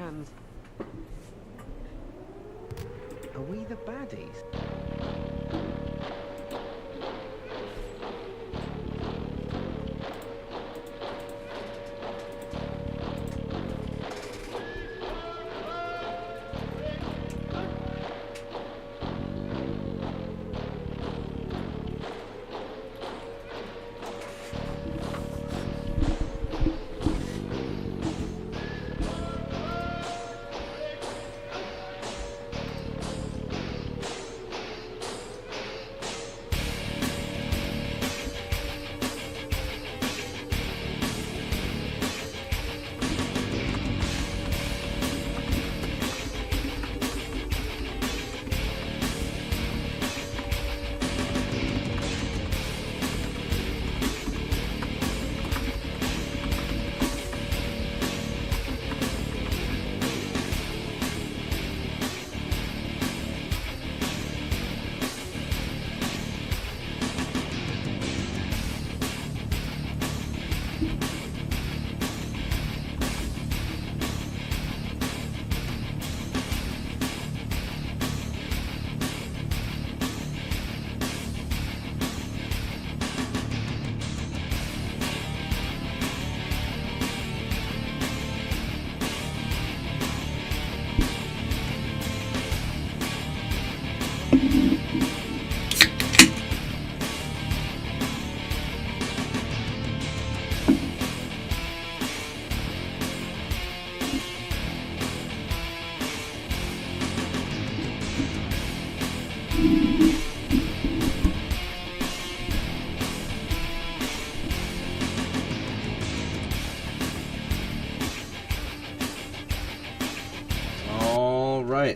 hands. Are we the baddies?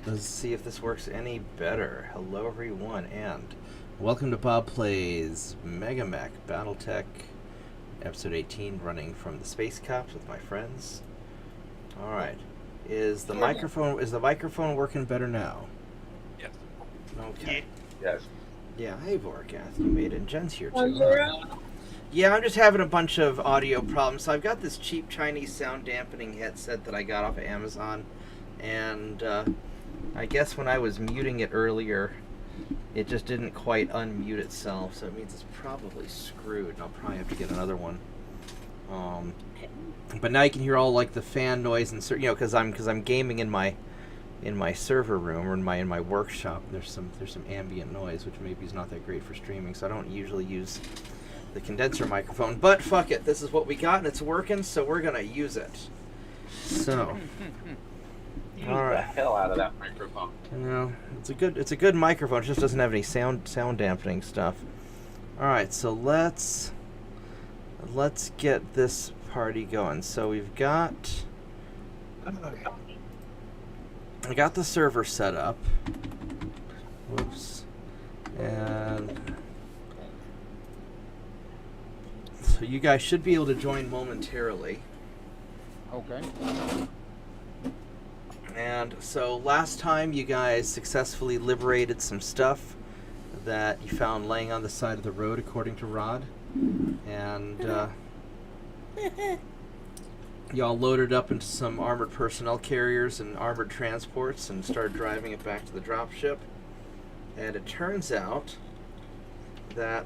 Let's see if this works any better. Hello everyone and welcome to Bob Plays MegaMek Battletech episode 18, running from the space cops with my friends. Alright. Is the microphone working better now? Yes. Okay. Yes. Yeah, hey Vorkath, you made it. And Jen's here too. Huh? Yeah, I'm just having a bunch of audio problems. So I've got this cheap Chinese sound dampening headset that I got off of Amazon, and I guess when I was muting it earlier, it just didn't quite unmute itself, so it means it's probably screwed, and I'll probably have to get another one. But now you can hear all like the fan noise and because I'm gaming in my server room or in my workshop. There's some ambient noise, which maybe is not that great for streaming, so I don't usually use the condenser microphone. But fuck it, this is what we got and it's working, so we're gonna use it. So. Use the hell out of that microphone. It's a good microphone. It just doesn't have any sound dampening stuff. All right, so let's get this party going. So we've got I got the server set up. Whoops. And so you guys should be able to join momentarily. Okay. And so last time you guys successfully liberated some stuff that you found laying on the side of the road, according to Rod. And y'all loaded up into some armored personnel carriers and armored transports and started driving it back to the dropship. And it turns out that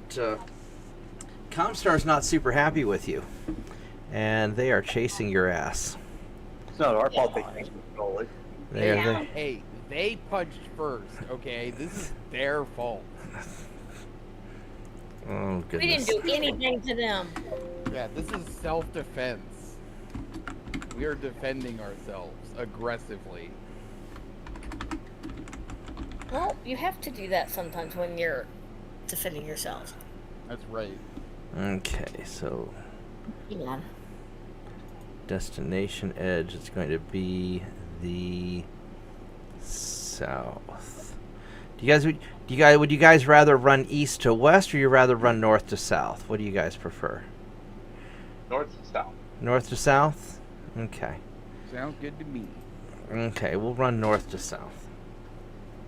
Comstar's not super happy with you. And they are chasing your ass. It's not our fault they think we stole it. Hey, they punched first, okay? This is their fault. Oh, goodness. We didn't do anything to them. Yeah, this is self-defense. We are defending ourselves aggressively. Well, you have to do that sometimes when you're defending yourself. That's right. Okay, so Yeah. destination edge, it's going to be the south. Would you guys rather run east to west, or you rather run north to south? What do you guys prefer? North to south. North to south? Okay. Sounds good to me. Okay, we'll run north to south.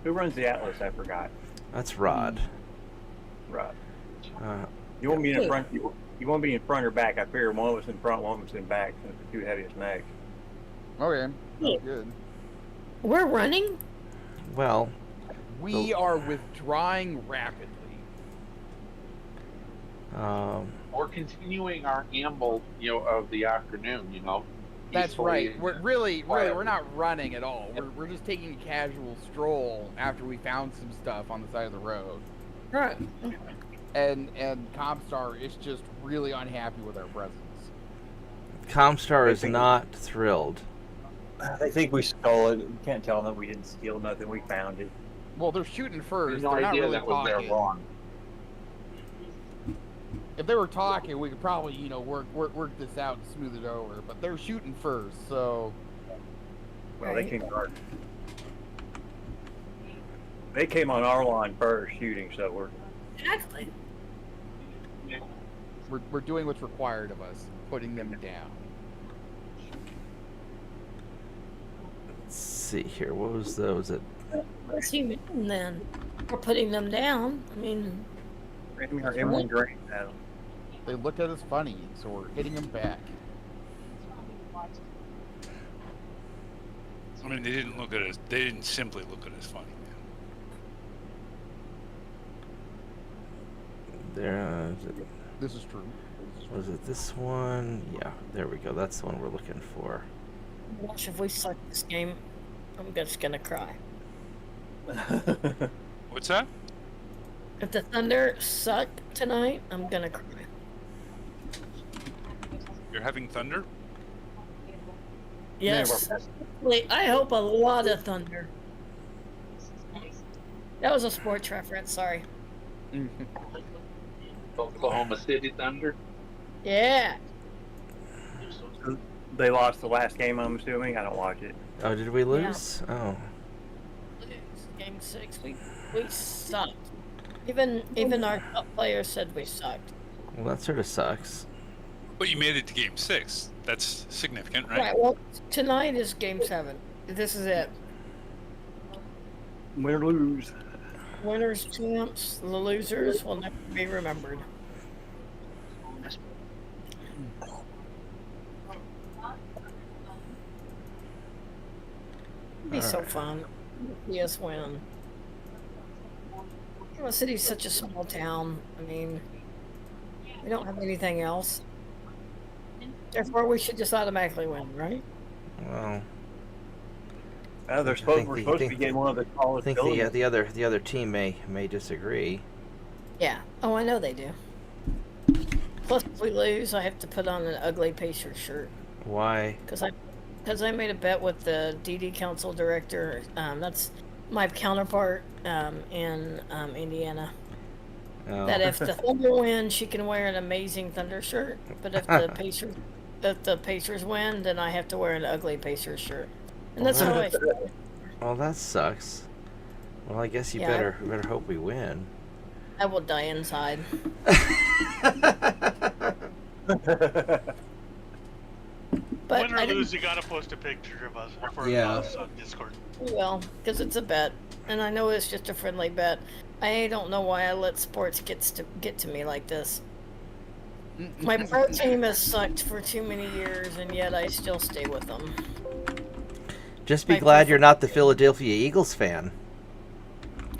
Who runs the Atlas? I forgot. That's Rod. Rod. Uh, You want me in front? You want me in front or back? I figure one was in front, one was in back. Since the two heaviest mags. Okay. Oh, good. We're running? Well, We are withdrawing rapidly. We're continuing our amble, of the afternoon, That's peacefully right. and We're really, quietly. we're not running at all. We're just taking a casual stroll after we found some stuff on the side of the road. Right. And Comstar is just really unhappy with our presence. Comstar is not thrilled. They think we stole it. We can't tell them we didn't steal nothing. We found it. Well, they're shooting first. no They're not idea really that was their talking. wrong. If they were talking, we could probably, work this out and smooth it over. But they're shooting first, so Well, they came on. They came on our line first, shooting. So we're. Exactly. we're doing what's required of us, putting them down. Let's see here. What was that? Was it? What's he mean then? We're putting them down. I mean, Ramming our M1 drain at them. They look at us funny, so we're hitting them back. I mean, they didn't look at us. They didn't simply look at us funny. There. This is true. Was it this one? Yeah, there we go. That's the one we're looking for. gosh, if we suck this game, I'm just gonna cry. What's that? If the Thunder suck tonight, I'm gonna cry. You're having thunder? Yes. Wait, I hope a lot of thunder. That was a sports reference, sorry. Oklahoma City Thunder. Yeah. They lost the last game, I'm assuming. I don't watch it. Oh, did we lose? Oh. Game 6, we sucked. Even our top players said we sucked. Well, that sort of sucks. But you made it to game 6. That's significant, right? Right, well, tonight is game 7. This is it. Win or lose. Winners, champs, the losers will never be remembered. It'd be so fun. Yes, win. Oklahoma City's such a small town. I mean, we don't have anything else. Therefore, we should just automatically win, right? Well, We're supposed to be getting one of the I tallest think buildings. the other team may disagree. Yeah. Oh, I know they do. Plus, if we lose, I have to put on an ugly Pacers shirt. Why? Because I made a bet with the DD Council director. That's my counterpart in Indiana. Oh. That if the Thunder win, she can wear an amazing Thunder shirt. But if the Pacers win, then I have to wear an ugly Pacers shirt. And that's how I feel. Well, that sucks. Well, I guess you better hope we win. I will die inside. But Win or I didn't- lose, you gotta post a picture of us for Yeah. us on Discord. Well, because it's a bet, and I know it's just a friendly bet. I don't know why I let sports get to me like this. My pro team has sucked for too many years, and yet I still stay with them. Just be glad you're not the Philadelphia Eagles fan.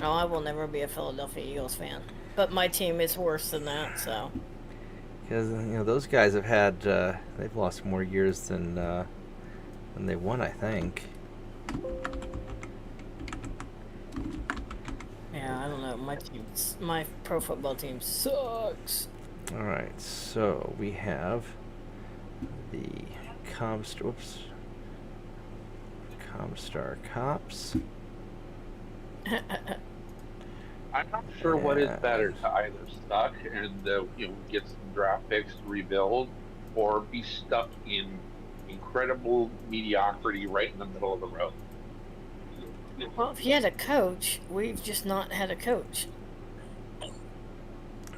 Oh, I will never be a Philadelphia Eagles fan. But my team is worse than that, so. Because those guys have had they've lost more years than they won, I think. Yeah, I don't know. My pro football team sucks. All right, so we have the Comstar Cops. I'm not sure what is better to either suck and get some draft picks to rebuild, or be stuck in incredible mediocrity right in the middle of the road. Well, if you had a coach, we've just not had a coach.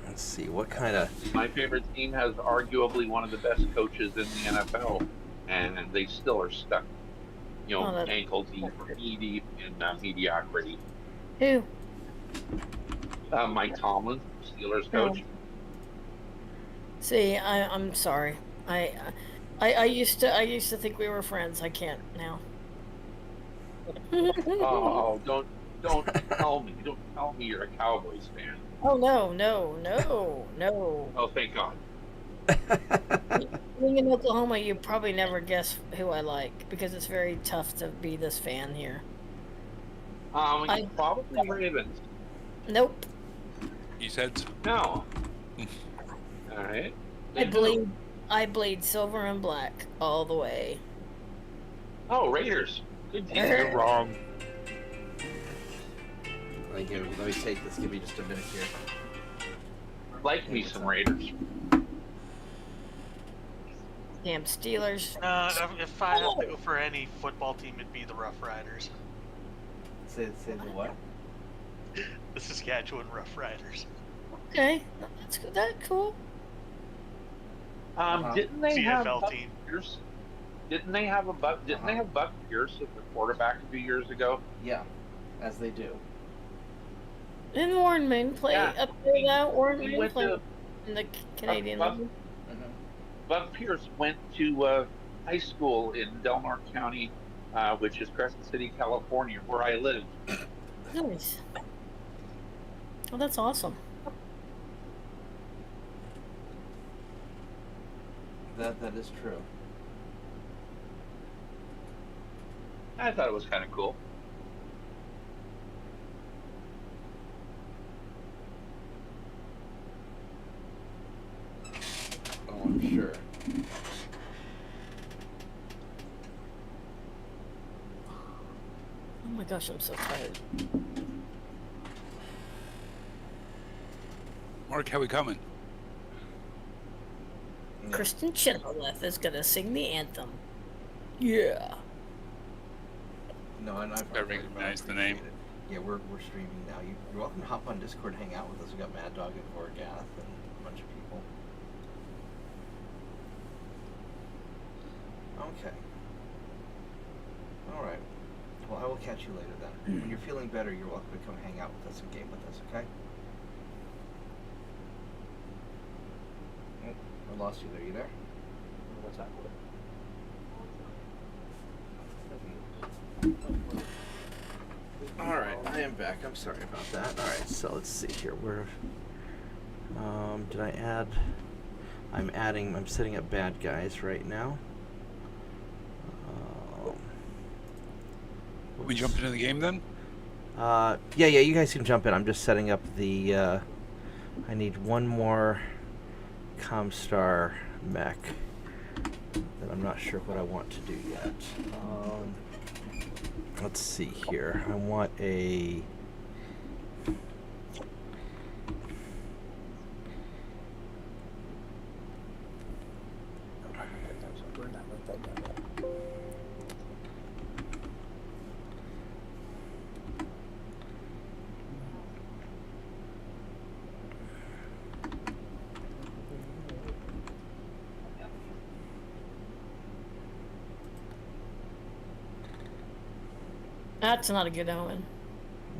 Let's see what kind of. My favorite team has arguably one of the best coaches in the NFL, and they still are stuck, ankle deep or knee deep in mediocrity. Who? Mike Tomlin, Steelers coach. See, I'm sorry. I used to think we were friends. I can't now. Oh, don't tell me. Don't tell me you're a Cowboys fan. Oh no, no, no, no. Oh, thank God. Being in Oklahoma, you probably never guess who I like because it's very tough to be this fan here. I Probably Ravens. Nope. You said so. No. All right. I bleed silver and black all the way. Oh, Raiders. Good team. You're wrong. Let me take this. Give me just a minute here. Like me some Raiders. Damn Steelers. If I have to go for any football team, it'd be the Rough Riders. Say the what? The Saskatchewan Rough Riders. Okay, that's good. That's cool. Didn't they have CFL Buck team. Pierce? Didn't they have Buck Pierce as the quarterback a few years ago? Yeah, as they do. Didn't Warren Moon play up there now? Warren He Moon went played to in the Canadian Buck- League. Buck Pierce went to high school in Del Norte County, which is Crescent City, California, where I live. Nice. Oh, that's awesome. That is true. I thought it was kind of cool. Oh, I'm sure. Oh my gosh, I'm so tired. Mark, how we coming? Kristen Chenoweth is gonna sing the anthem. Yeah. No, and I've I recognize the name. Yeah, we're streaming now. You're welcome to hop on Discord and hang out with us. We got Mad Dog and Vorgath and a bunch of people. Okay. All right. Well, I will catch you later then. When you're feeling better, you're welcome to come hang out with us and game with us. Okay? Oh, I lost you there. You there? What's that? All right, I am back. I'm sorry about that. All right, so let's see here. Where did I add? I'm setting up bad guys right now. We jump into the game then? Yeah, you guys can jump in. I'm just setting up the. I need one more Comstar mech that I'm not sure what I want to do yet. Let's see here. I want a. That's not a good omen.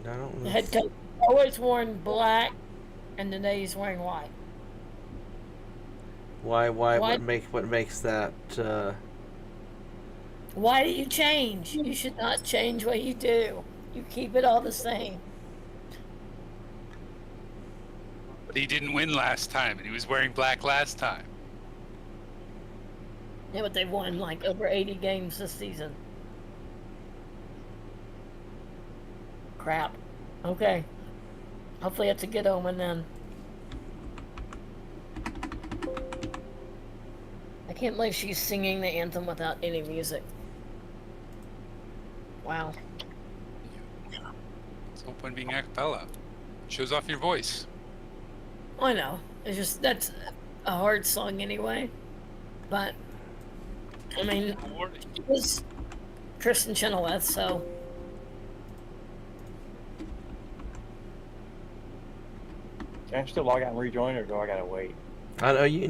I don't know. The head coach always worn black, and today he's wearing white. Why? Why- What makes that? Why do you change? You should not change what you do. You keep it all the same. But he didn't win last time, and he was wearing black last time. Yeah, but they've won like over 80 games this season. Crap. Okay. Hopefully it's a good omen then. I can't believe she's singing the anthem without any music. Wow. It's no point being a cappella. Shows off your voice. I know. It's just, that's a hard song anyway. But, I mean, it was Kristen Chenoweth, so. Can I still log out and rejoin, or do I gotta wait? I know you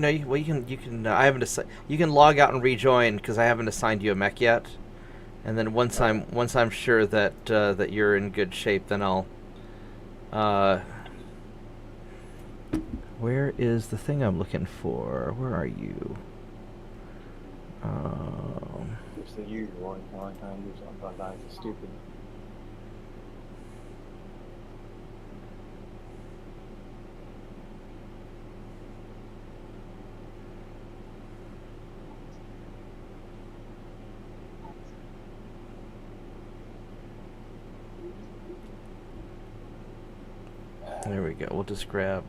can. I haven't you can log out and rejoin because I haven't assigned you a mech yet. And then once I'm sure that that you're in good shape, then I'll. Where is the thing I'm looking for? Where are you? It's the usual. The only time you do something like that is stupid. There we go. We'll just grab.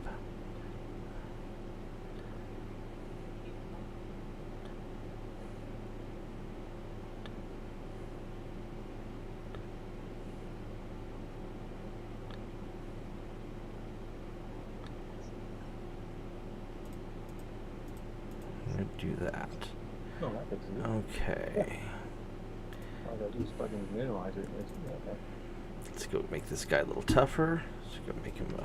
I'm gonna do that. No, that fixes it. Okay. All I gotta do is fucking minimize it. Okay. Let's go make this guy a little tougher. Let's go make him a.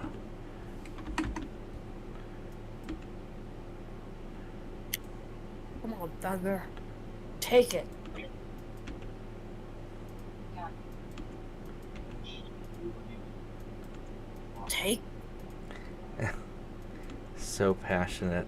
Come on, Thunder. Take it. Take. So passionate.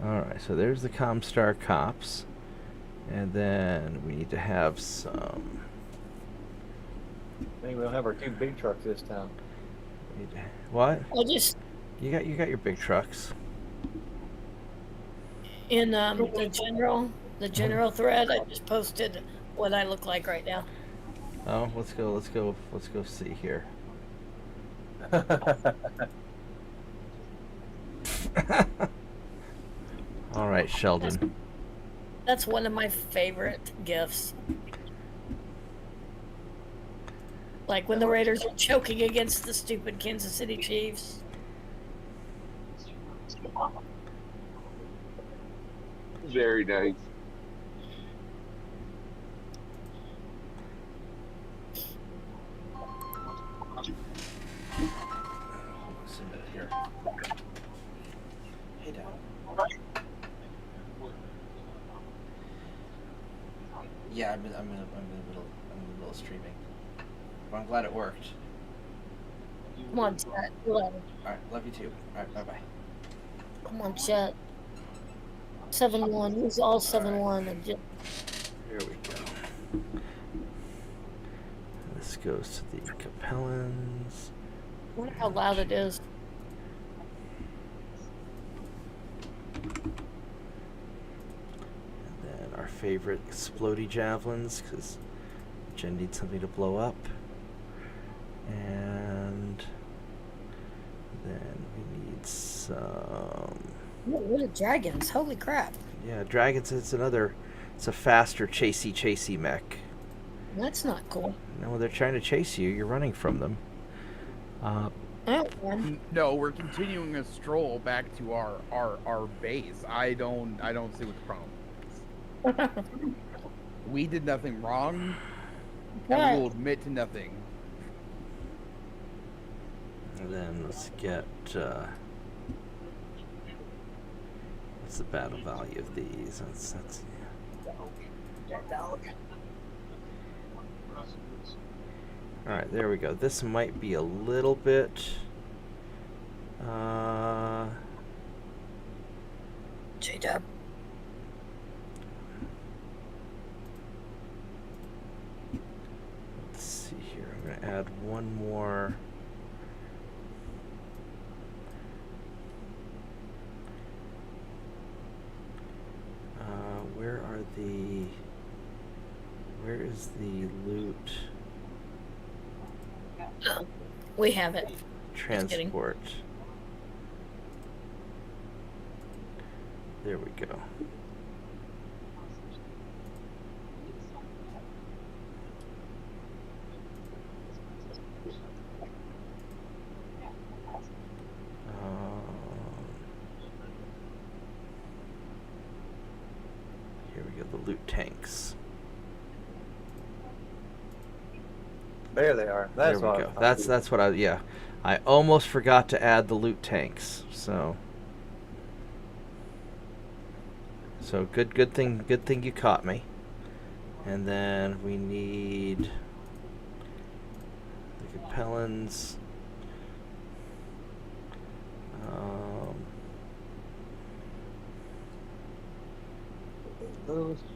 Alright, so there's the Comstar cops. And then we need to have some. I think we'll have our 2 big trucks this time. What? I just You got your big trucks. in the general thread. I just posted what I look like right now. Oh, let's go see here. All right, Sheldon. That's one of my favorite gifts. Like when the Raiders are choking against the stupid Kansas City Chiefs. Very nice. Submit it here. Hey, Dad. Yeah, I'm in the middle of streaming. But I'm glad it worked. Come on, chat. All right, love you too. All right, bye bye. Come on, chat. 7-1. Use all 7-1 and just. Here we go. This goes to the Capellans. I wonder how loud it is. And then our favorite explodey javelins, because Jen needs something to blow up. And then we need some. Ooh, what are dragons? Holy crap. Yeah, dragons. It's a faster chasey mech. That's not cool. No, they're trying to chase you. You're running from them. No, we're continuing a stroll back to our base. I don't see what the problem is. We did nothing wrong, and we will admit to nothing. And then let's get. What's the battle value of these? That's all right, there we go. This might be a little bit. J-Dub. Let's see here. I'm going to add one more. Where is the loot? We have it. Transport. There we go. Here we go, the loot tanks. There they are. That's there we what go. That's what I almost forgot to add the loot tanks. So So good thing you caught me. And then we need the Capellans.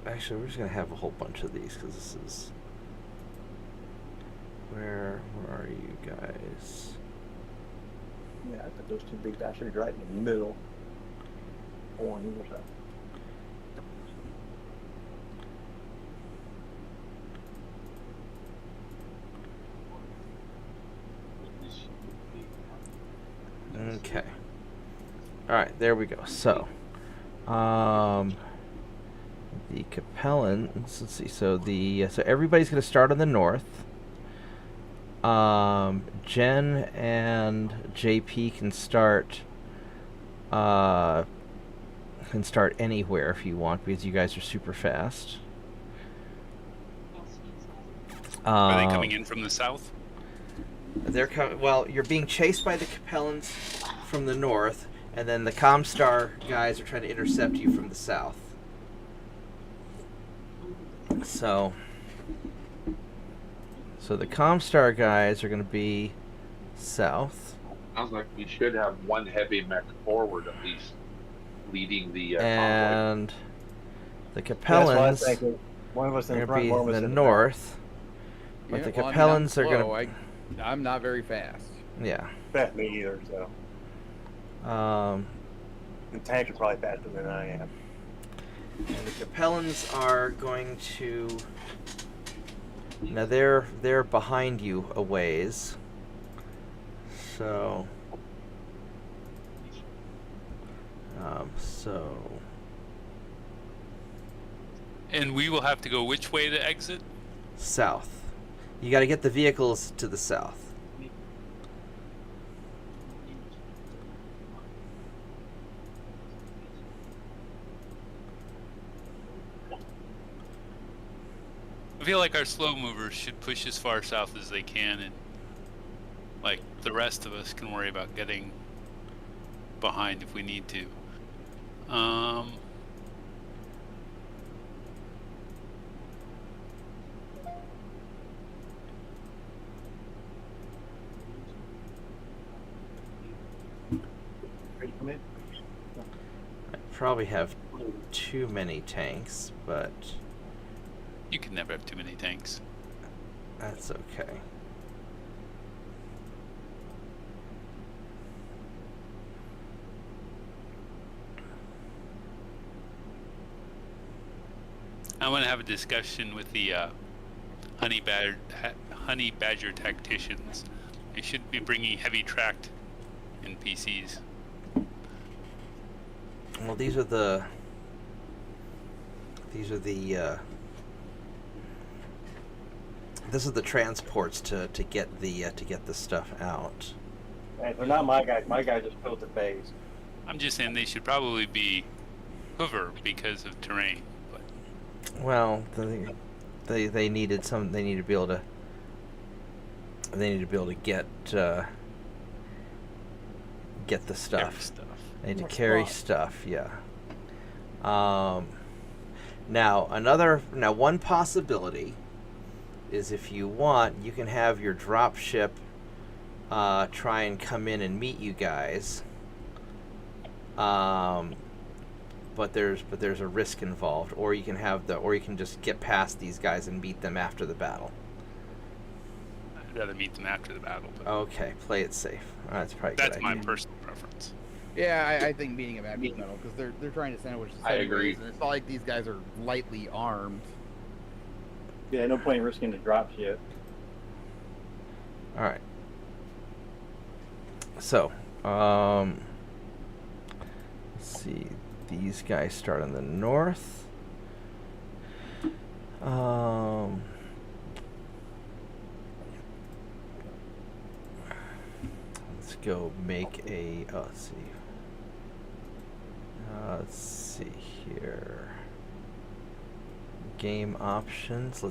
Actually, we're just gonna have a whole bunch of these because this is. Where are you guys? Yeah, I put those two big bastards right in the middle. On either side. Okay. All right, there we go. So, the Capellans. Let's see. So so everybody's going to start on the north. Jen and JP can start. Can start anywhere if you want because you guys are super fast. Are they coming in from the south? They're coming. Well, you're being chased by the Capellans from the north, and then the Comstar guys are trying to intercept you from the south. So the Comstar guys are going to be south. Sounds like we should have one heavy mech forward at least, leading the convoy. And the Capellans one of us in are the going to front, be one of us in the in north. But the Capellans are going to... I'm not very fast. Yeah. Fast me either, so. The tanks are probably faster than I am. And the Capellans are going to... Now they're behind you a ways. So... And we will have to go which way to exit? South. You got to get the vehicles to the south. I feel like our slow movers should push as far south as they can, and like the rest of us can worry about getting behind if we need to. I probably have too many tanks, but You can never have too many tanks. that's okay. I want to have a discussion with the honey badger tacticians. They should be bringing heavy tracked NPCs. Well, these are the transports to get the stuff out. Hey, they're not my guys. My guys just built the base. I'm just saying they should probably be hover because of terrain. But Well, they needed some. They need to be able to. They need to be able to get the stuff. every stuff. They need to carry stuff. Yeah. Now one possibility is if you want, you can have your drop ship try and come in and meet you guys. But there's a risk involved, or you can just get past these guys and meet them after the battle. I'd rather meet them after the battle. But Okay, play it safe. That's probably a good that's my idea. personal preference. Yeah, I think meeting him at metal because they're trying to sandwich the I agree. and it's not like these guys are lightly armed. Yeah, no point in risking the drop ship. All right. So, let's see. These guys start in the north. Let's go make a. Oh, let's see. Let's see here. Game options.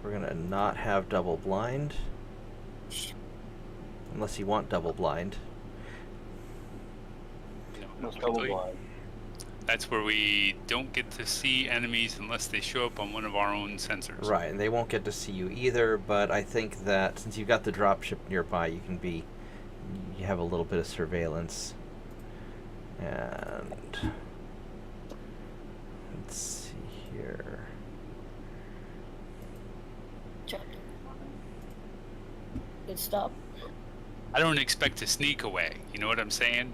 We're gonna not have double blind. Unless you want double blind. No double blind. That's where we don't get to see enemies unless they show up on one of our own sensors. Right, and they won't get to see you either, but I think that since you've got the dropship nearby, you have a little bit of surveillance. And let's see here. Good stop. I don't expect to sneak away. You know what I'm saying?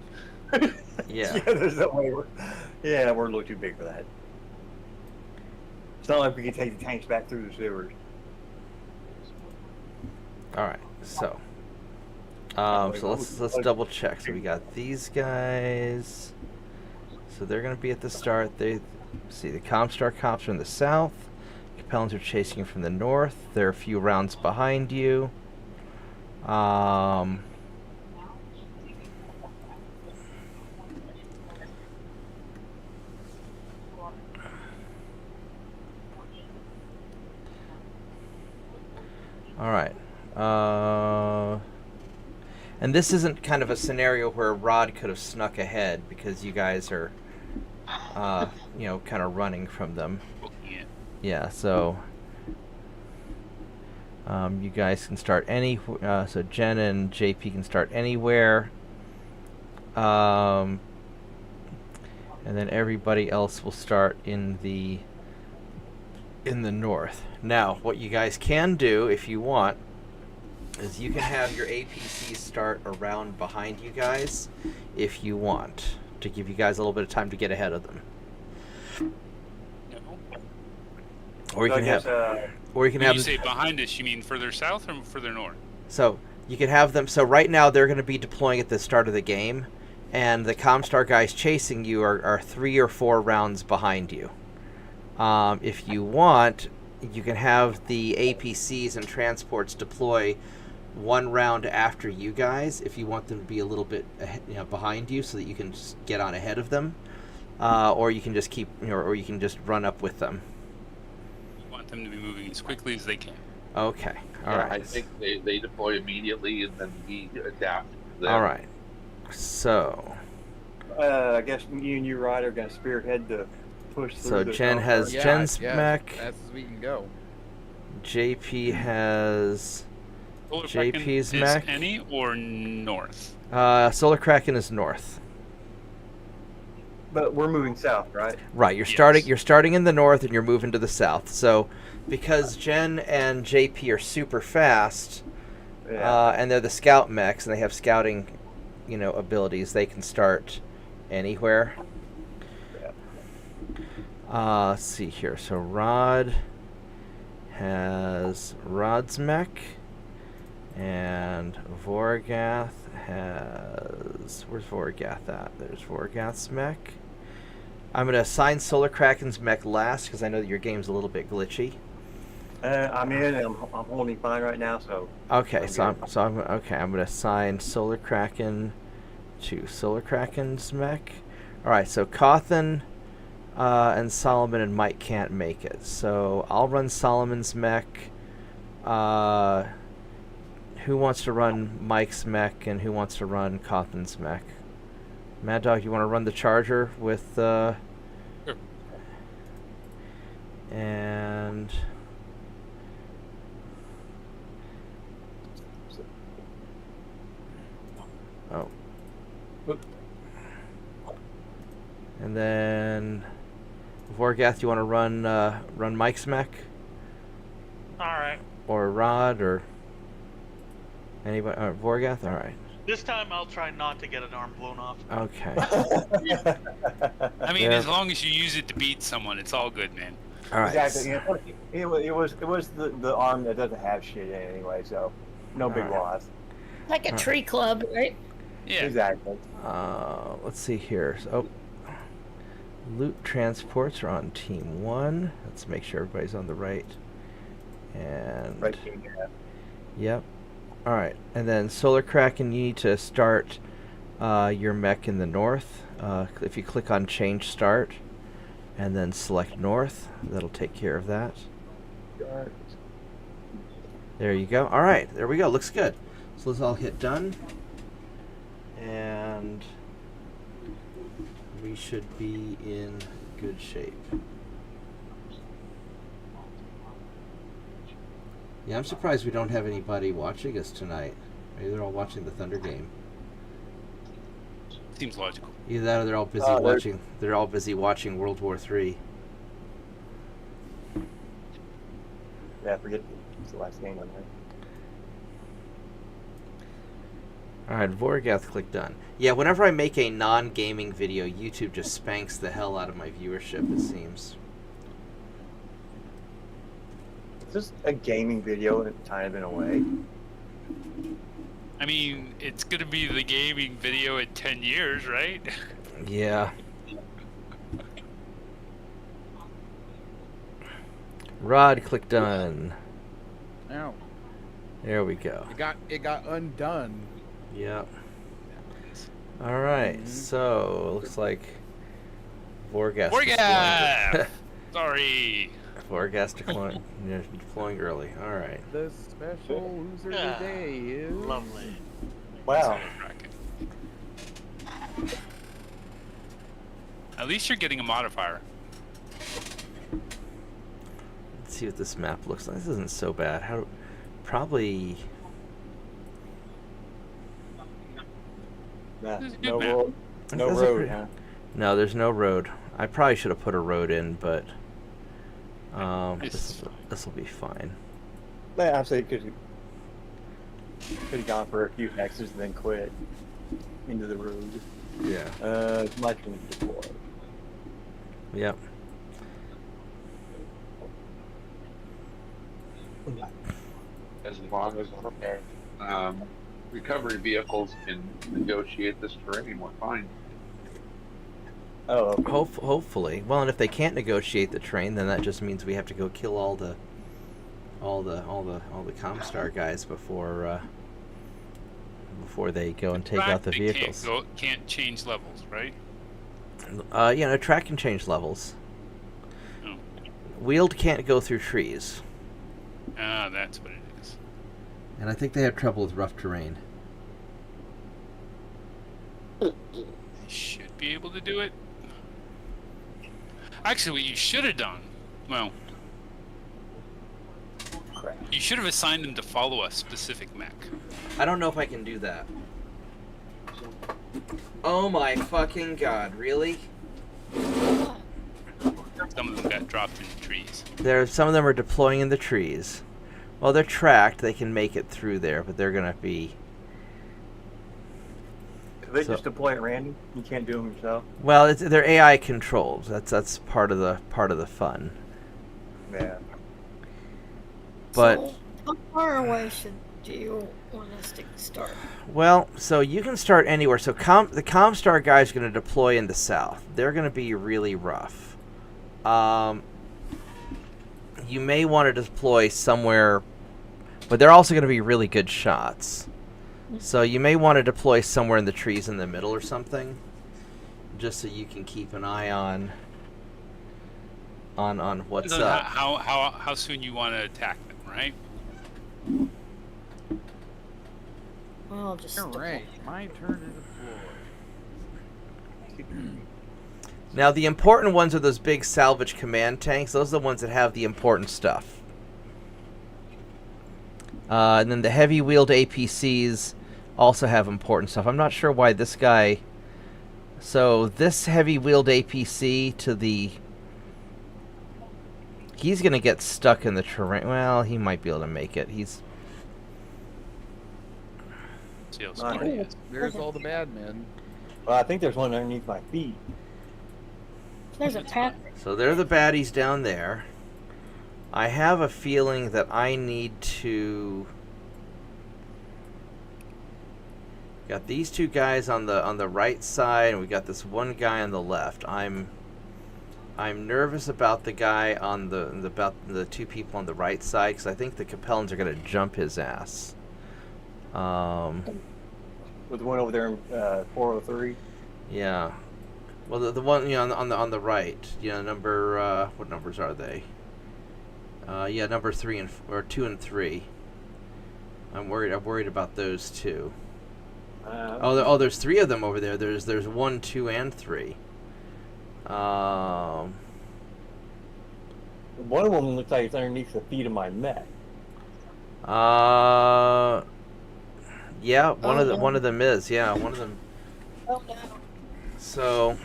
Yeah. There's no way. We're a little too big for that. It's not like we can take the tanks back through the sewers. All right, so let's double check. So we got these guys. So they're going to be at the start. They see the Comstar cops are in the south. Capellans are chasing you from the north. They're a few rounds behind you. All right. And this isn't kind of a scenario where Rod could have snuck ahead because you guys are, kind of running from them. Yeah, so you guys can start so Jen and JP can start anywhere. And then everybody else will start in the north. Now, what you guys can do, if you want, is you can have your APCs start around behind you guys, if you want, to give you guys a little bit of time to get ahead of them. Or you can have. When you say behind us, you mean further south or further north? So you can have them. So right now they're going to be deploying at the start of the game, and the Comstar guys chasing you are 3 or 4 rounds behind you. If you want, you can have the APCs and transports deploy 1 round after you guys, if you want them to be a little bit behind you, so that you can just get on ahead of them, or you can just or you can just run up with them. You want them to be moving as quickly as they can. Okay. All right. I think they deploy immediately, and then we adapt to them. All right. So. I guess you and you, Rod, are going to spearhead the push through. So Jen has Jen's mech. As we can go. JP has Solar JP's Kraken mech. Is any or north? Solar Kraken is north. But we're moving south, right? Right. You're Yes. starting in the north and you're moving to the south. So because Jen and JP are super fast, and they're the scout mechs and they have scouting, abilities, they can start anywhere. Let's see here. So Rod has Rod's mech, and Vorgath has... Where's Vorgath at? There's Vorgath's mech. I'm going to assign Solar Kraken's mech last because I know that your game's a little bit glitchy. I'm in. I'm holding fine right now, so. Okay, I'm going to assign Solar Kraken to Solar Kraken's mech. All right, so Cawthon and Solomon and Mike can't make it, so I'll run Solomon's mech. Who wants to run Mike's mech, and who wants to run Cawthon's mech? Mad Dog, you want to run the Charger with Sure. And oh. And then Vorgath, you want to run Mike's mech? Alright. Or Rod, or anybody? Vorgath? Alright. This time I'll try not to get an arm blown off. Okay. I mean, as long as you use it to beat someone, it's all good, man. Alright. Exactly. It was the arm that doesn't have shit in it anyway, so no big loss. Like a tree club, right? Yeah. Exactly. Let's see here. Loot transports are on team 1. Let's make sure everybody's on the right. And Right team, yeah. yep. All right, and then Solar Kraken, you need to start your mech in the north. If you click on Change Start, and then select North, that'll take care of that. There you go. All right, there we go. Looks good. So let's all hit done, and we should be in good shape. Yeah, I'm surprised we don't have anybody watching us tonight. Maybe they're all watching the Thunder game. Seems logical. Either that or they're all busy watching. They're all busy watching World War III. Yeah, I forget it's the last game on there. Alright, Vorgath, click done. Yeah, whenever I make a non-gaming video, YouTube just spanks the hell out of my viewership, it seems. It's just a gaming video, kind of in a way. I mean, it's gonna be the gaming video in 10 years, right? Yeah. Rod, click done. Ow. There we go. It got undone. Yep. Alright, so looks like Vorgas Vorgath! Sorry. Vorgas deploying early. Alright. The special loser today is Lovely. Wow. At least you're getting a modifier. Let's see what this map looks like. This isn't so bad. Probably Nah, This is a good no map. road. No Those are road, pretty- huh? No, there's no road. I probably should have put a road in, but Nice. this will be fine. Yeah, I'd say it could have gone for a few hexes and then quit into the road. Yeah. My turn to deploy. Yep. As long as recovery vehicles can negotiate this terrain, we're fine. Oh, okay. Hopefully. Well, and if they can't negotiate the train, then that just means we have to go kill all the Comstar guys before they go and take out the They vehicles. Can't change levels, right? Track can change levels. Oh. Wheeled can't go through trees, Ah, that's what it is. and I think they have trouble with rough terrain. You should be able to do it. Actually, what you should have done, well, Crap. you should have assigned them to follow a specific mech. I don't know if I can do that. Oh my fucking god, really? Some of them got dropped in the trees. Some of them are deploying in the trees. Well, they're tracked. They can make it through there, but they're gonna be. They So- just deploy at random. You can't do them yourself. Well, they're AI controlled. That's part of the fun. Yeah. But So, how far away do you want us to start? well, so you can start anywhere. So the Comstar guys are gonna deploy in the south. They're gonna be really rough. You may want to deploy somewhere, but they're also gonna be really good shots. So you may want to deploy somewhere in the trees in the middle or something, just so you can keep an eye on what's Depends on up. how soon you want to attack them, right? Well, I'll just. All right, my turn to deploy. Now the important ones are those big salvage command tanks. Those are the ones that have the important stuff. And then the heavy wheeled APCs also have important stuff. I'm not sure why this guy. So this heavy wheeled APC to the. He's gonna get stuck in the terrain. Well, he might be able to make it. See how smart he is. There's all the bad men. Well, I think there's one underneath my feet. There's a path. So they're the baddies down there. I have a feeling that I need to. Got these two guys on the right side, and we got this one guy on the left. I'm nervous about the guy on about the two people on the right side, because I think the Capellans are gonna jump his ass. With the one over there in 403. Yeah. Well, the one on the right, number what numbers are they? Number 2 and 3. I'm worried about those two. There's 3 of them over there. There's 1, 2, and 3. One of them looks like it's underneath the feet of my mech. Yeah, one of no. them is. Yeah, one of them. Oh no. So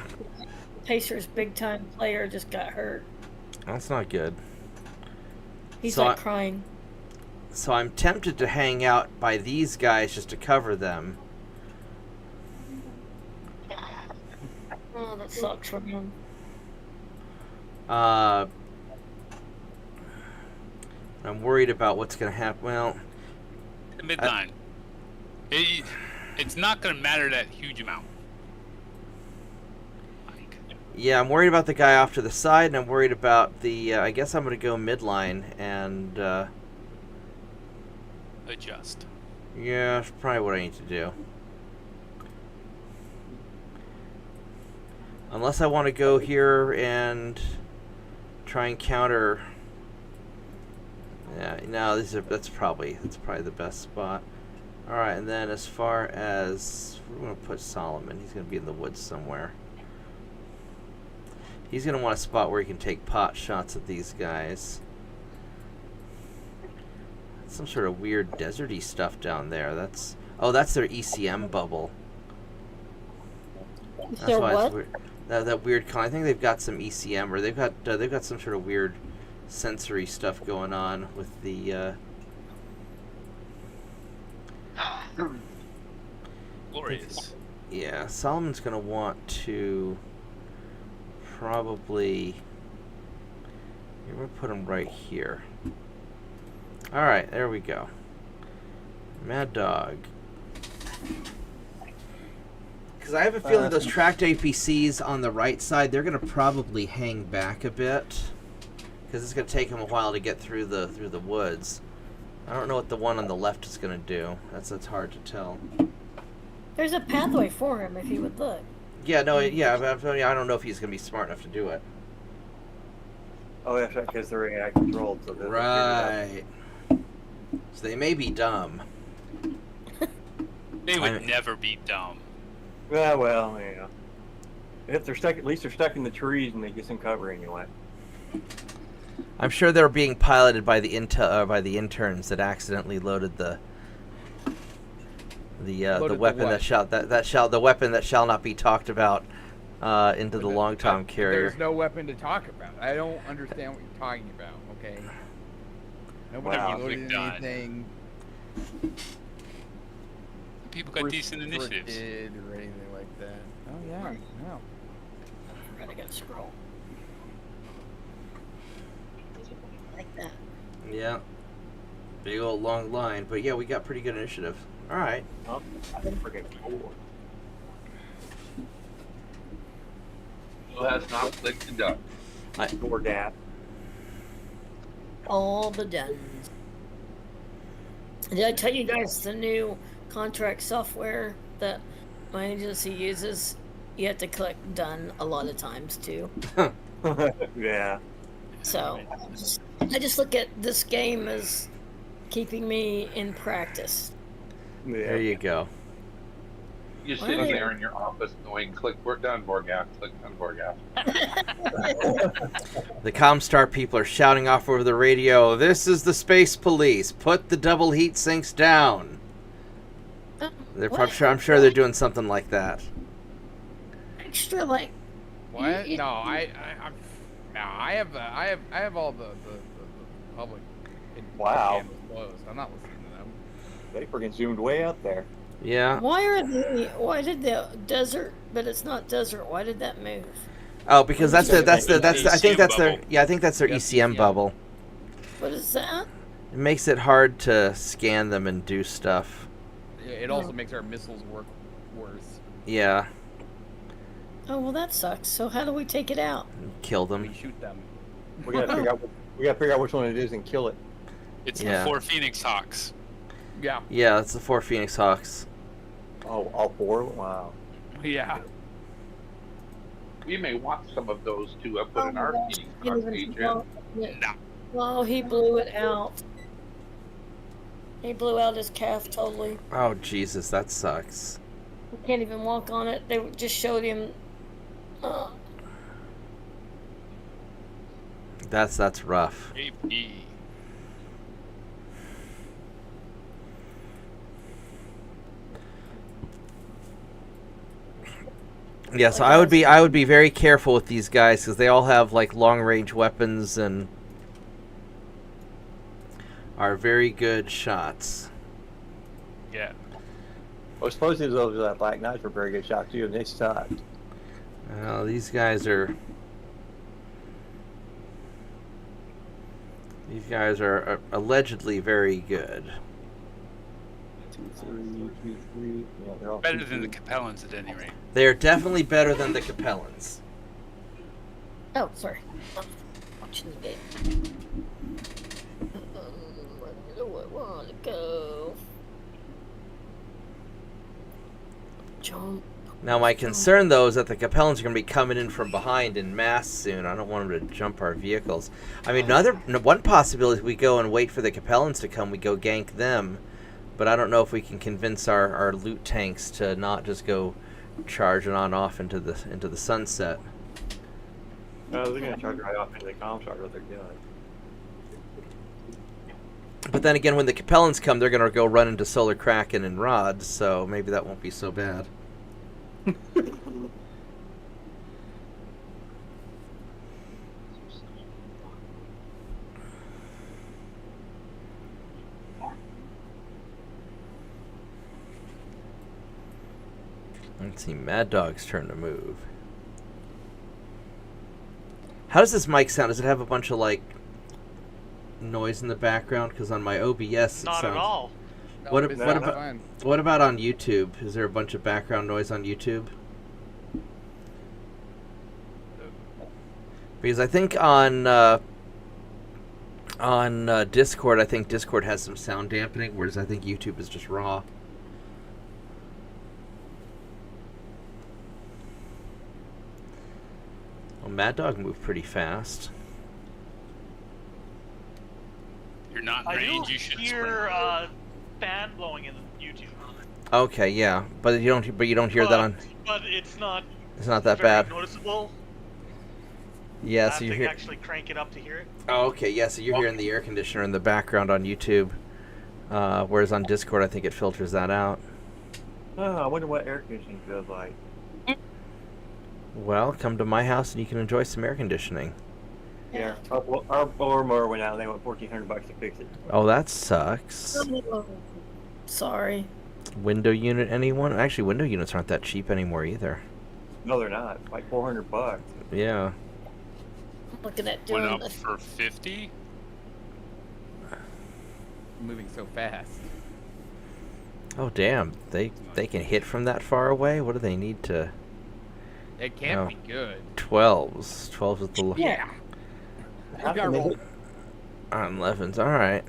Pacer's big time player just got hurt. that's not good. He's So like crying. So I'm tempted to hang out by these guys just to cover them. Oh, that sucks for him. I'm worried about what's going to happen. Well, Midline. It's not going to matter that huge amount. yeah, I'm worried about the guy off to the side, and I'm worried about the. I guess I'm going to go midline and. Adjust. Yeah, that's probably what I need to do. Unless I want to go here and try and counter. Yeah, no, that's probably the best spot. All right, and then as far as we're going to put Solomon, he's going to be in the woods somewhere. He's going to want a spot where he can take pot shots at these guys. Some sort of weird deserty stuff down there. That's their ECM bubble. That's Their why what? it's weird. That weird kind. I think they've got some ECM, or they've got some sort of weird sensory stuff going on with the. Glorious. Yeah, Solomon's gonna want to probably. We're gonna put him right here. All right, there we go. Mad Dog. Because I have a feeling those tracked APCs on the right side, they're going to probably hang back a bit. Because it's going to take them a while to get through the woods. I don't know what the one on the left is going to do. That's hard to tell. There's a pathway for him if he would look. Yeah, no, yeah, but I don't know if he's going to be smart enough to do it. Oh, that's right, because they're AI controlled. So Right. So they may be dumb. They would never be dumb. Well, you know. If they're stuck, at least they're stuck in the trees and they get some cover anyway. I'm sure they're being piloted by the interns that accidentally loaded the weapon the weapon that shall not be talked about into the long tom carrier. There's no weapon to talk about. I don't understand what you're talking about. Okay. Nobody loaded anything. People got decent initiatives. Or anything like that. Oh yeah. No. I forgot to get a scroll. Like that. Yeah. Big old long line, but yeah, we got pretty good initiative. All right. Oh, I didn't forget four. Who has not clicked the duck? Or dad. All the dens. Did I tell you guys the new contract software that my agency uses? You have to click done a lot of times too. Yeah. So I just look at this game as keeping me in practice. There you go. You're sitting there in your office going, click, we're done, Borgath, click done, Borgath. The Comstar people are shouting off over the radio, "This is the space police. Put the double heat sinks down." I'm sure they're doing something like that. Extra like What? No, I have all the public. Wow. Closed. I'm not listening to them. They freaking zoomed way out there. Yeah. why did the desert, but it's not desert, why did that move? Oh, because I think that's their Yep, ECM bubble. What is that? It makes it hard to scan them and do stuff. It also makes our missiles work worse. Yeah. Oh well, that sucks. So how do we take it out? Kill We them. shoot them. We gotta figure out which one it is and kill it. It's Yeah. the 4 Phoenix Hawks. Yeah. Yeah, that's the 4 Phoenix Hawks. Oh, all four? Wow. Yeah. We may want some of those to put in our Phoenix Hawks agent. No. Well, he blew it out. He blew out his calf totally. Oh, Jesus, that sucks. He can't even walk on it. They just showed him That's rough. AP. Yeah, so I would be very careful with these guys because they all have like long range weapons and are very good shots. Yeah. Well, supposedly those Black Knights were very good shots too, and they sucked. Well, these guys are allegedly very good. 2, 3, 2, 3. Yeah, they're all Better 2, than the 3. Capellans at any rate. They are definitely better than the Capellans. Oh, sorry. Watching the game. Where do I want to go? Jump. Now, my concern, though, is that the Capellans are going to be coming in from behind in mass soon. I don't want them to jump our vehicles. I mean, one possibility is we go and wait for the Capellans to come. We go gank them. But I don't know if we can convince our loot tanks to not just go charging on off into the sunset. No, they're going to charge right off into the Comstar what they're doing. But then again, when the Capellans come, they're going to go run into Solar Kraken and Rods, so maybe that won't be so bad. Let's see, Mad Dog's turn to move. How does this mic sound? Does it have a bunch of, like, noise in the background? Because on my OBS it sounds... Not at all. No, What, it's what, not about, fine. what about on YouTube? Is there a bunch of background noise on YouTube? Because I think on Discord, I think Discord has some sound dampening, whereas I think YouTube is just raw. Well, Mad Dog moved pretty fast. You're not in I range, do you should hear sprint. fan blowing in YouTube. Okay, yeah, but you don't hear that on. But it's not. It's not that very bad. Noticeable. Yeah, I so have you to hear. actually crank it up to hear it. Oh, okay, yeah, so you're hearing the air conditioner in the background on YouTube, whereas on Discord, I think it filters that out. Oh, I wonder what air conditioning feels like. Well, come to my house and you can enjoy some air conditioning. Yeah, our blower mower went out and they went $1,400 to fix it. Oh, that sucks. Sorry. Window unit, anyone? Actually, window units aren't that cheap anymore either. No, they're not. Like $400. Yeah. I'm looking at Went doing up this. for 50? Moving so fast. Oh, damn. They can hit from that far away? What do they need to... It can't Oh. be good. 12s. 12s with the... Yeah. How You gotta can they roll, hit? On 11s, alright.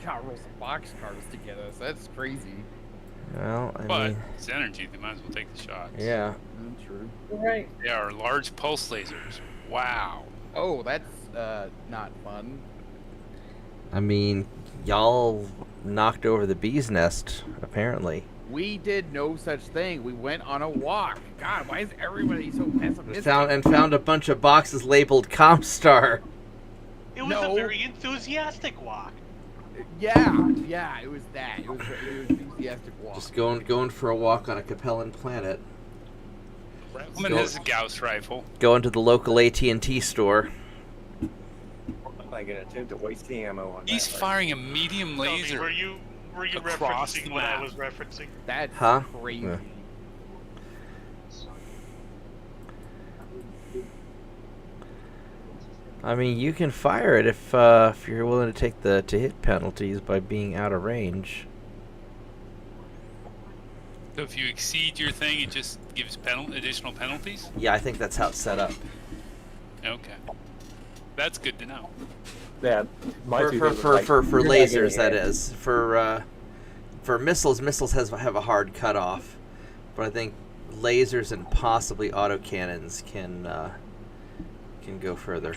gotta roll some boxcars together. So that's crazy. Well, I But mean... it's energy, they might as well take the shots. Yeah. True. Right. They are large pulse lasers. Wow. Oh, that's not fun. I mean, y'all knocked over the bee's nest, apparently. We did no such thing. We went on a walk. God, why is everybody so pessimistic? Found a bunch of boxes labeled Comstar. It was No. a very enthusiastic walk. Yeah, it was that. It was enthusiastic walk. Just going for a walk on a Capellan planet. Woman has a Gauss rifle. Going to the local AT&T store. I'm not gonna attempt to waste the ammo on He's that. firing a medium Tell me, laser. were you across referencing the what I map. was referencing? That's Huh? crazy. Yeah. I mean, you can fire it if you're willing to take the hit penalties by being out of range. So if you exceed your thing, it just gives additional penalties? Yeah, I think that's how it's set up. Okay. That's good to know. Yeah, my For two things was like, for you're not getting lasers, that hit. is. For missiles have a hard cutoff, but I think lasers and possibly autocannons can go further.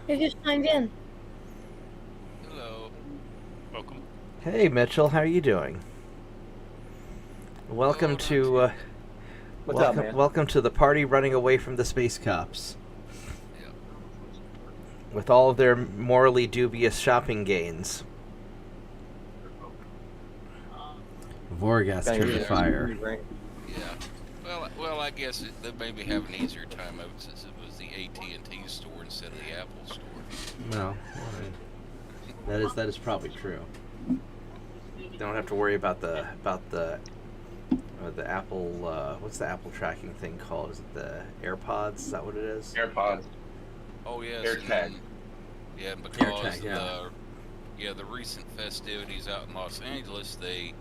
You just signed in. Hello. Welcome. Hey Mitchell, how are you doing? Welcome Oh, not to What's up, man? Welcome to the party running away from the space cops. Yep. With all of their morally dubious shopping gains. Vorgath's turned to fire. Yeah. Well, I guess they maybe have an easier time of it since it was the AT&T store instead of the Apple store. No, I mean, that is probably true. You don't have to worry about the Apple. What's the Apple tracking thing called? Is it the AirPods? Is that what it is? AirPods. Oh yes. AirTag. Yeah, because AirTag, yeah. the recent festivities out in Los Angeles, they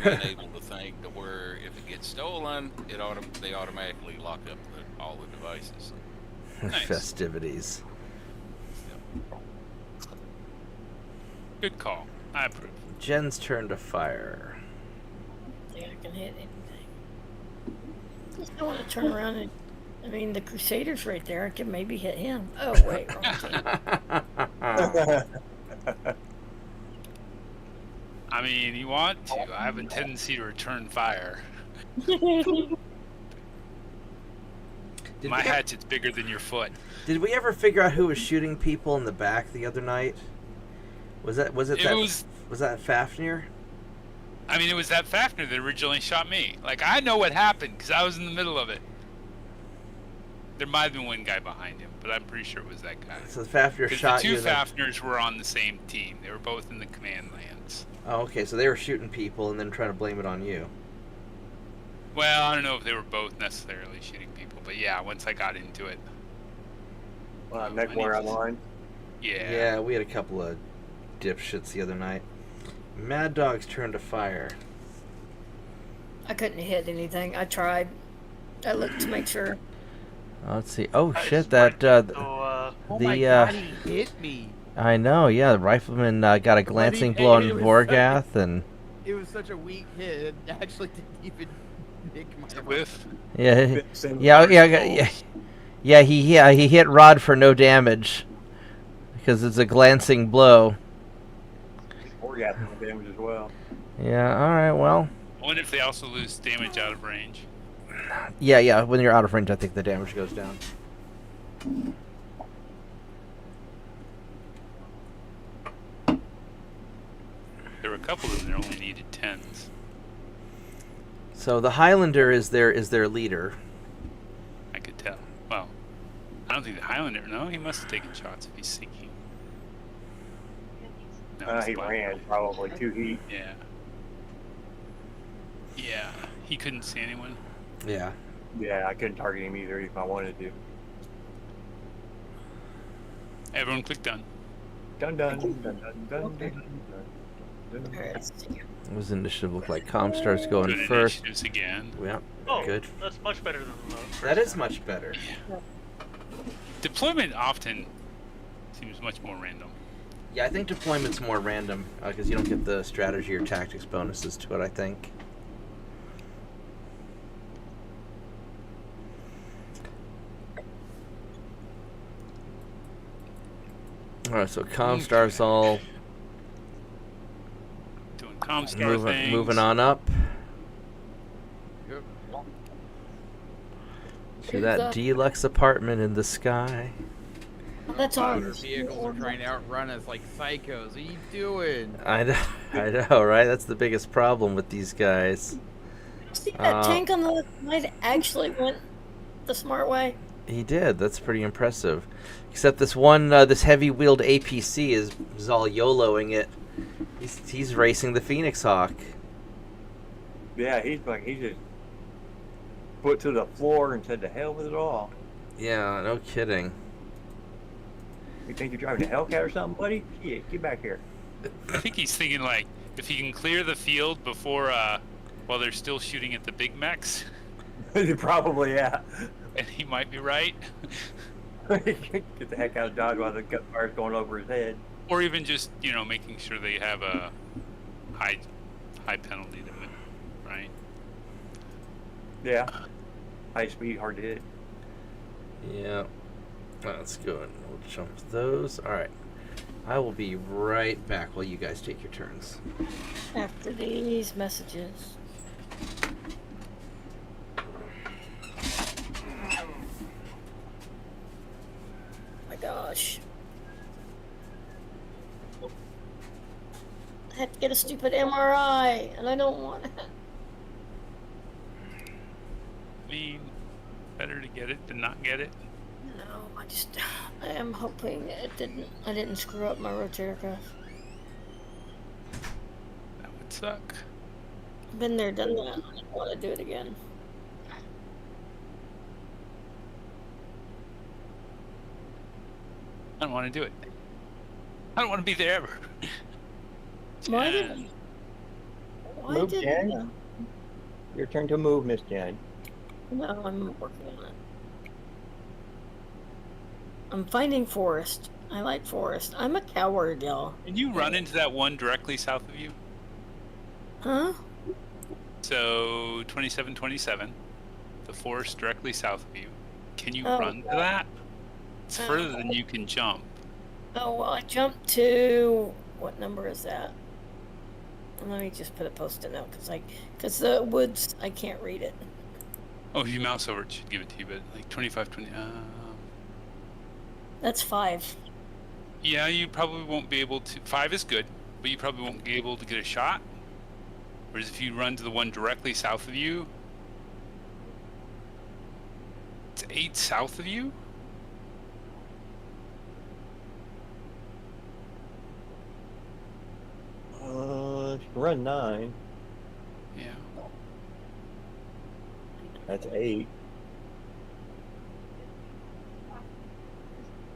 been able to think to where if it gets stolen, they automatically lock up all the devices. Nice. Festivities. Good call. I approve. Jen's turn to fire. I think I can hit anything. Just don't want to turn around and. I mean, the Crusader's right there. I can maybe hit him. Oh, wait, wrong team. I mean, you want to. I have a tendency to return fire. My hatchet's bigger than your foot. Did we ever figure out who was shooting people in the back the other night? Was that Fafnir? I mean, it was that Fafnir that originally shot me. Like, I know what happened because I was in the middle of it. There might have been one guy behind him, but I'm pretty sure it was that guy. So Fafnir shot you. The two Fafnirs were on the same team. They were both in the command lands. Oh, okay. So they were shooting people and then trying to blame it on you. Well, I don't know if they were both necessarily shooting people, but yeah, once I got into it. Next one online. Yeah. Yeah, we had a couple of dipshits the other night. Mad Dog's turn to fire. I couldn't hit anything. I tried. I looked to make sure. Let's see. Oh shit! So, Oh my god, he hit me. I know. Yeah, the rifleman got a glancing blow on Vorgath, and It was such a weak hit. It actually didn't even make my Whiff. yeah. He hit Rod for no damage because it's a glancing blow. Vorgath no damage as well. Yeah. All right. Well. I wonder if they also lose damage out of range. Yeah. When you're out of range, I think the damage goes down. There were a couple of them that only needed 10s. So the Highlander is their leader. I could tell. Well, I don't think the Highlander. No, he must have taken shots if he's sinking. No, He ran probably 2 heat. Yeah. Yeah. He couldn't see anyone. Yeah. Yeah, I couldn't target him either if I wanted to. Everyone click done. Dun dun dun dun dun dun dun. Alright, let's see. What does initiative look like? Comstar's going Good first. initiatives again. Yeah. Oh, Good. that's much better than the first That is time. much better. Deployment often seems much more random. Yeah, I think deployment's more random because you don't get the strategy or tactics bonuses to it, I think. Alright, so Comstar's all Doing Comstar things. moving on up. Yep. To that deluxe apartment in the sky. That's all. Motor vehicles are trying to outrun us like psychos. What are you doing? I know, right? That's the biggest problem with these guys. See that tank on the left side actually went the smart way. He did. That's pretty impressive. Except this one, this heavy-wheeled APC is all YOLOing it. He's racing the Phoenix Hawk. Yeah, he just put to the floor and said to hell with it all. Yeah, no kidding. You think you're driving a Hellcat or something, buddy? Yeah, get back here. I think he's thinking like, if he can clear the field before, while they're still shooting at the big mechs, Probably, yeah. and he might be right. Get the heck out of Dodge while the gunfire's going over his head. Or even just, making sure they have a high penalty limit, right? Yeah. High speed, hard to hit. Yeah. That's good. We'll jump those. Alright. I will be right back while you guys take your turns. After these messages. gosh. I have to get a stupid MRI, and I don't want it. I mean, better to get it than not get it. No, I am hoping I didn't screw up my rotator cuff. That would suck. Been there, done that. I don't want to do it again. I don't want to do it. I don't want to be there ever. Why Yeah. did? Why Move, did? Jen. Your turn to move, Miss Jen. No, I'm working on it. I'm finding forest. I like forest. I'm a coward, y'all. Can you run into that one directly south of you? Huh? So 2727, the forest directly south of you. Can you Oh, run to that? It's further than you can jump. Oh, well, I jumped to... What number is that? Let me just put a post-it note, because the woods, I can't read it. Oh, if you mouse over, it should give it to you, but like 2520. That's 5. Yeah, you probably won't be able to. 5 is good, but you probably won't be able to get a shot. Whereas if you run to the one directly south of you, it's 8 south of you. You can run 9. Yeah. That's 8.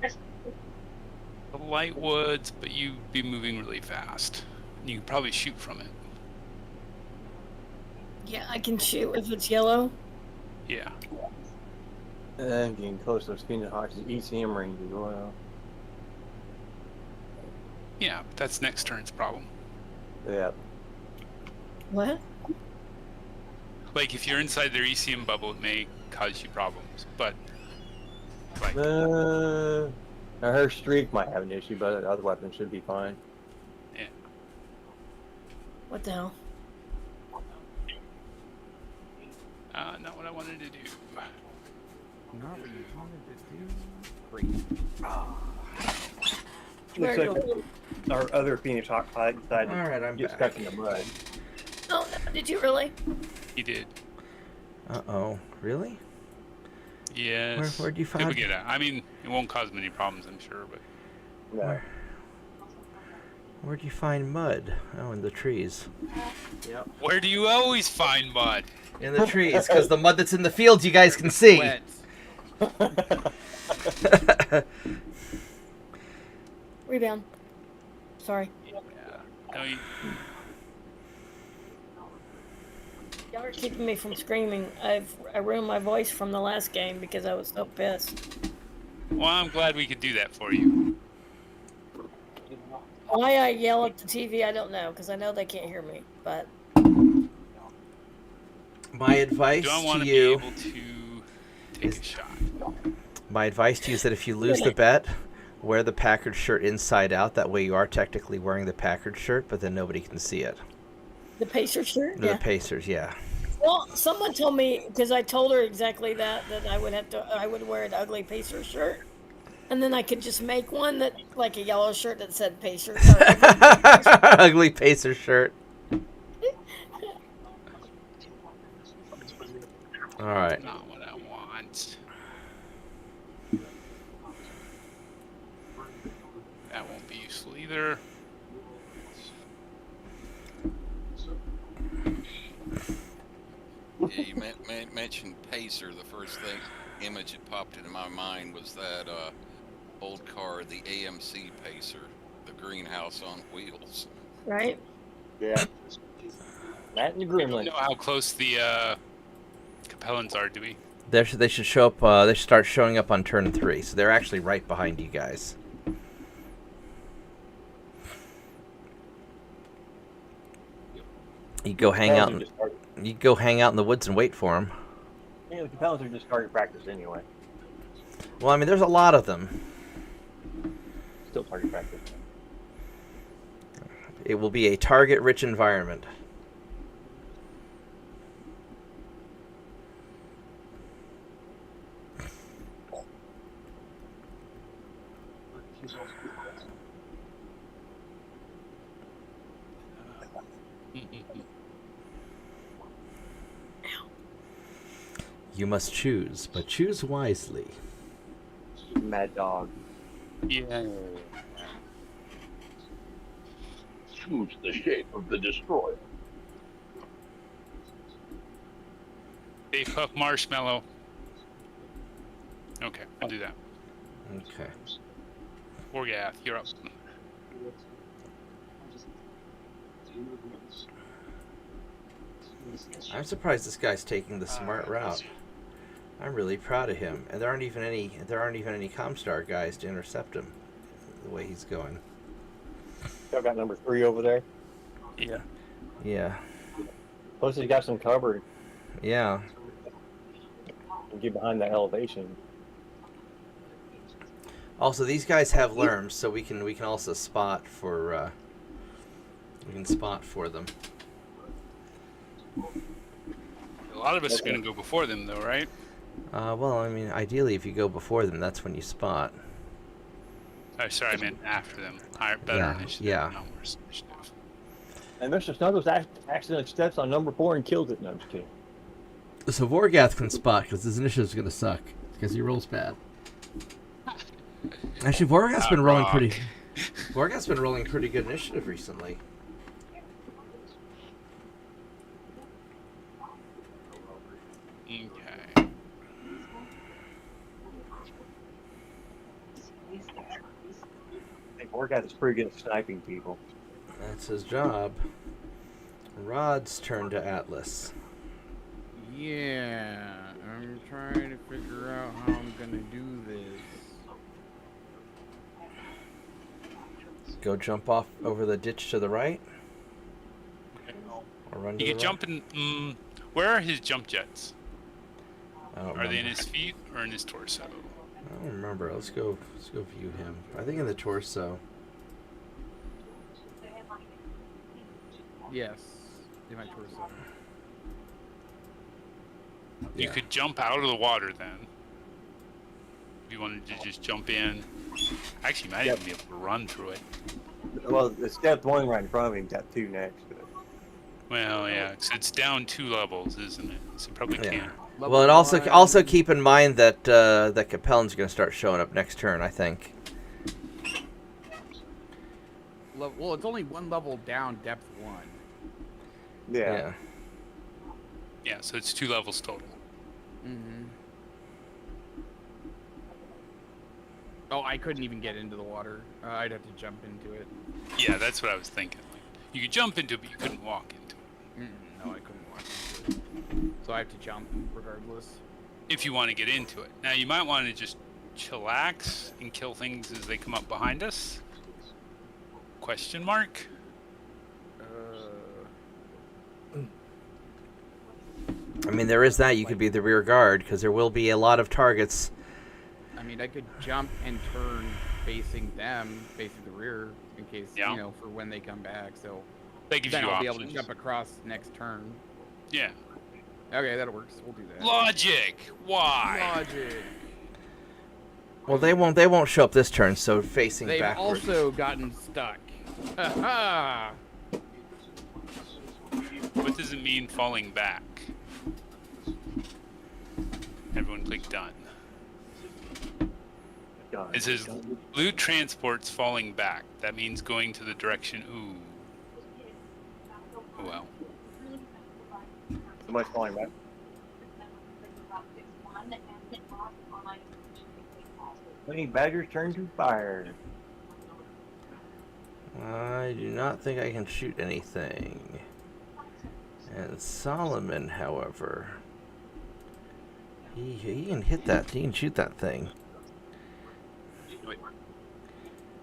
The light woods, but you'd be moving really fast. You could probably shoot from it. Yeah, I can shoot if it's yellow. Yeah. And getting close to those Phoenix Hawks' ECM range as well. Yeah, but that's next turn's problem. Yeah. What? Like, if you're inside their ECM bubble, it may cause you problems, but... Like, Now her streak might have an issue, but other weapons should be fine. yeah. What the hell? Not what I wanted to do. Not what you wanted to do. Great. Looks like our other Phoenix Hawk pilot decided All right, to I'm get back. stuck in the mud. Oh, no, did you really? He did. Uh-oh. Really? Yes. Where'd you People find... get out. I mean, it won't cause many problems, I'm sure, but... No. Where'd you find mud? Oh, in the trees. Yep. Where do you always find mud? In the trees, because the mud that's in the fields you guys can see. Wet. Rebound. Sorry. Yeah. No, Y'all are keeping me from screaming. I ruined my voice from the last game because I was so pissed. well, I'm glad we could do that for you. Why I yell at the TV, I don't know, because I know they can't hear me. But My advice Do I want to to you... be able to take a shot? My advice to you is that if you lose the bet, wear the Packard shirt inside out. That way you are technically wearing the Packard shirt, but then nobody can see it. the Pacers shirt, The yeah. Pacers, yeah. Well, someone told me because I told her exactly that I would wear an ugly Pacers shirt, and then I could just make one that like a yellow shirt that said Pacers. Ugly Pacer shirt. All right. Not what I want. That won't be useful either. Yeah, you mentioned Pacer. The first image that popped into my mind was that old car, the AMC Pacer, the greenhouse on wheels. Right? Yeah. That and the We don't Gremlin. know how close the Capellans are, do we? They should show up. They should start showing up on turn 3. So they're actually right behind you guys. You go hang out. You go hang out in the woods and wait for them. Yeah, the Capellans are just target practice anyway. Well, I mean, there's a lot of them. Still target practice. It will be a target-rich environment. You must choose, but choose wisely. Mad Dog. Yeah. Choose the shape of the destroyer. They hook marshmallow. Okay, I'll do that. Okay. Orgath, you're up. I'm surprised this guy's taking the smart route. I'm really proud of him. And there aren't even any Comstar guys to intercept him the way he's going. I've got number 3 over there. Yeah. Yeah. Plus, he's got some cover. Yeah. Get behind that elevation. Also, these guys have lerms, so we can also spot for them. A lot of us are going to go before them, though, right? Well, I mean, ideally, if you go before them, that's when you spot. Oh, sorry, I meant after them. Higher, better Yeah, initiative. yeah. Not worse initiative. And Mr. Snuggles accidentally steps on number 4 and kills it. No, I'm just kidding. So Vorgath can spot because his initiative's going to suck because he rolls bad. Actually, Vorgath's been rolling pretty. Vorgath's been rolling pretty good initiative recently. Okay. I think Orgath is pretty good at sniping people. That's his job. Rod's turn to Atlas. Yeah, I'm trying to figure out how I'm gonna do this. Go jump off over the ditch to the right. Or run to You the can jump in. Where are his jump jets? I don't Are they in remember. his feet or in his torso? I don't remember. Let's go view him. I think in the torso. Yes, in my torso. You Yeah. could jump out of the water then. If you wanted to just jump in. Actually, you might even be able to run through it. Well, it's depth 1 right in front of him, depth 2 next. Well, yeah, 'cause it's down 2 levels, isn't it? So you probably Yeah. can't. Well, and also keep in mind that that Capellan's going to start showing up next turn. I think. Well, it's only 1 level down, depth 1. Yeah. Yeah, so it's 2 levels total. Mm-hmm. Oh, I couldn't even get into the water. I'd have to jump into it. Yeah, that's what I was thinking. Like, you could jump into it, but you couldn't walk into it. No, I couldn't walk into it. So I have to jump regardless. If you want to get into it. Now, you might want to just chillax and kill things as they come up behind us. Question mark? I mean, there is that. You could be the rear guard because there will be a lot of targets. I mean, I could jump and turn facing them, facing the rear, in case, Yeah. you know, for when they come back. So That gives then you I'll options. be able to jump across next turn. Yeah. Okay, that works. We'll do that. Logic! Why? Logic. Well, they won't show up this turn. So facing They've backwards. also gotten stuck. Ha What does it mean falling back? Everyone click done. It says loot transports falling back. That means going to the direction. Ooh. Oh, well. Somebody's calling back. Honey Badger's turn to fire. I do not think I can shoot anything. And Solomon, however, he can hit that. He can shoot that thing.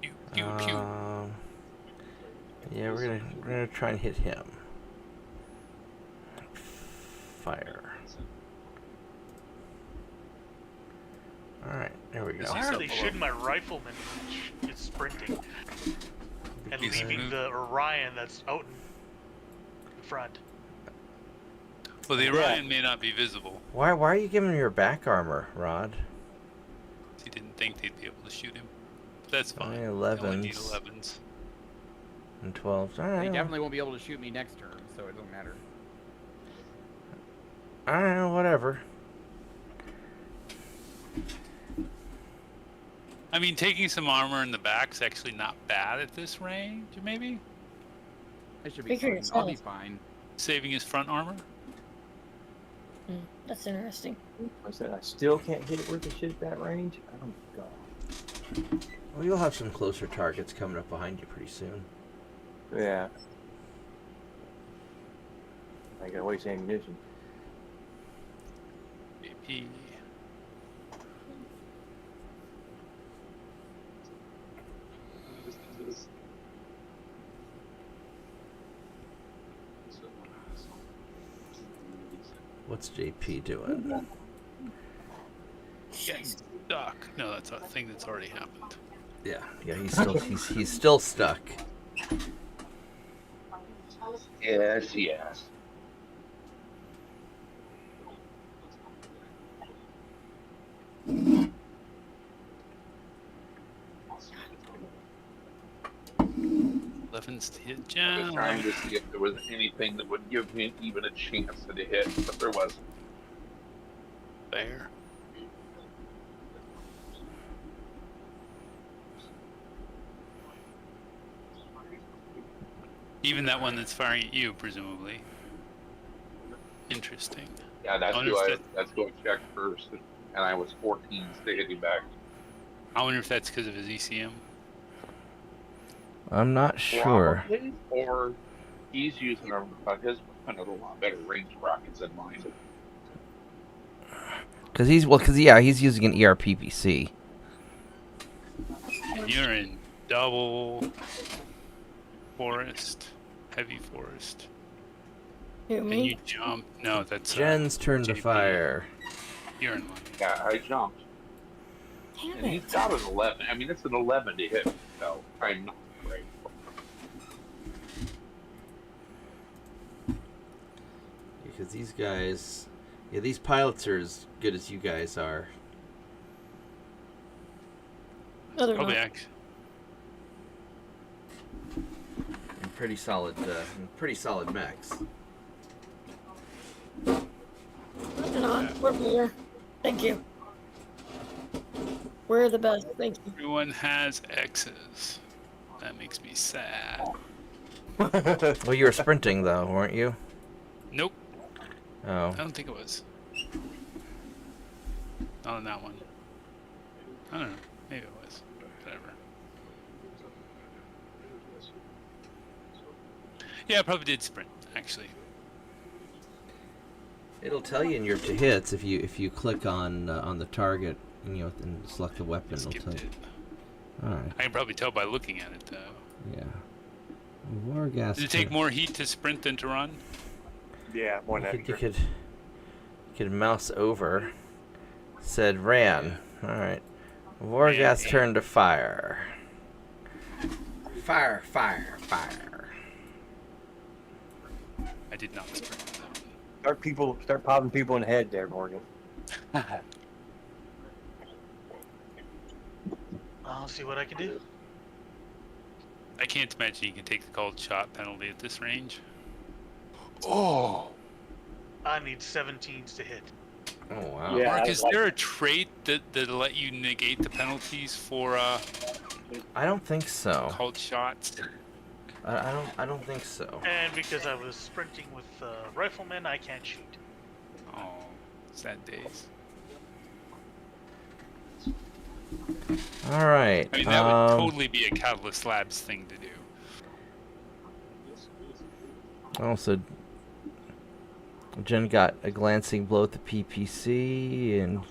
Pew, pew, pew. Yeah, we're gonna try and hit him. Fire. All right, there we go. Why are they shooting my rifleman who is sprinting and He's leaving moved. the Orion that's out in front? Well, the Orion may not be visible. Why are you giving him your back armor, Rod? He didn't think they'd be able to shoot him. But that's fine. Only They only need 11s. 11s. And 12s. All They right. definitely won't be able to shoot me next turn, so it doesn't matter. I don't know, whatever. I mean, taking some armor in the back's actually not bad at this range, maybe? I should be Figure fine. I'll be yourself. fine. Saving his front armor? That's interesting. I said I still can't hit it worth a shit at that range. Oh god. Well, you'll have some closer targets coming up behind you pretty soon. Yeah. I gotta waste ammunition. AP. What's JP doing? Getting stuck. No, that's a thing that's already happened. Yeah, he's still stuck. Yes, yes. Levin's to hit I was Jen. trying to see if there was anything that would give me even a chance at a hit, but there wasn't. There. Even that one that's firing at you, presumably. Interesting. Yeah, that's Understood. that's who I checked first, and I was 14 hitting back. I wonder if that's because of his ECM. I'm not sure. Probably, or he's using his weapon at a lot better range rockets than mine. Because he's using an ERPPC. You're in double forest, heavy forest. You Can me? you jump? No, that's Jen's turn to JP. fire. You're in line. Yeah, I jumped. Damn And it. he's got an 11. I mean, it's an 11 to hit me, so I'm not great. Because these guys, these pilots are as good as you guys are. No, they're Probably not. actually. And pretty solid mechs. No, they're not. We're better. Thank you. We're the best. Thank you. Everyone has X's. That makes me sad. Well, you were sprinting though, weren't you? Nope. Oh. I don't think it was. Not on that one. I don't know. Maybe it was. Whatever. Yeah, I probably did sprint, actually. It'll tell you in your to hits if you click on the target and and select the weapon. It'll tell Skipped you. it. All right. I can probably tell by looking at it, though. Yeah. Wargas. Does it take more heat to sprint than to run? Yeah, more than You that. could mouse over. Said ran. All right. Wargas turn to fire. Fire! Fire! Fire! I did not sprint. Start popping people in the head there, Morgan. I'll see what I can do. I can't imagine you can take the called shot penalty at this range. Oh! I need 17s to hit. Oh wow. Yeah. Mark, is there a trait that'll let you negate the penalties for I don't think so. called shots? I don't think so. And because I was sprinting with riflemen, I can't shoot. Oh, sad days. All right. I mean, that would totally be a Catalyst Labs thing to do. Also, Jen got a glancing blow at the PPC and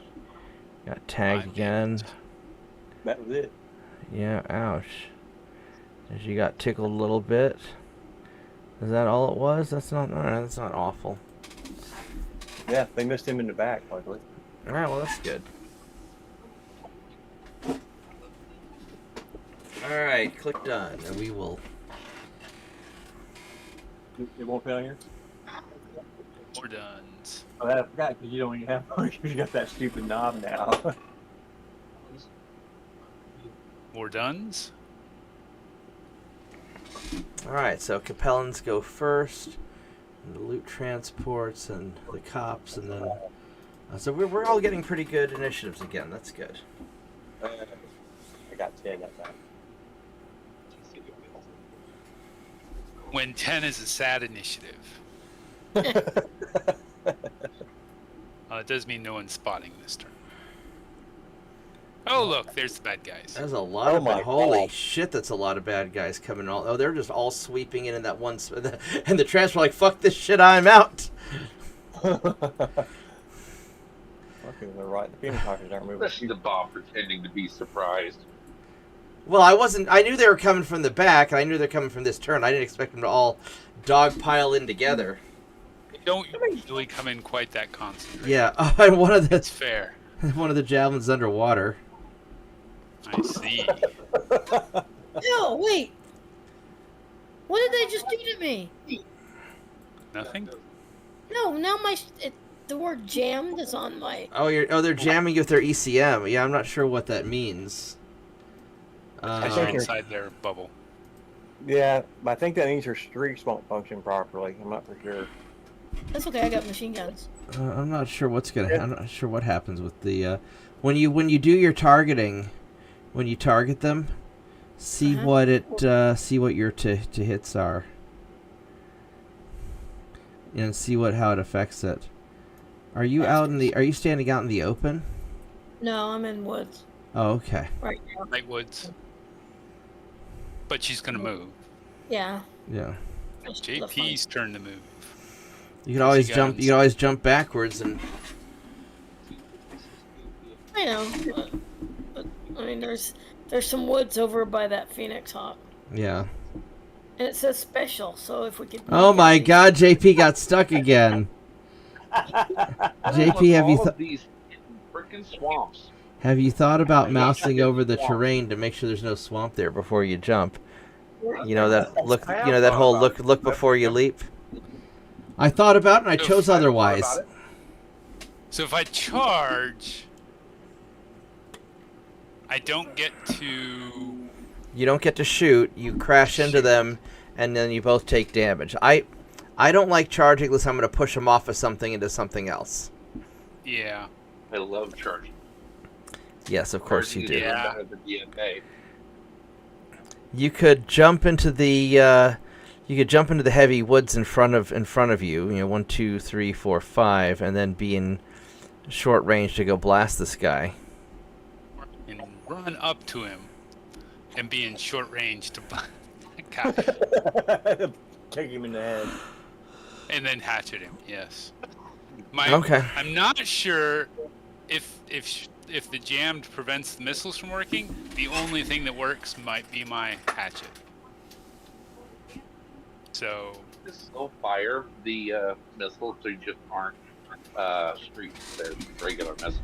got tagged Fine. again. That was it. Yeah, ouch. And she got tickled a little bit. Is that all it was? That's not alright, that's not awful. Yeah, they missed him in the back, luckily. Alright, well that's good. Alright, click done, and we will. It won't fail here? More duns. Oh, I forgot, because you don't even have you got that stupid knob now. More duns? Alright, so Capellans go first, and the loot transports, and the cops, and then So we're all getting pretty good initiatives again. That's good. I got 10 that time. When 10 is a sad initiative. It does mean no one's spotting this turn. Oh, look, there's the bad guys. There's a lot Oh of my holy God. shit! That's a lot of bad guys coming. Oh, they're just all sweeping in that one. And the transfer like, fuck this shit, I'm out. Okay, they're right. The Phoenix Hawkers aren't moving. Listen to Bob pretending to be surprised. Well, I wasn't. I knew they were coming from the back, and I knew they're coming from this turn. I didn't expect them to all dogpile in together. They don't usually come in quite that concentrated. Yeah, and That's fair. one of the javelins underwater. I see. No, wait. What did they just do to me? Nothing? No, now the word jammed is on my. They're jamming you with their ECM. Yeah, I'm not sure what that means. Because you're inside their bubble. Yeah, but I think that means your streaks won't function properly. I'm not for sure. That's okay. I got machine guns. I'm not sure what's gonna. I'm not sure what happens with the when you do your targeting, when you target them, see what your to hits are, and see how it affects it. Are you standing out in the open? No, I'm in woods Oh, okay. right now. Night woods. But she's gonna move. Yeah. Yeah. Just JP's turn to move. You can always jump. You can always jump backwards and. I know, but I mean, there's some woods over by that Phoenix Hawk, Yeah. and it says special. So if we could. Oh my God! JP got stuck again. JP, have you these freaking swamps? have you thought about mousing over the terrain to make sure there's no swamp there before you jump? You know that look. You know that whole look before you leap. I thought about it and I chose otherwise. So if I charge, I don't get to. You don't get to shoot. You crash into them, and then you both take damage. I don't like charging unless I'm going to push them off of something into something else. Yeah. I love charging. Yes, of course you do. Yeah. Better than DNA. You could jump into the heavy woods in front of you. You know, 1, 2, 3, 4, 5, and then be in short range to go blast this guy. And run up to him and be in short range to Kick him in the head. and then hatchet him. Yes. Okay. I'm not sure if the jammed prevents the missiles from working. The only thing that works might be my hatchet. So. This will fire the missiles, so you just aren't streaks. They're regular missiles.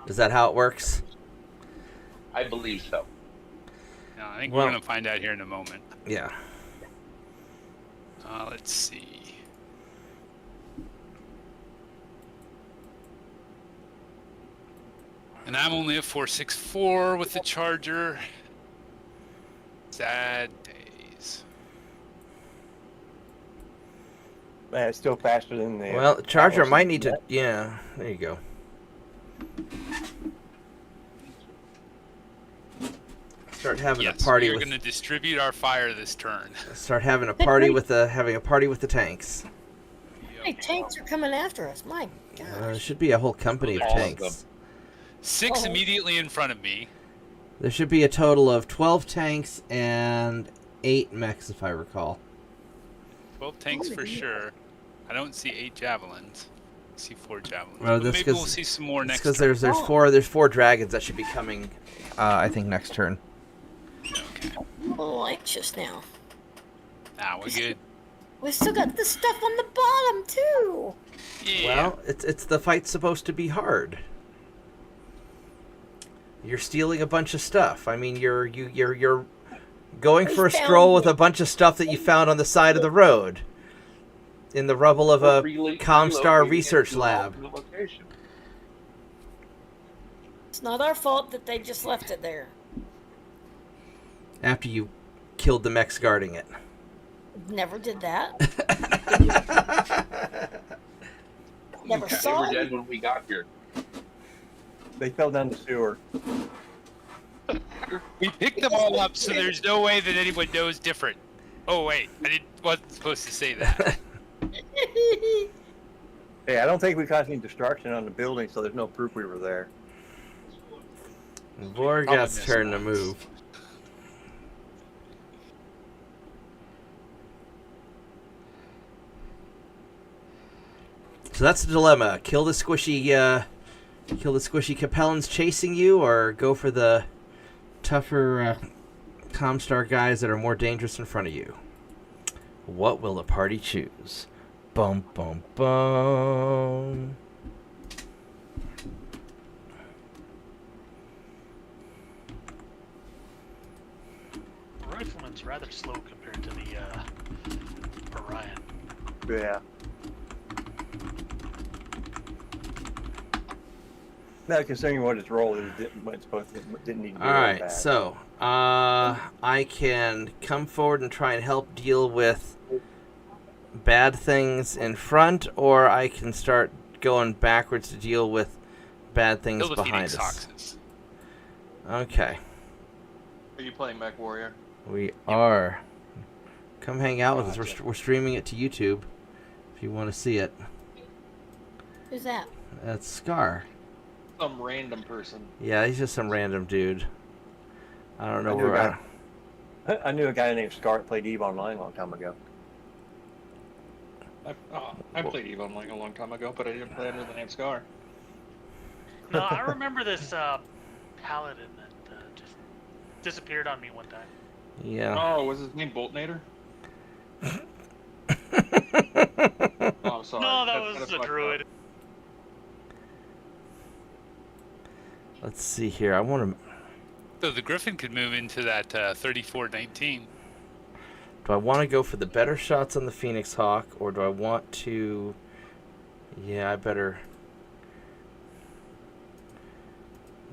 Is that how it works? I believe so. No, I think we're going to find out here in a moment. Yeah. Let's see. And I'm only at 464 with the charger. Sad days. Man, it's still faster than the. Well, the charger might need to. Yeah, there you go. Start having a party we're with. going to distribute our fire this turn. Start having a party with the tanks. Hey, tanks are coming after us. My God. There should be a whole company of All of tanks. them. 6 immediately in front of me. There should be a total of 12 tanks and 8 mechs, if I recall. 12 tanks for sure. I don't see 8 javelins. I see 4 javelins. Well, But that's maybe we'll see some more next turn. because there's four dragons that should be coming. I think next turn. Okay. I'm a little anxious now. We're good. We still got the stuff on the bottom too. Yeah. Well, it's the fight's supposed to be hard. You're stealing a bunch of stuff. I mean, you're going for a stroll with a bunch of stuff that you found on the side of the road, in the rubble of a Comstar research lab. It's not our fault that they just left it there. After you killed the mechs guarding it. Never did that. Never They saw were them. dead when we got here. They fell down the sewer. We picked them all up, so there's no way that anyone knows different. Oh wait, wasn't supposed to say that. Hey, I don't think we caused any destruction on the building, so there's no proof we were there. Vorgat's turn to move. So that's the dilemma. Kill the squishy Capellans chasing you, or go for the tougher Comstar guys that are more dangerous in front of you. What will the party choose? Bum bum bum. Rifleman's rather slow compared to the Orion. Yeah. Now, considering what its role is, didn't need to be All right, bad. so I can come forward and try and help deal with bad things in front, or I can start going backwards to deal with bad things Kill the behind Phoenix us. Hawks. Okay, Are you playing Mech Warrior? we are. Come hang out with us. We're streaming it to YouTube if you want to see it. Who's that? That's Scar. Some random person. Yeah, he's just some random dude. I don't know I knew where. I knew a guy named Scar that played EVE Online a long time ago. I played EVE Online a long time ago, but I didn't play under the name Scar. No, I remember this paladin that just disappeared on me one time. Yeah. Oh, was his name Boltnator? Oh, I'm sorry. No, that That's was kinda a fucked druid. up. Let's see here. I want to. So the Griffin could move into that 3419. Do I want to go for the better shots on the Phoenix Hawk, or do I want to... Yeah, I better...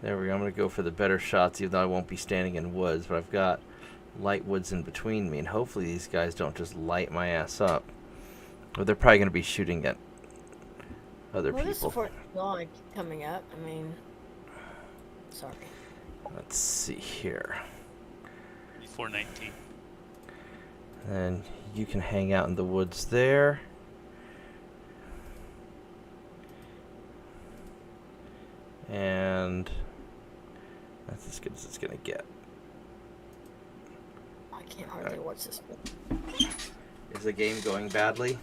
There we go. I'm going to go for the better shots, even though I won't be standing in woods, but I've got light woods in between me, and hopefully these guys don't just light my ass up. Or they're probably going to be shooting at other Well, this people. support log coming up. I mean, sorry. Let's see here. 3419. And you can hang out in the woods there. And that's as good as it's gonna get. I can't hardly watch this. Is the game going badly?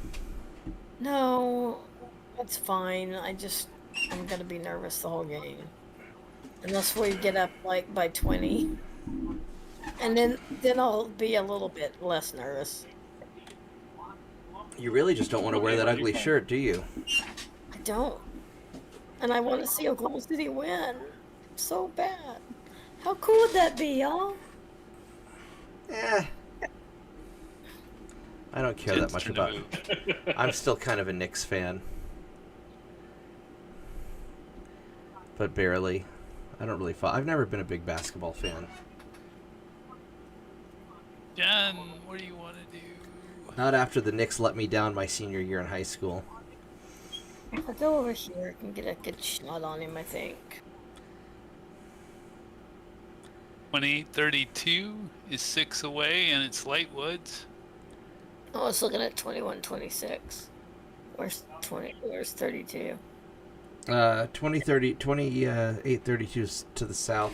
No, that's fine. I'm gonna be nervous the whole game. Unless we get up like by 20. And then I'll be a little bit less nervous. You really just don't want to wear that ugly shirt, do you? I don't. And I want to see Oklahoma City win. So bad. How cool would that be, y'all? Eh. I don't care that Jen's much turn to about move. I'm still kind of a Knicks fan. But barely. I don't really follow. I've never been a big basketball fan. Jen, what do you want to do? Not after the Knicks let me down my senior year in high school. I'll go over here and get a good shot on him, I think. 2832 is 6 away, and it's light woods. I was looking at 2126. Where's 32? 2832 is to the south.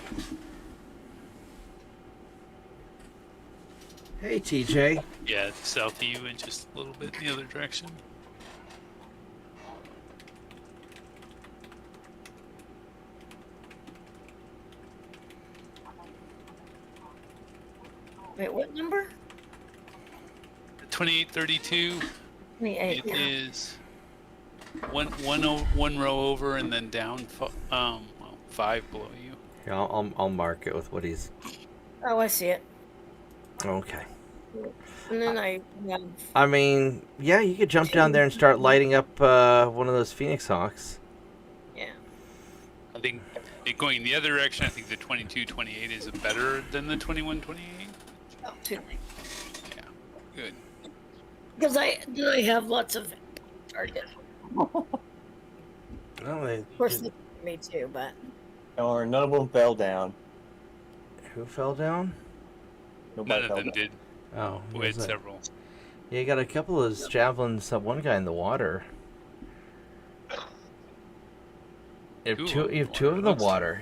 Hey, TJ. Yeah, south of you and just a little bit in the other direction. Wait, what number? 2832. 28. It is one row over and then down 5 below you. Here, I'll mark it with what he's... Oh, I see it. Okay. And then I have... I mean, yeah, you could jump down there and start lighting up one of those Phoenix Hawks. Yeah. I think going in the other direction, I think the 2228 is better than the 2128. Oh, too. Yeah, good. Because I have lots of target. Well, they, Of course, me too, but Darn, none of them fell down. who fell down? Nobody None of fell them down. did. Oh, We had was it? several. Yeah, you got a couple of javelins. One guy in the water. You have two of the water.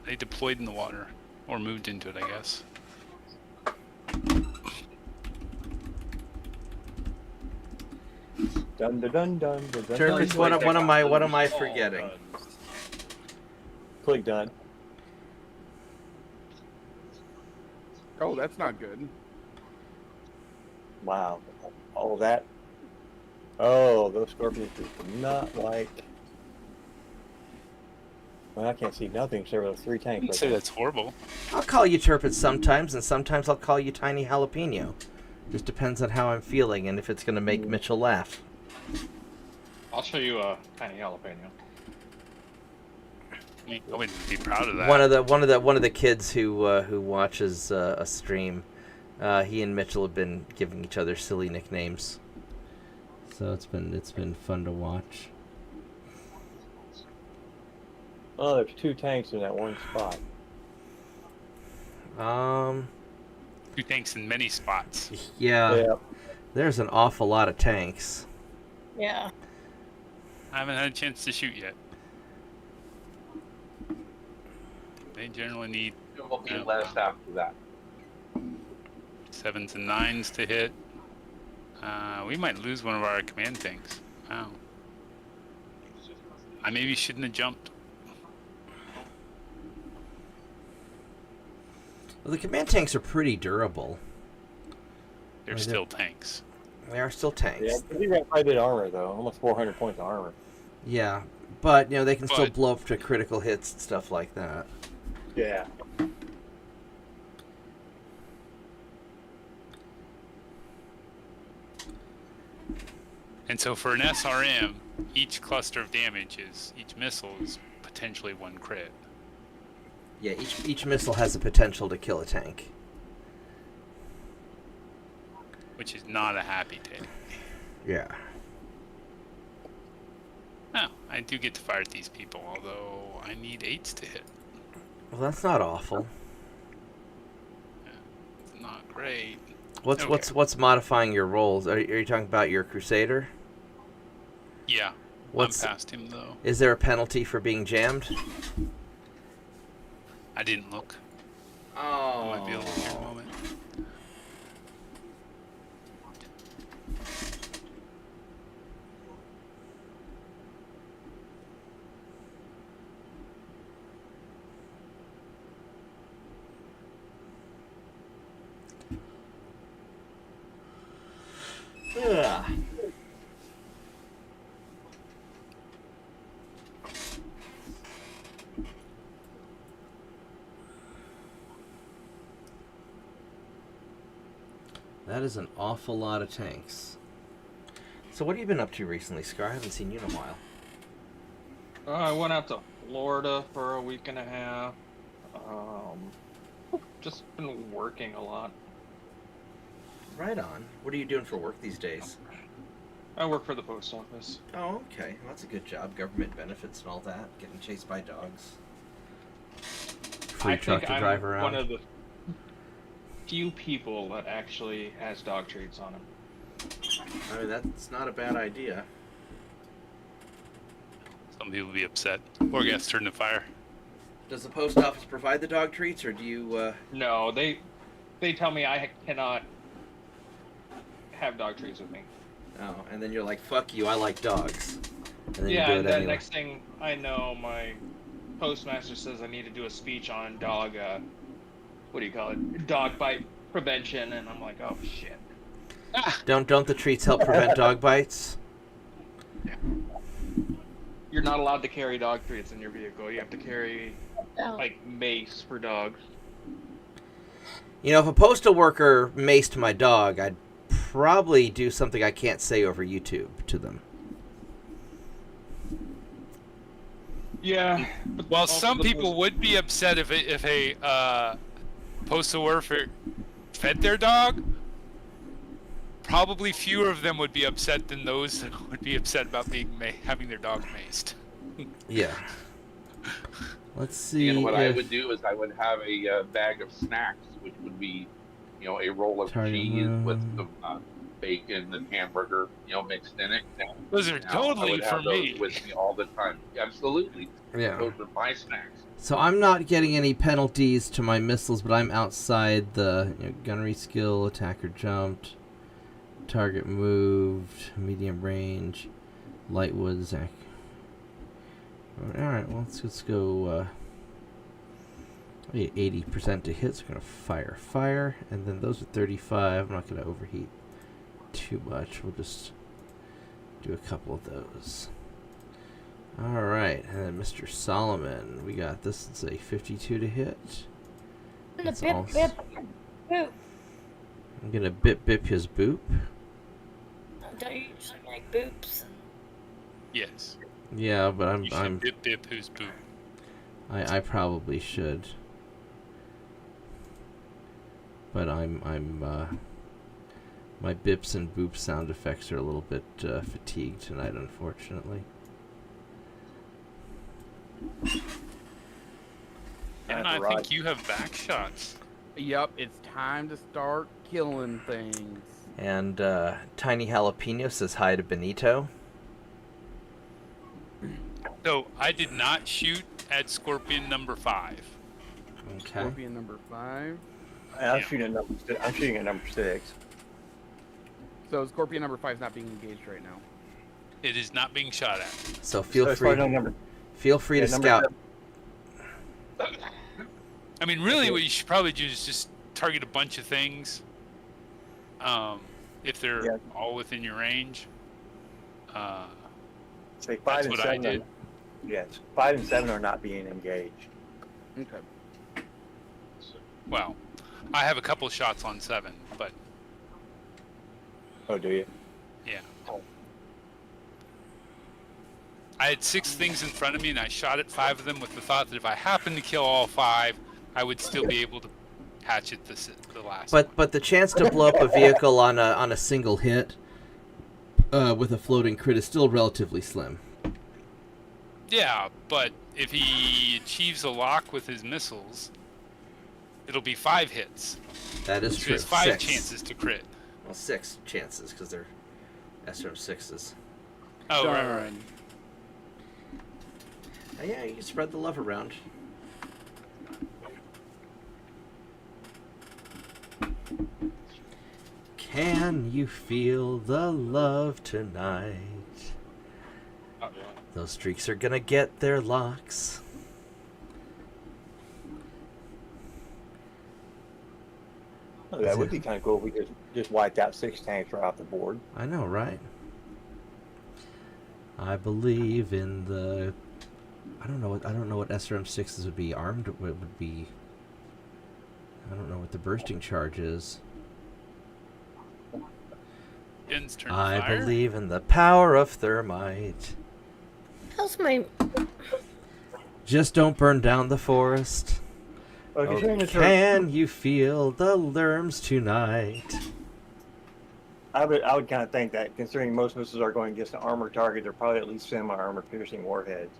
They deployed in the water, or moved into it, I guess. Dun dun dun dun dun dun. Turpitz, what am I forgetting? Click done. Oh, that's not good. Wow. All that. Oh, those scorpions do not like. Well, I can't see nothing except for those 3 tanks. I'd say that's horrible. I'll call you Turpitz sometimes, and sometimes I'll call you Tiny Jalapeno. Just depends on how I'm feeling and if it's going to make Mitchell laugh. I'll show you a tiny jalapeno. I would be proud of that. One of the kids who watches a stream, he and Mitchell have been giving each other silly nicknames. So it's been fun to watch. Oh, there's 2 tanks in that one spot. 2 tanks in many spots. Yeah. There's an awful lot of tanks. yeah. I haven't had a chance to shoot yet. They generally need It will be less after that. 7s and 9s to hit. We might lose one of our command tanks. Wow. I maybe shouldn't have jumped. Well, the command tanks are pretty durable. They're still tanks. They are still tanks. Yeah, you got quite a bit of armor though, almost 400 points of armor. Yeah, but they can still But- blow up to critical hits and stuff like that. Yeah. And so for an SRM, each cluster of damage each missile is potentially 1 crit. Yeah, each missile has the potential to kill a tank. Which is not a happy take. Yeah. Oh, I do get to fire at these people, although I need 8s to hit. Well, that's not awful. It's not great. What's modifying your rolls? Are you talking about your Crusader? Yeah, I'm past him though. Is there a penalty for being jammed? I didn't look. Oh. I might be able to here in a moment. Ugh. That is an awful lot of tanks. So what have you been up to recently, Scar? I haven't seen you in a while. I went out to Florida for a week and a half. Just been working a lot. Right on. What are you doing for work these days? I work for the post office. Oh, okay. Well, that's a good job. Government benefits and all that. Getting chased by dogs. Free I truck think to I'm drive around. one of the few people that actually has dog treats on him. I mean, that's not a bad idea. Some people will be upset. Or get turned to fire. Does the post office provide the dog treats, or do you? No, they tell me I cannot have dog treats with me. Oh, and then you're like, "Fuck you! I like dogs." And then Yeah, you do and it then anyway. next thing I know, my postmaster says I need to do a speech on dog, what do you call it? Dog bite prevention, and I'm like, oh shit. Don't the treats help prevent dog bites? You're not allowed to carry dog treats in your vehicle. You have to carry Oh. like mace for dogs. You know, if a postal worker maced my dog, I'd probably do something I can't say over YouTube to them. Yeah. Well, some people would be upset if a postal worker fed their dog. probably fewer of them would be upset than those that would be upset about being having their dog maced. Yeah. Let's see. And what I would do is I would have a bag of snacks, which would be, a roll of cheese with some bacon and hamburger, mixed in it. Those are totally for me. With me all the time. Absolutely. Yeah. Those are my snacks. So I'm not getting any penalties to my missiles, but I'm outside the gunnery skill, attacker jumped, target moved, medium range, light wood, Zach. Alright, well, let's go 80% to hit, so we're going to fire, and then those are 35. I'm not going to overheat too much. We'll just do a couple of those. Alright, and then Mr. Solomon, we got this. It's a 52 to hit. Bip, bip, boop. I'm gonna bip his boop. Don't you usually make boops? Yes. Yeah, but I'm bip who's boop. I probably should. But my bips and boop sound effects are a little bit fatigued tonight, unfortunately. And I think you have back shots. Yep, it's time to start killing things. And Tiny Jalapeno says hi to Benito. So I did not shoot at Scorpion number 5. Okay. Scorpion number 5. I'm shooting at number 6. So Scorpion number 5 is not being engaged right now. It is not being shot at. So feel free to scout. I mean, really, what you should probably do is just target a bunch of things. If they're all within your range. Say 5 that's and what 7. I did. Yes, 5 and 7 are not being engaged. Okay. Well, I have a couple shots on 7, but Oh, do you? yeah. I had 6 things in front of me, and I shot at 5 of them with the thought that if I happened to kill all 5, I would still be able to hatchet the last. But the chance to blow up a vehicle on a single hit with a floating crit is still relatively slim. Yeah, but if he achieves a lock with his missiles, it'll be 5 hits. That is so true. He has 5 6 chances to crit. Well, 6 chances because they're SRM6s. Oh, right. Yeah, you can spread the love around. Can you feel the love tonight? Those streaks are gonna get their locks. Oh, that would be kind of cool if we just wiped out 6 tanks right off the board. I know, right? I believe in the. I don't know what SRM6s would be armed. Would be. I don't know what the bursting charge is. I believe in the power of thermite. How's my... Just don't burn down the forest. Well, Oh, can you feel the lerms tonight? I would kind of think that, considering most missiles are going against an armor target, they're probably at least semi-armor piercing warheads.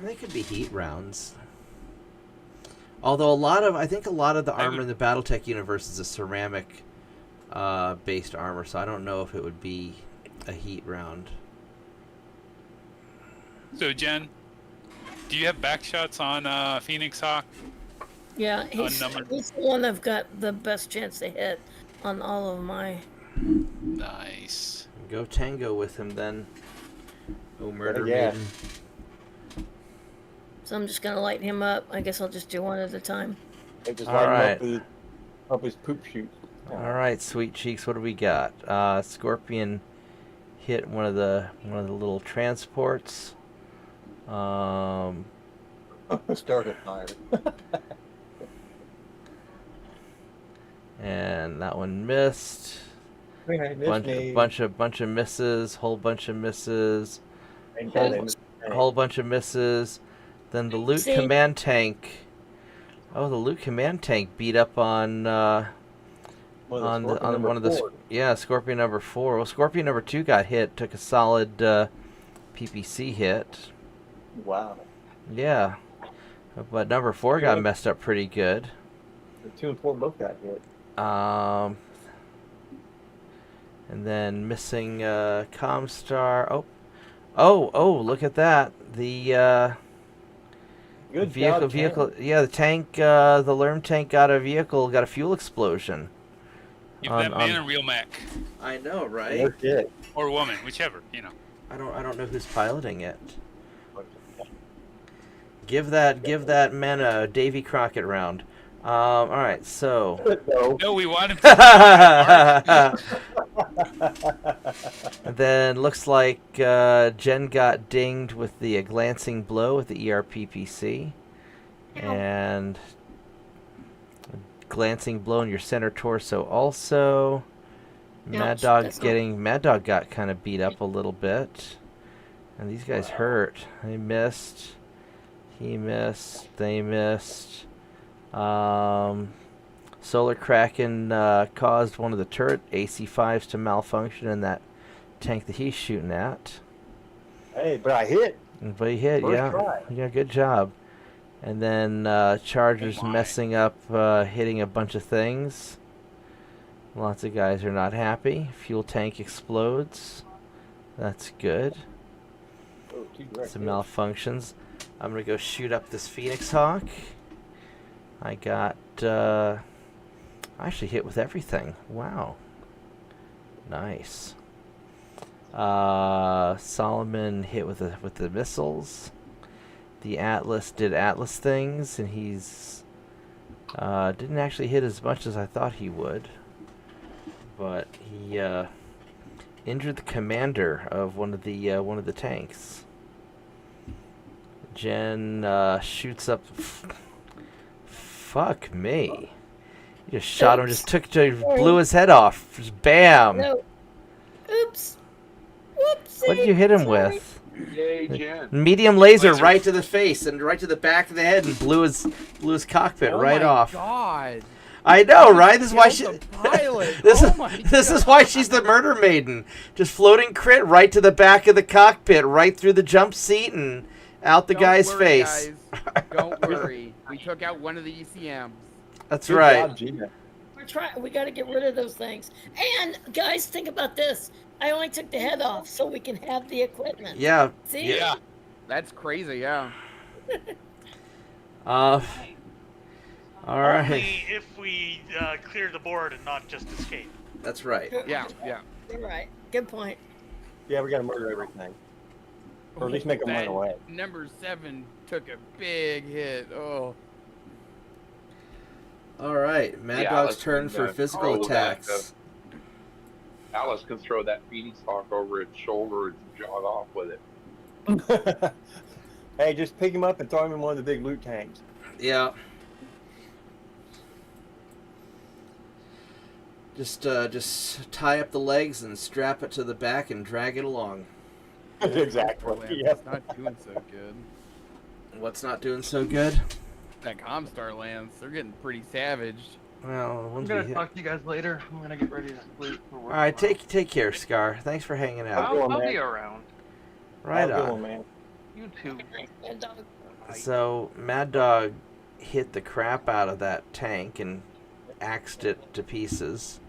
They could be heat rounds. Although I think a lot of the armor in the Battletech universe is a ceramic based armor, so I don't know if it would be a heat round. So, Jen, do you have back shots on Phoenix Hawk? Yeah, he's the one I've got the best chance to hit on all of my... Nice. Go tango with him then. Oh, murder Yeah. maiden. So I'm just gonna light him up. I guess I'll just do one at a time. They just All light him right. up his poop chute. All right, sweet cheeks. What do we got? Scorpion hit one of the little transports. Started fire. And that one missed. Bunch of misses. Whole bunch of misses. Whole bunch of misses. Then the loot command tank. Oh, the loot command tank beat up on on one of the Scorpion number 4. Well, Scorpion number 2 got hit, took a solid PPC hit. Wow. Yeah, but number 4 got messed up pretty good. The 2 and 4 both got hit. And then missing Comstar. Oh! Look at that. The Good vehicle. Yeah, the tank. The Lerm tank got a fuel explosion. Give that man a real mech. I know, right? No shit. Or woman, whichever, you know. I don't know who's piloting it. Give that man a Davy Crockett round. All right, so. No, we want him to. And then looks like Jen got dinged with the glancing blow with the ERPPC, and glancing blow in your center torso also. Mad Dog got kind of beat up a little bit, and these guys hurt. They missed. He missed. They missed. Solar Kraken caused one of the turret AC5s to malfunction in that tank that he's shooting at. Hey, but I hit. But he hit, First try. Yeah, good job. And then Charger's messing up, hitting a bunch of things. Lots of guys are not happy. Fuel tank explodes. That's good. Some malfunctions. I'm gonna go shoot up this Phoenix Hawk. I got I actually hit with everything. Wow. Nice. Solomon hit with the missiles. The Atlas did Atlas things, and he's didn't actually hit as much as I thought he would. But he injured the commander of one of the tanks. Jen shoots up. Fuck me! You just shot him. Just blew his head off. Just bam. No. Oops. Whoopsie. What did you hit him with? Yay, Jen. Medium laser right to the face and right to the back of the head, and blew his cockpit right off. God. I know, right? This is why she. Pilot. This is why she's the murder maiden. Just floating crit right to the back of the cockpit, right through the jump seat, and out the guy's face. Guys. Don't worry. We took out one of the ECMs. That's right. Job, Gina. We got to get rid of those things. And guys, think about this. I only took the head off so we can have the equipment. Yeah. See? Yeah. That's crazy, yeah. All right. Only if we clear the board and not just escape. That's right. Yeah. You're right. Good point. Yeah, we gotta murder everything. Or at least make them run away. Number 7 took a big hit. Oh. All right. Mad Dog's turn for physical attacks. Alice can throw that Phoenix Hawk over its shoulder and jog off with it. Hey, just pick him up and throw him in one of the big loot tanks. Yeah. Just tie up the legs and strap it to the back and drag it along. Exactly. It's not doing so good. What's not doing so good? That Comstar lands, they're getting pretty savaged. Well, I'm gonna talk to you guys later. I'm gonna get ready to sleep. All right, take care, Scar. Thanks for hanging out. I'll be around. Right Have a good on. one, man. You too. So Mad Dog hit the crap out of that tank and axed it to pieces.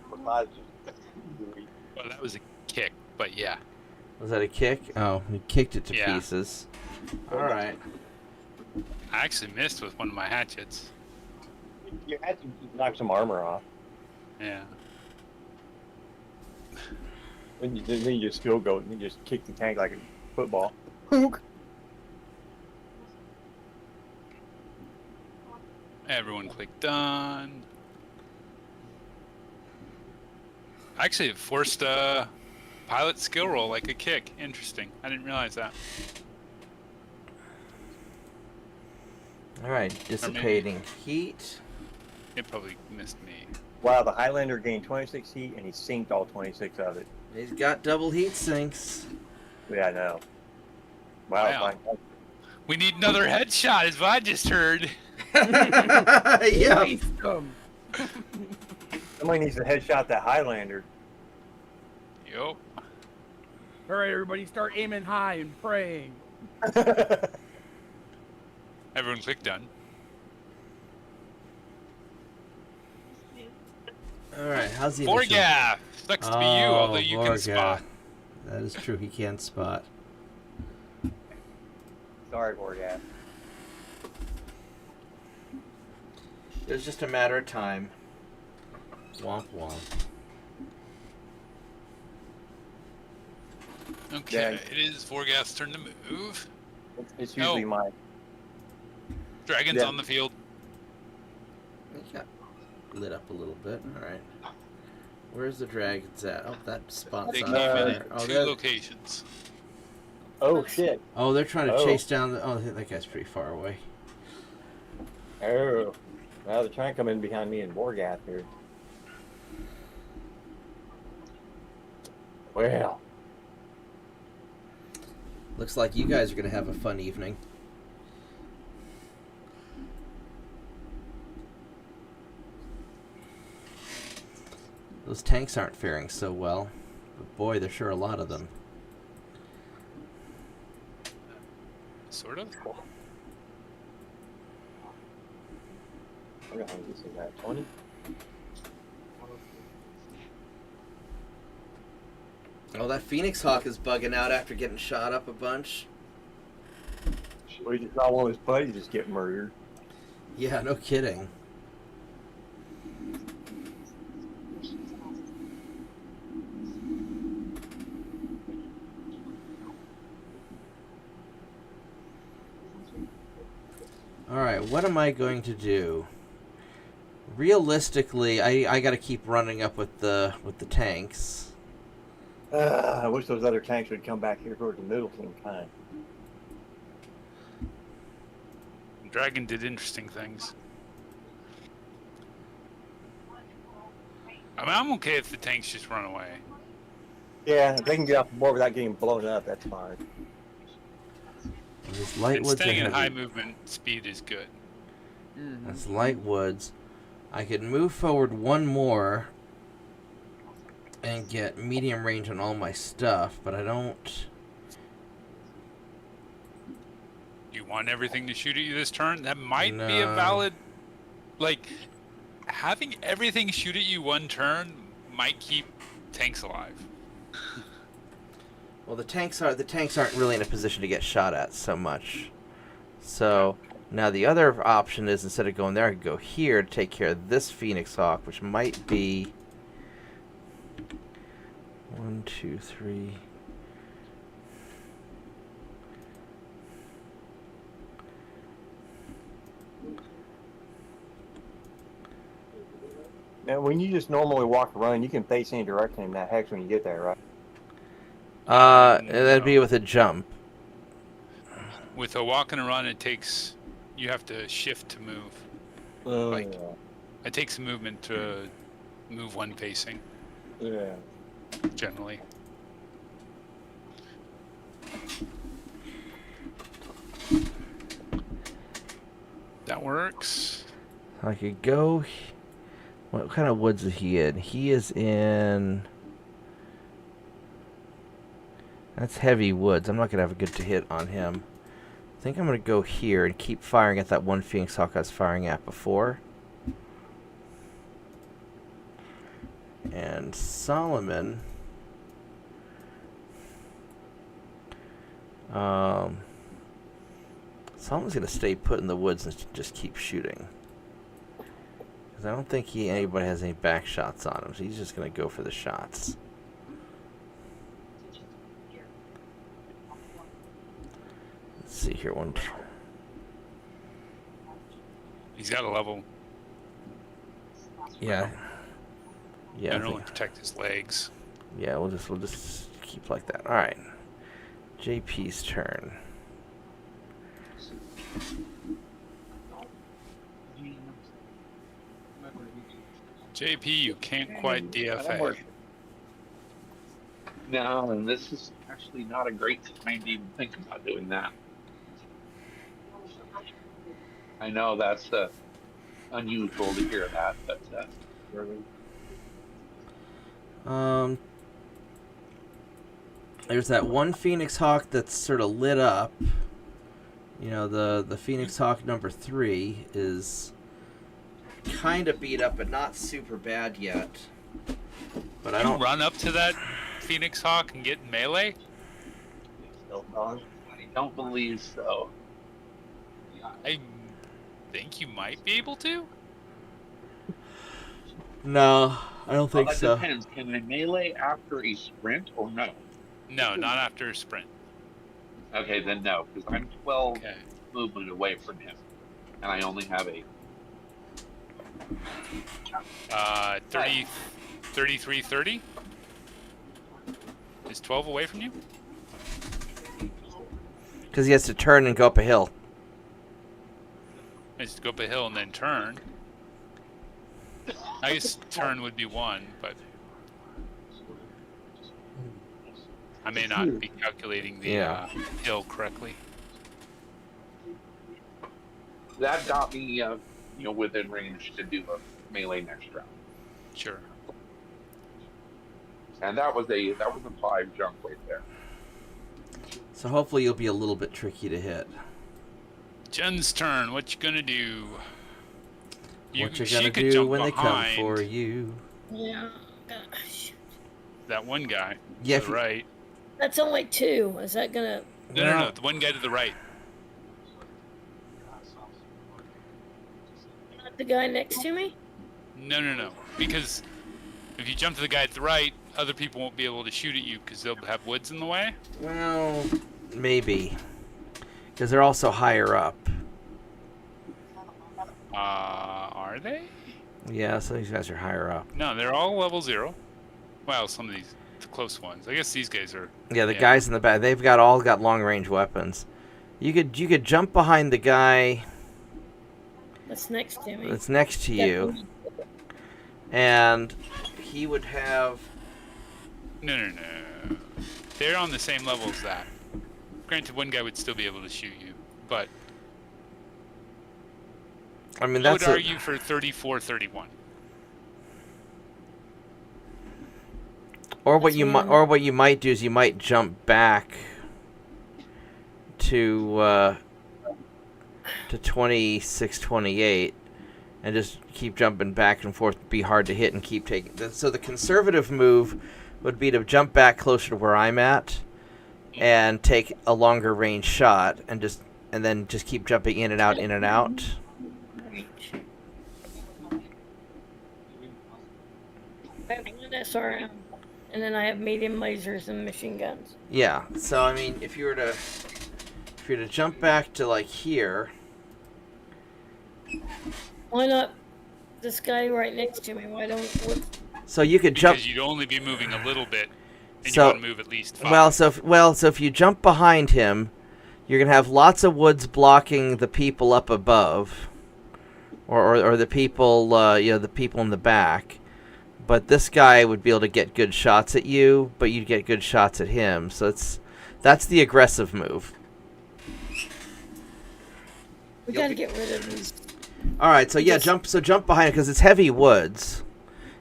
Well, that was a kick, but yeah. Was that a kick? Oh, he kicked it to Yeah. pieces. All right. I actually missed with one of my hatchets. You had to knock some armor off. Yeah. Then you just field goal and you just kick the tank like a football. Everyone click done. Actually, it forced a pilot skill roll like a kick. Interesting. I didn't realize that. All right, dissipating heat. It probably missed me. Wow, the Highlander gained 26 heat and he synced all 26 of it. He's got double heat sinks. Yeah, I know. Wow. Wow. We need another headshot, is what I just heard. Yeah. Waste 'em. Somebody needs to headshot that Highlander. Yup. All right, everybody, start aiming high and praying. Everyone click done. Alright, how's the initial... Vorgath! Sucks to be you, although you can Vorgath. spot. That is true, he can spot. Sorry, Morgan. It was just a matter of time. Womp womp. Okay, Yeah. it is Vorgath's turn to move. It's usually Oh. mine. Dragon's Yeah. on the field. It got lit up a little bit. Alright. Where's the dragons at? Oh, that spot's They on came in fire. at Oh, 2 they're, locations. Oh, shit. oh, they're trying to Oh. chase down the... Oh, that guy's pretty far away. Oh. Well, they're trying to come in behind me and Morgath here. Well. Looks like you guys are going to have a fun evening. Those tanks aren't faring so well. But boy, there's sure a lot of them. Sort of. How long is this at? 20? Oh, that Phoenix Hawk is bugging out after getting shot up a bunch. We just saw one of his buddies just get murdered. Yeah, no kidding. Alright, what am I going to do? Realistically, I gotta keep running up with the tanks. I wish those other tanks would come back here towards the middle sometime. Dragon did interesting things. I mean, I'm okay if the tanks just run away. Yeah, if they can get off the board without getting blown up, that's fine. These light And woods staying are at high heavy. movement speed is good. That's light woods. I could move forward one more and get medium range on all my stuff, but I don't... You want everything to shoot at you this turn? That might be a No. valid... Like, having everything shoot at you one turn might keep tanks alive. Well, the tanks aren't really in a position to get shot at so much. So now the other option is, instead of going there, I could go here to take care of this Phoenix Hawk, which might be 1, 2, 3. Now, when you just normally walk around, you can face any direction in that hex when you get there, right? That'd be with a jump. With a walk and a run, it takes... You have to shift to move. Like, it takes movement to move one facing, Yeah. generally. That works. I could go... What kind of woods is he in? He is in... That's heavy woods. I'm not going to have a good hit on him. I think I'm going to go here and keep firing at that one Phoenix Hawk I was firing at before. And Solomon... Solomon's going to stay put in the woods and just keep shooting. Because I don't think anybody has any back shots on him, so he's just going to go for the shots. Let's see here. He's got a level. Yeah. Yeah. I Generally think- protect his legs. Yeah, we'll just keep like that. All right. JP's turn. JP, you can't quite DFA. No, and this is actually not a great time to even think about doing that. I know that's unusual to hear that, but There's that one Phoenix Hawk that's sort of lit up. You know, the Phoenix Hawk number 3 is kind of beat up, but not super bad yet. But I don't run up to that Phoenix Hawk and get in melee. I don't believe so. I think you might be able to. No, I don't think That so. depends. Can I melee after a sprint or no? No, not after a sprint. Okay, then no, because I'm 12 Okay. movement away from him, and I only have 8. 33, 30? Is 12 away from you? Because he has to turn and go up a hill. Is to go up a hill and then turn. I guess turn would be 1, but I may not be calculating the hill correctly. That got me, within range to do a melee next round, Sure. and that was a 5 jump right there. So hopefully you'll be a little bit tricky to hit. Jen's turn. What you gonna do? What you she gonna could do jump when they come behind for you? Yeah. that one guy. Yeah, To the right. That's only 2. Is that gonna? No. The one guy to the right. Not the guy next to me? No. Because if you jump to the guy at the right, other people won't be able to shoot at you because they'll have woods in the way. Well, maybe. Because they're also higher up. Are they? Yeah, some of these guys are higher up. No, they're all level 0. Well, some of these the close ones. I guess these guys are. Yeah, the guys in the back, they've all got long range weapons. You could jump behind the guy That's next to me. that's next to you, and he would have. No. They're on the same level as that. Granted, one guy would still be able to shoot you, but I mean, I that's would argue for 34, 31. Or what you might do is you might jump back to 26, 28, and just keep jumping back and forth. Be hard to hit and keep taking. So the conservative move would be to jump back closer to where I'm at, and take a longer range shot, and then just keep jumping in and out, in and out. I have one SRM, and then I have medium lasers and machine guns. Yeah. So I mean, if you were to jump back to like here. Why not this guy right next to me? Why don't? So you could jump. Because you'd only be moving a little bit, and So- you want to move at least 5. So if you jump behind him, you're gonna have lots of woods blocking the people up above, or the people the people in the back. But this guy would be able to get good shots at you, but you'd get good shots at him. So that's the aggressive move. We gotta get rid of these. All right, so yeah, jump behind it because it's heavy woods,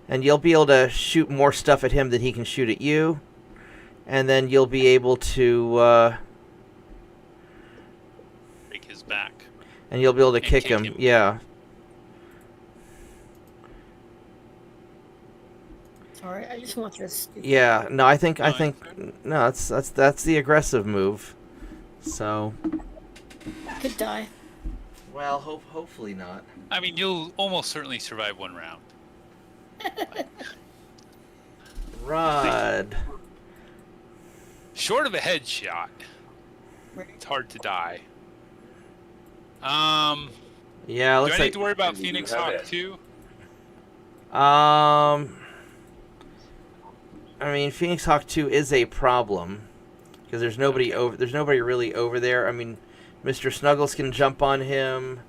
and you'll be able to shoot more stuff at him than he can shoot at you, and then you'll be able to break his back. And you'll be able to And kick kick him. him. Yeah. Sorry, I just want this. Yeah. No, I think no, that's the aggressive move. So. I could die. Well, hopefully not. I mean, you'll almost certainly survive one round. Rod. Short of a headshot, it's hard to die. Yeah, Do looks I need like. to worry about Phoenix Hawk 2? I mean, Phoenix Hawk 2 is a problem because there's nobody over. There's nobody really over there. I mean, Mr. Snuggles can jump on him,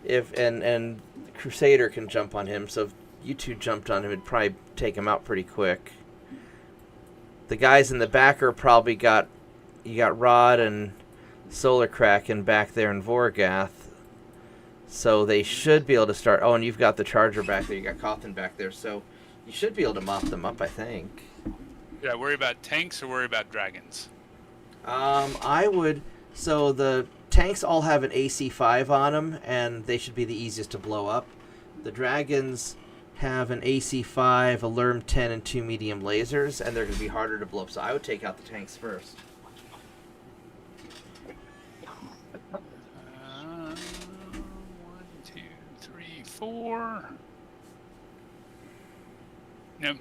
and Crusader can jump on him. So if you two jumped on him, it'd probably take him out pretty quick. The guys in the back are probably you got Rod and Solar Kraken back there in Vorgath. So they should be able to start. Oh, and you've got the Charger back there. You got Cawthon back there. So You should be able to mop them up, I think. Yeah, worry about tanks or worry about dragons? I would. So the tanks all have an AC5 on them, and they should be the easiest to blow up. The dragons have an AC5, a Lerm 10, and 2 medium lasers, and they're going to be harder to blow up. So I would take out the tanks first. 1, 2, 3, 4. No.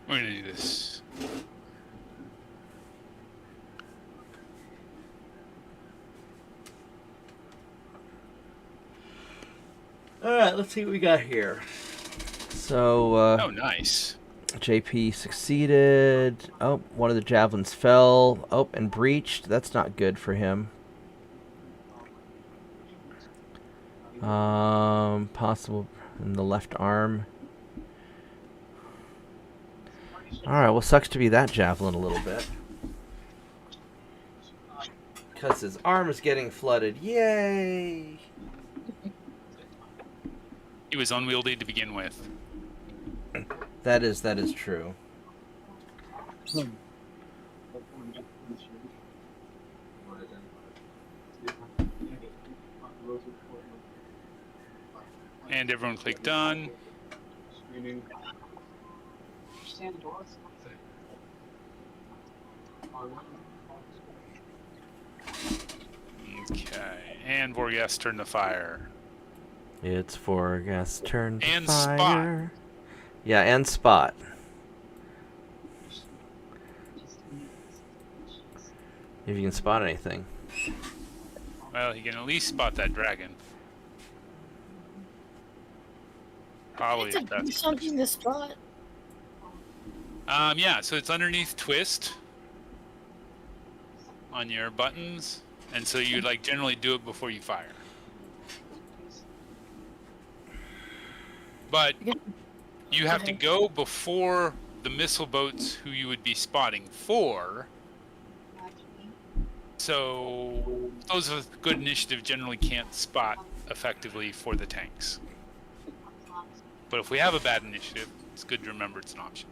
We're gonna do this. Alright, let's see what we got here. So, Oh, nice. JP succeeded. Oh, one of the javelins fell. Oh, and breached. That's not good for him. Possible in the left arm. Alright, well, sucks to be that javelin a little bit. Because his arm is getting flooded. Yay! He was unwieldy to begin with. That is true. And everyone click done. Okay, and Vorgas turn to fire. It's Vorgas' turn to And fire. Yeah, and spot. If you can spot anything. Well, he can at least spot that dragon. Probably. It's a do something to spot. Yeah, so it's underneath twist on your buttons, and so you like generally do it before you fire. But you have to go before the missile boats who you would be spotting for. So those with good initiative generally can't spot effectively for the tanks. But if we have a bad initiative, it's good to remember it's an option.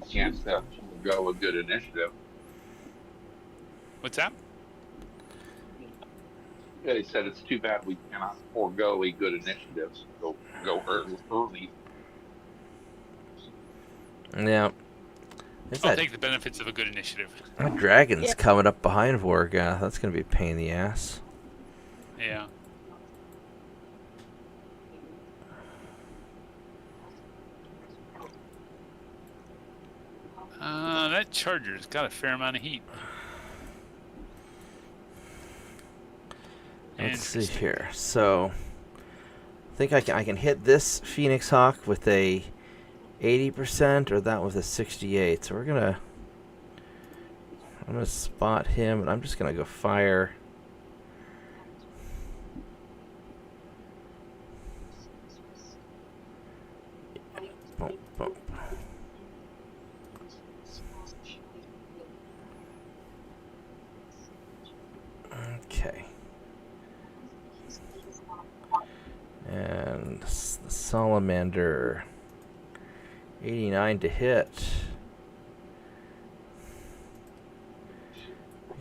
Can't go with good initiative. What's that? Yeah, they said it's too bad we cannot forego a good initiative. So go early. Yeah. I'll take the benefits of a good initiative. That dragon's coming up behind Vorga. That's going to be a pain in the ass. Yeah. That charger's got a fair amount of heat. Let's see here. So, I think I can hit this Phoenix Hawk with a 80% or that with a 68. So I'm gonna spot him, and I'm just gonna go fire. Boom, boom. Okay. And the Salamander, 89 to hit.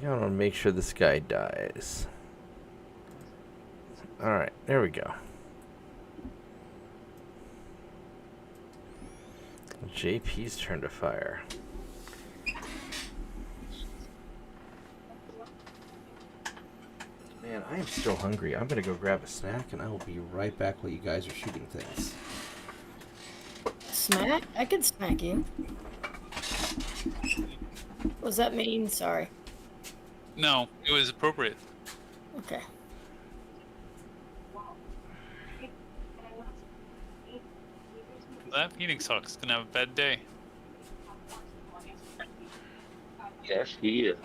I want to make sure this guy dies. Alright, there we go. JP's turn to fire. Man, I am still hungry. I'm gonna go grab a snack, and I will be right back while you guys are shooting things. Smack? I could smack you. What does that mean? Sorry. No, it was appropriate. Okay. That Phoenix Hawk's gonna have a bad day. Yes, he is.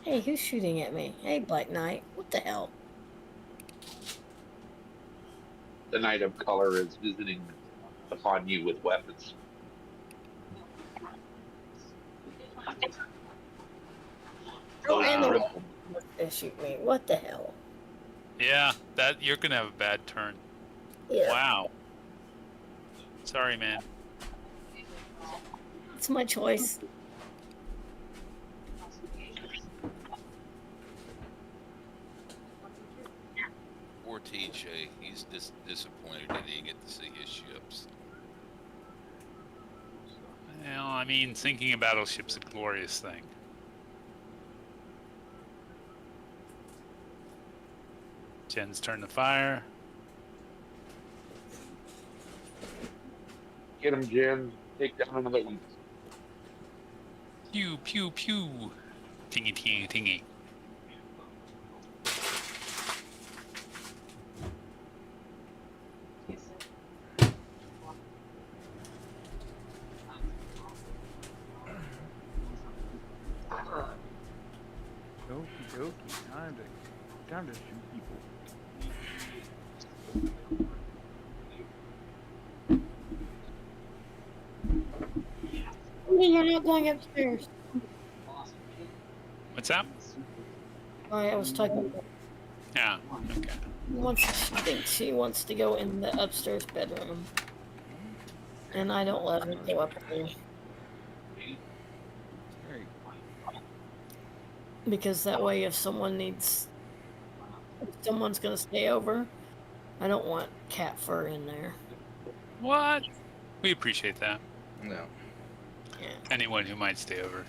Hey, who's shooting at me? Hey, Black Knight. What the hell? The Knight of Color is visiting upon you with weapons. Oh, and the they shoot me. What the hell? Yeah, that you're gonna have a bad turn. Yeah. Wow. Sorry, man. It's my choice. Poor TJ, he's disappointed he didn't get to see his ships. Well, I mean, sinking a battleship's a glorious thing. Jen's turn to fire. Get him, Jen. Take down another one. Pew, pew, pew. Tingy, tingy, tingy. Okie dokie. Time to shoot people. You're not going upstairs. What's that? I was talking. Yeah, okay. She thinks she wants to go in the upstairs bedroom, and I don't let her go up there because that way, if someone's gonna stay over, I don't want cat fur in there. What? We appreciate that. No. Yeah. Anyone who might stay over.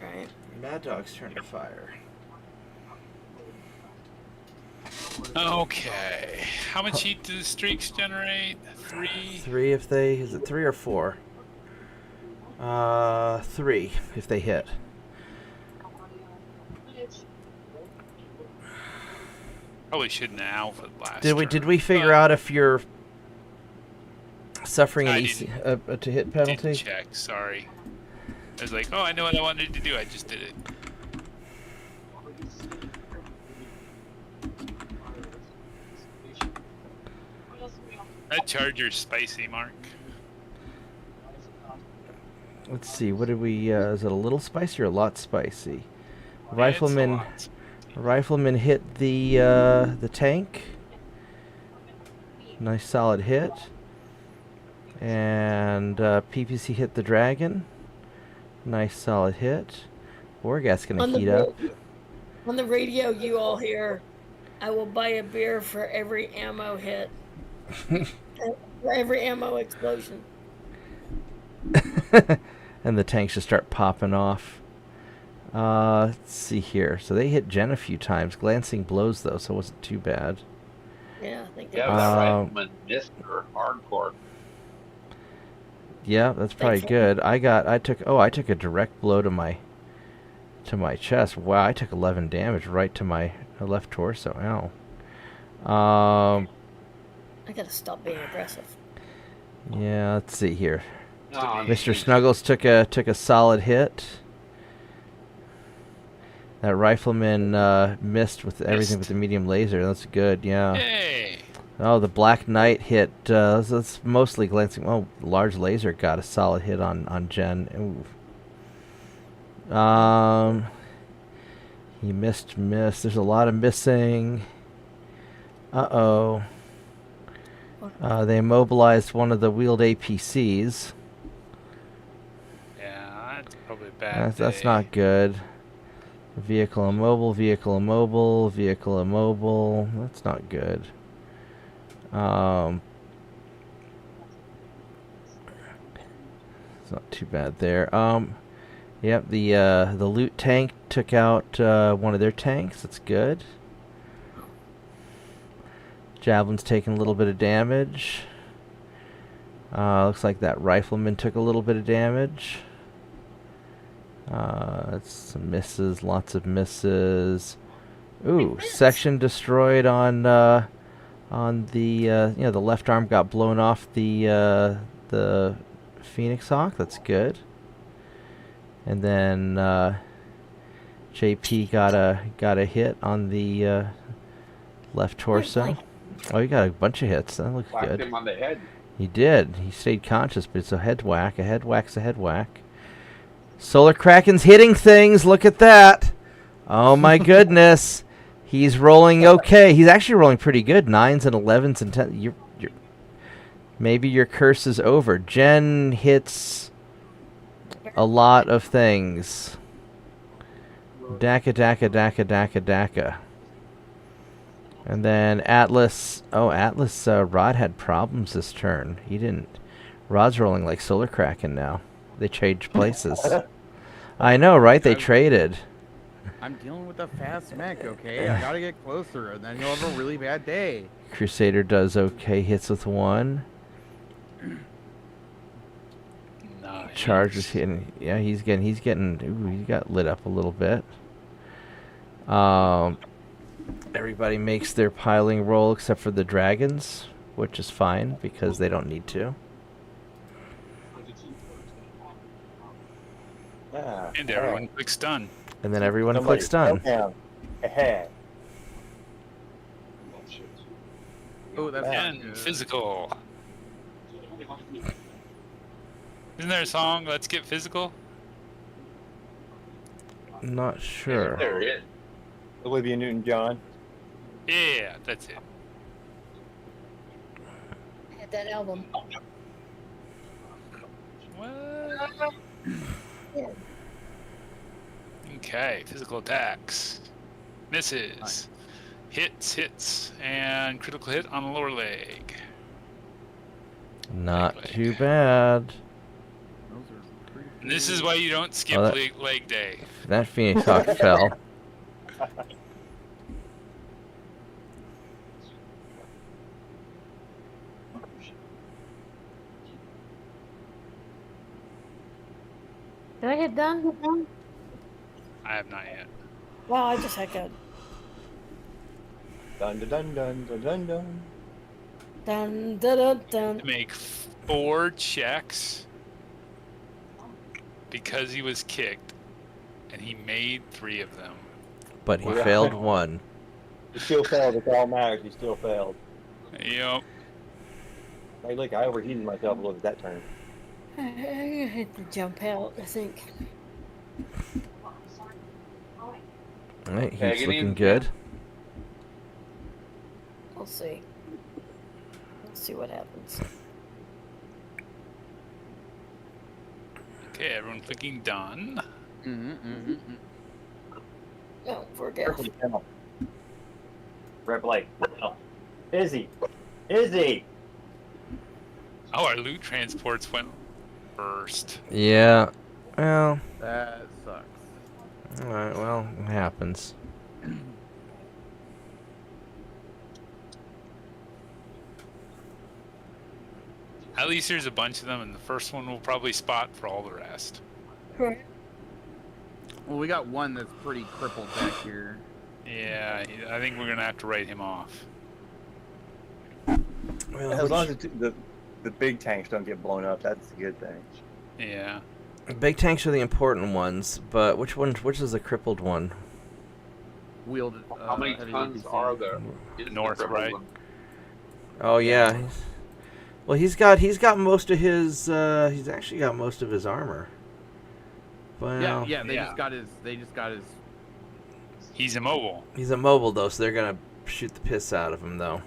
Right. Mad Dog's turn to fire. Okay. How much heat do the streaks generate? 3? 3 if they... Is it 3 or 4? 3 if they hit. Probably shouldn't have alpha blast. Did we figure out if you're suffering an to hit penalty? Didn't check, sorry. I was like, oh, I know what I wanted to do. I just did it. That charger's spicy, Mark. Let's see. What did we? Is it a little spicy or a lot spicy? Yeah, Rifleman. it's Rifleman hit the tank. Nice solid hit. And PPC hit the dragon. Nice solid hit. Wargat's gonna heat up. On the radio, you all hear, "I will buy a beer for every ammo hit, for every ammo explosion." And the tanks just start popping off. Let's see here. So they hit Jen a few times. Glancing blows though, so it wasn't too bad. Yeah, I think Yeah, that rifleman missed her hardcore. Yeah, that's probably good. I took a direct blow to my chest. Wow, I took 11 damage right to my left torso. Ow. I gotta stop being aggressive. Yeah, let's see here. Oh, Mr. Snuggles took a solid hit. That rifleman missed with everything with the medium laser. That's good, yeah. Hey! Oh, the Black Knight hit. That's mostly glancing. Oh, large laser got a solid hit on Jen. Ooh. He missed. There's a lot of missing. Uh-oh. They immobilized one of the wheeled APCs. Yeah, that's probably a bad That's day. not good. Vehicle immobile, vehicle immobile, vehicle immobile. That's not good. It's not too bad there. Yep, the loot tank took out one of their tanks. That's good. Javelin's taking a little bit of damage. Looks like that rifleman took a little bit of damage. That's some misses, lots of misses. Ooh, section destroyed on the the left arm got blown off the Phoenix Hawk. That's good. And then JP got a hit on the left torso. Oh, he got a bunch of hits. That looks Whacked good. him on the head. He did. He stayed conscious, but it's a head whack. A head whack's a head whack. Solar Kraken's hitting things. Look at that. Oh my goodness. He's rolling okay. He's actually rolling pretty good. 9s and 11s and 10s. Maybe your curse is over. Jen hits a lot of things. Daka. And then Atlas. Oh, Atlas, Rod had problems this turn. He didn't. Rod's rolling like Solar Kraken now. They changed places. I know, right? They traded. I'm dealing with a fast mech, okay? I gotta get closer, and then he'll have a really bad day. Crusader does okay. Hits with 1. Nice. Chargers hitting. Yeah, he's getting. Ooh, he got lit up a little bit. Everybody makes their piling roll except for the dragons, which is fine because they don't need to. And everyone clicks done. And then everyone clicks done. Oh, that's not And good. physical. Isn't there a song, Let's Get Physical? Not sure. There it is. Olivia Newton-John. Yeah, that's it. I had that album. What? Okay, physical attacks. Misses. Hits, and critical hit on the lower leg. Not Leg. too bad. Those are pretty And this is why you don't skip Oh, that- leg day. That Phoenix Hawk fell. Did I get done? I have not yet. Wow, I just echoed. Dun dun dun dun dun dun dun. Dun dun dun dun. To make 4 checks because he was kicked, and he made 3 of them. But he Wow. failed 1. He still failed. It's all matters. He still failed. Yep. Hey, look, I overheated myself a little bit that turn. I had to jump out, I think. Alright, he's Tagging looking him. good. We'll see. Let's see what happens. Okay, everyone clicking done. Oh, forget. Red Blake. Izzy. Izzy. Oh, our loot transports went first. Yeah. Well, That sucks. alright, well, it happens. At least there's a bunch of them, and the first one will probably spot for all the rest. Right. Well, we got one that's pretty crippled back here. Yeah, I think we're gonna have to write him off. Well, As long as the big tanks don't get blown up, that's a good thing. Yeah. big tanks are the important ones, but which is the crippled one? Wielded. How many heavy tons APC. are there? Is North, the right? one? Oh yeah. Well, he's got most of his. He's actually got most of his armor. Well, Yeah, they yeah. just got his. He's immobile. He's immobile though, so they're gonna shoot the piss out of him though.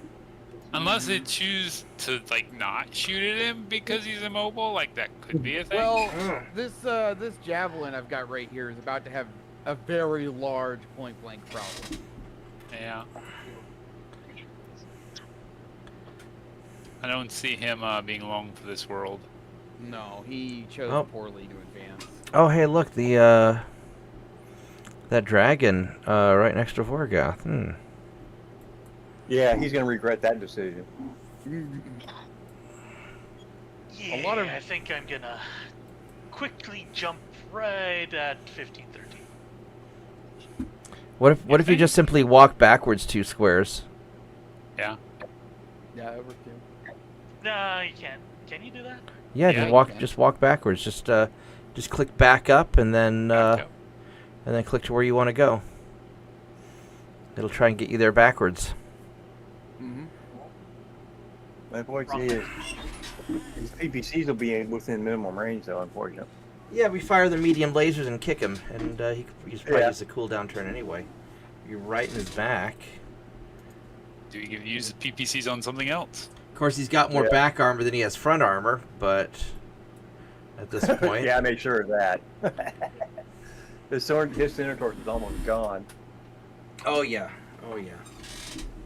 Unless they choose to like not shoot at him because he's immobile, like that could be a thing. Well, this javelin I've got right here is about to have a very large point blank problem. Yeah. I don't see him being long for this world. No, he chose Oh. poorly to advance. Oh hey, look, the that dragon right next to Vorgoth. Yeah, he's gonna regret that decision. Yeah, lot of- I think I'm gonna quickly jump right at 1513. What if you just simply walk backwards 2 squares? Yeah. Yeah, over two. No, you can't. Can you do that? Yeah, Yeah, just you walk can. just walk backwards. Just click back up and then Back up. and then click to where you want to go. It'll try and get you there backwards. Mm-hmm. My point is, these PPCs will be within minimum range, though, unfortunately. Yeah, we fire the medium lasers and kick him, and he's probably use a cooldown turn anyway. You're right in his back. Do you use the PPCs on something else? Of course, he's got more back armor than he has front armor, but at this point... Yeah, I made sure of that. His center torque is almost gone. Oh, yeah. Oh, yeah.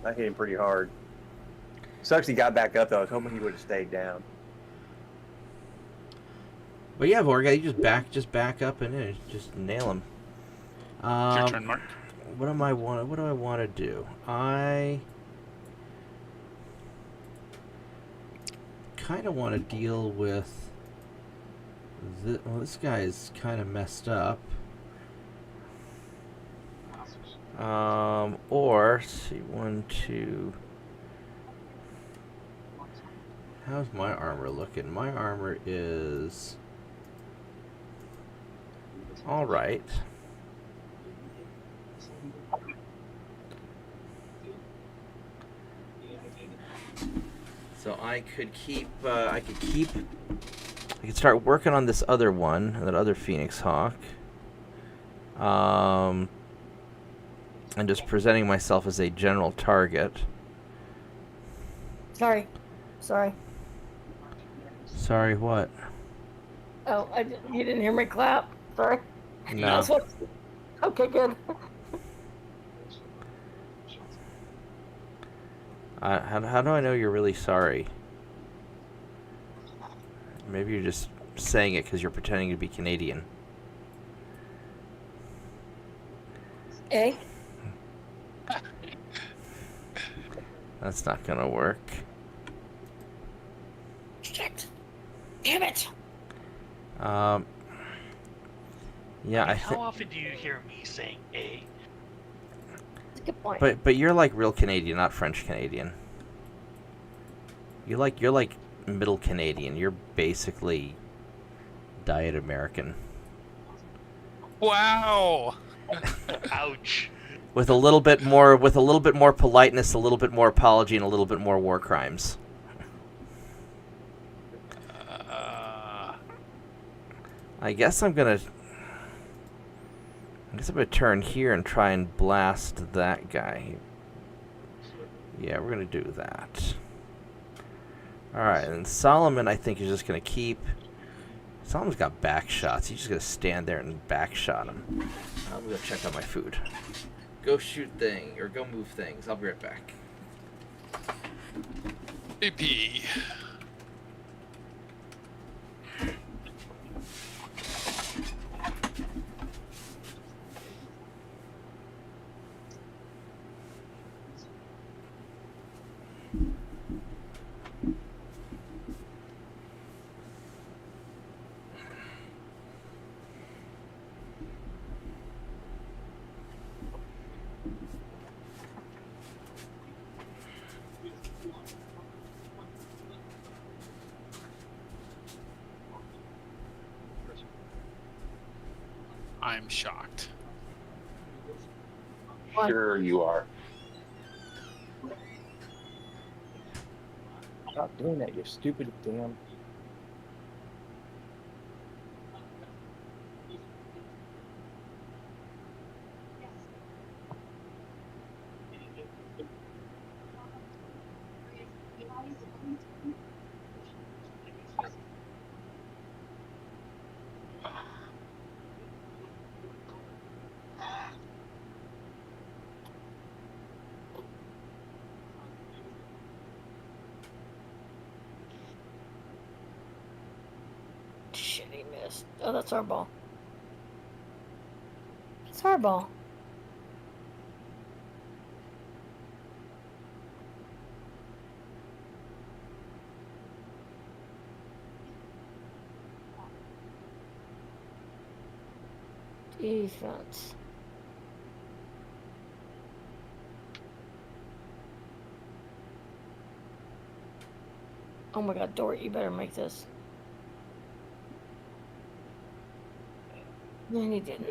I hit him pretty hard. Sucks he got back up, though. I was hoping he would have stayed down. But yeah, Vorga, you just back up and just nail him. It's your turn, Mark. What do I want to do? I kind of want to deal with this guy is kind of messed up. Or let's see, 1, 2. How's my armor looking? My armor is all right. So I could start working on this other one, that other Phoenix Hawk. And just presenting myself as a general target. Sorry. Sorry, what? Oh, you didn't hear me clap? Sorry. No. Okay, good. How do I know you're really sorry? Maybe you're just saying it because you're pretending to be Canadian. Eh? That's not gonna work. Shit. Damn it. Yeah, I How often do you hear me saying "a"? That's a good point. But you're like real Canadian, not French Canadian. You're like middle Canadian. You're basically diet American. Wow. Ouch. With a little bit more politeness, a little bit more apology, and a little bit more war crimes. I guess I'm gonna turn here and try and blast that guy. Yeah, we're gonna do that. Alright, and Solomon I think is just gonna keep... Solomon's got back shots. He's just gonna stand there and back shot him. I'm gonna check on my food. Go shoot things, or go move things. I'll be right back. AP. I'm shocked. Sure you are. Stop doing that, you stupid damn. Shit, he missed. Oh, that's our ball. It's our ball. Defense. Oh my god, Dort, you better make this. And he didn't.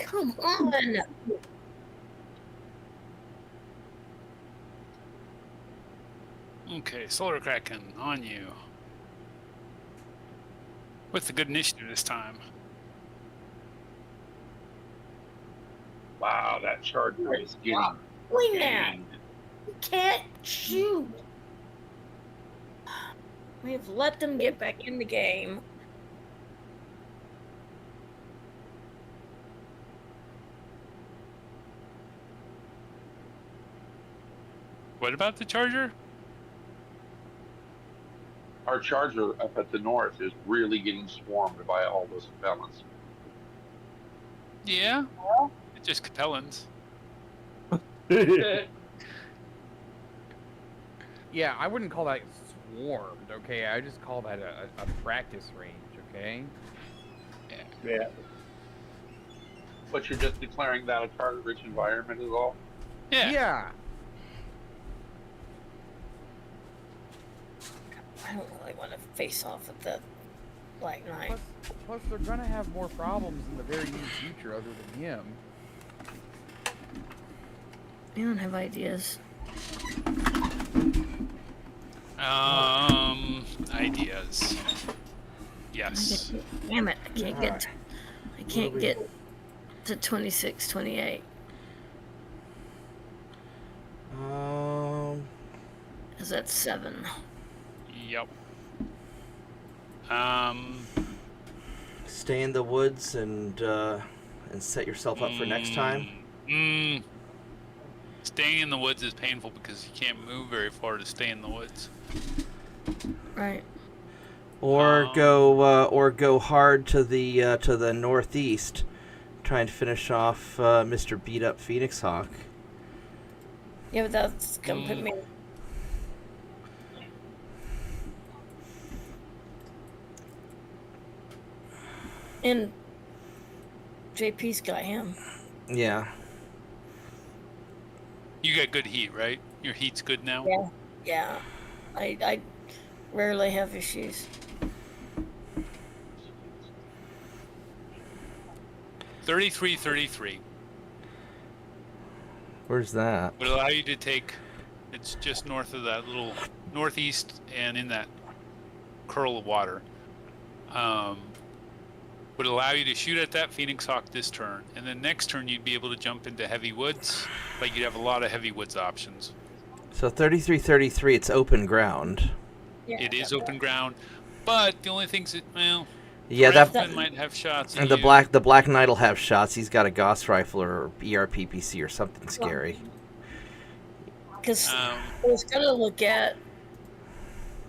Come on. Okay, Solar Kraken, on you. With the good initiative this time. Wow, that charger is getting Wing that. banged. You can't shoot. We've let them get back in the game. What about the charger? Our charger up at the north is really getting swarmed by all those felons. Yeah. It's just Capellans. Yeah, I wouldn't call that swarmed, okay? I just call that a practice range, okay? Yeah. But you're just declaring that a target-rich environment is all? Yeah. Yeah. I don't really want to face off with that Black Knight. Plus, they're gonna have more problems in the very near future other than him. I don't have ideas. Ideas. Yes. Damn it! I can't get. I can't get to 26, 28. Cause that's 7. Yep. Stay in the woods and set yourself up for next time. Staying in the woods is painful because you can't move very far to stay in the woods. Right. Or go hard to the northeast, trying to finish off Mr. Beat Up Phoenix Hawk. Yeah, but that's gonna put me. And JP's got him. Yeah. You got good heat, right? Your heat's good now? Yeah. Yeah. I rarely have issues. 3333 Where's that? would allow you to take. It's just north of that little northeast, and in that curl of water. Would allow you to shoot at that Phoenix Hawk this turn, and then next turn you'd be able to jump into heavy woods. Like you'd have a lot of heavy woods options. So 3333, it's open ground. Yeah, It is open ground, but the only things that Yeah, Rathman might have shots. and at the black knight will have shots. He's got a Gauss rifle or ERPPC or something scary. Because I was gonna look at.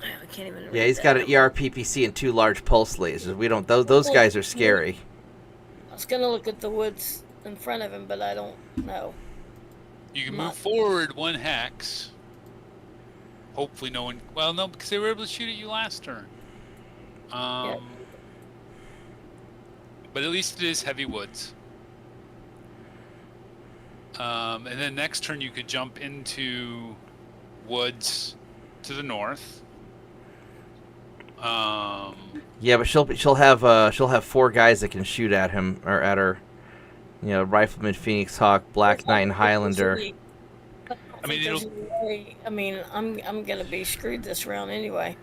I can't even. Yeah, read he's that. got an ERPPC and 2 large pulse lasers. We don't. Those guys are scary. I was gonna look at the woods in front of him, but I don't know. You can move forward 1 hex. Hopefully no one. Well, no, because they were able to shoot at you last turn. But at least it is heavy woods. And then next turn you could jump into woods to the north. Yeah, but she'll have 4 guys that can shoot at him or at her. You know, Rifleman, Phoenix Hawk, Black Knight, and Highlander. I'm gonna be screwed this round anyway.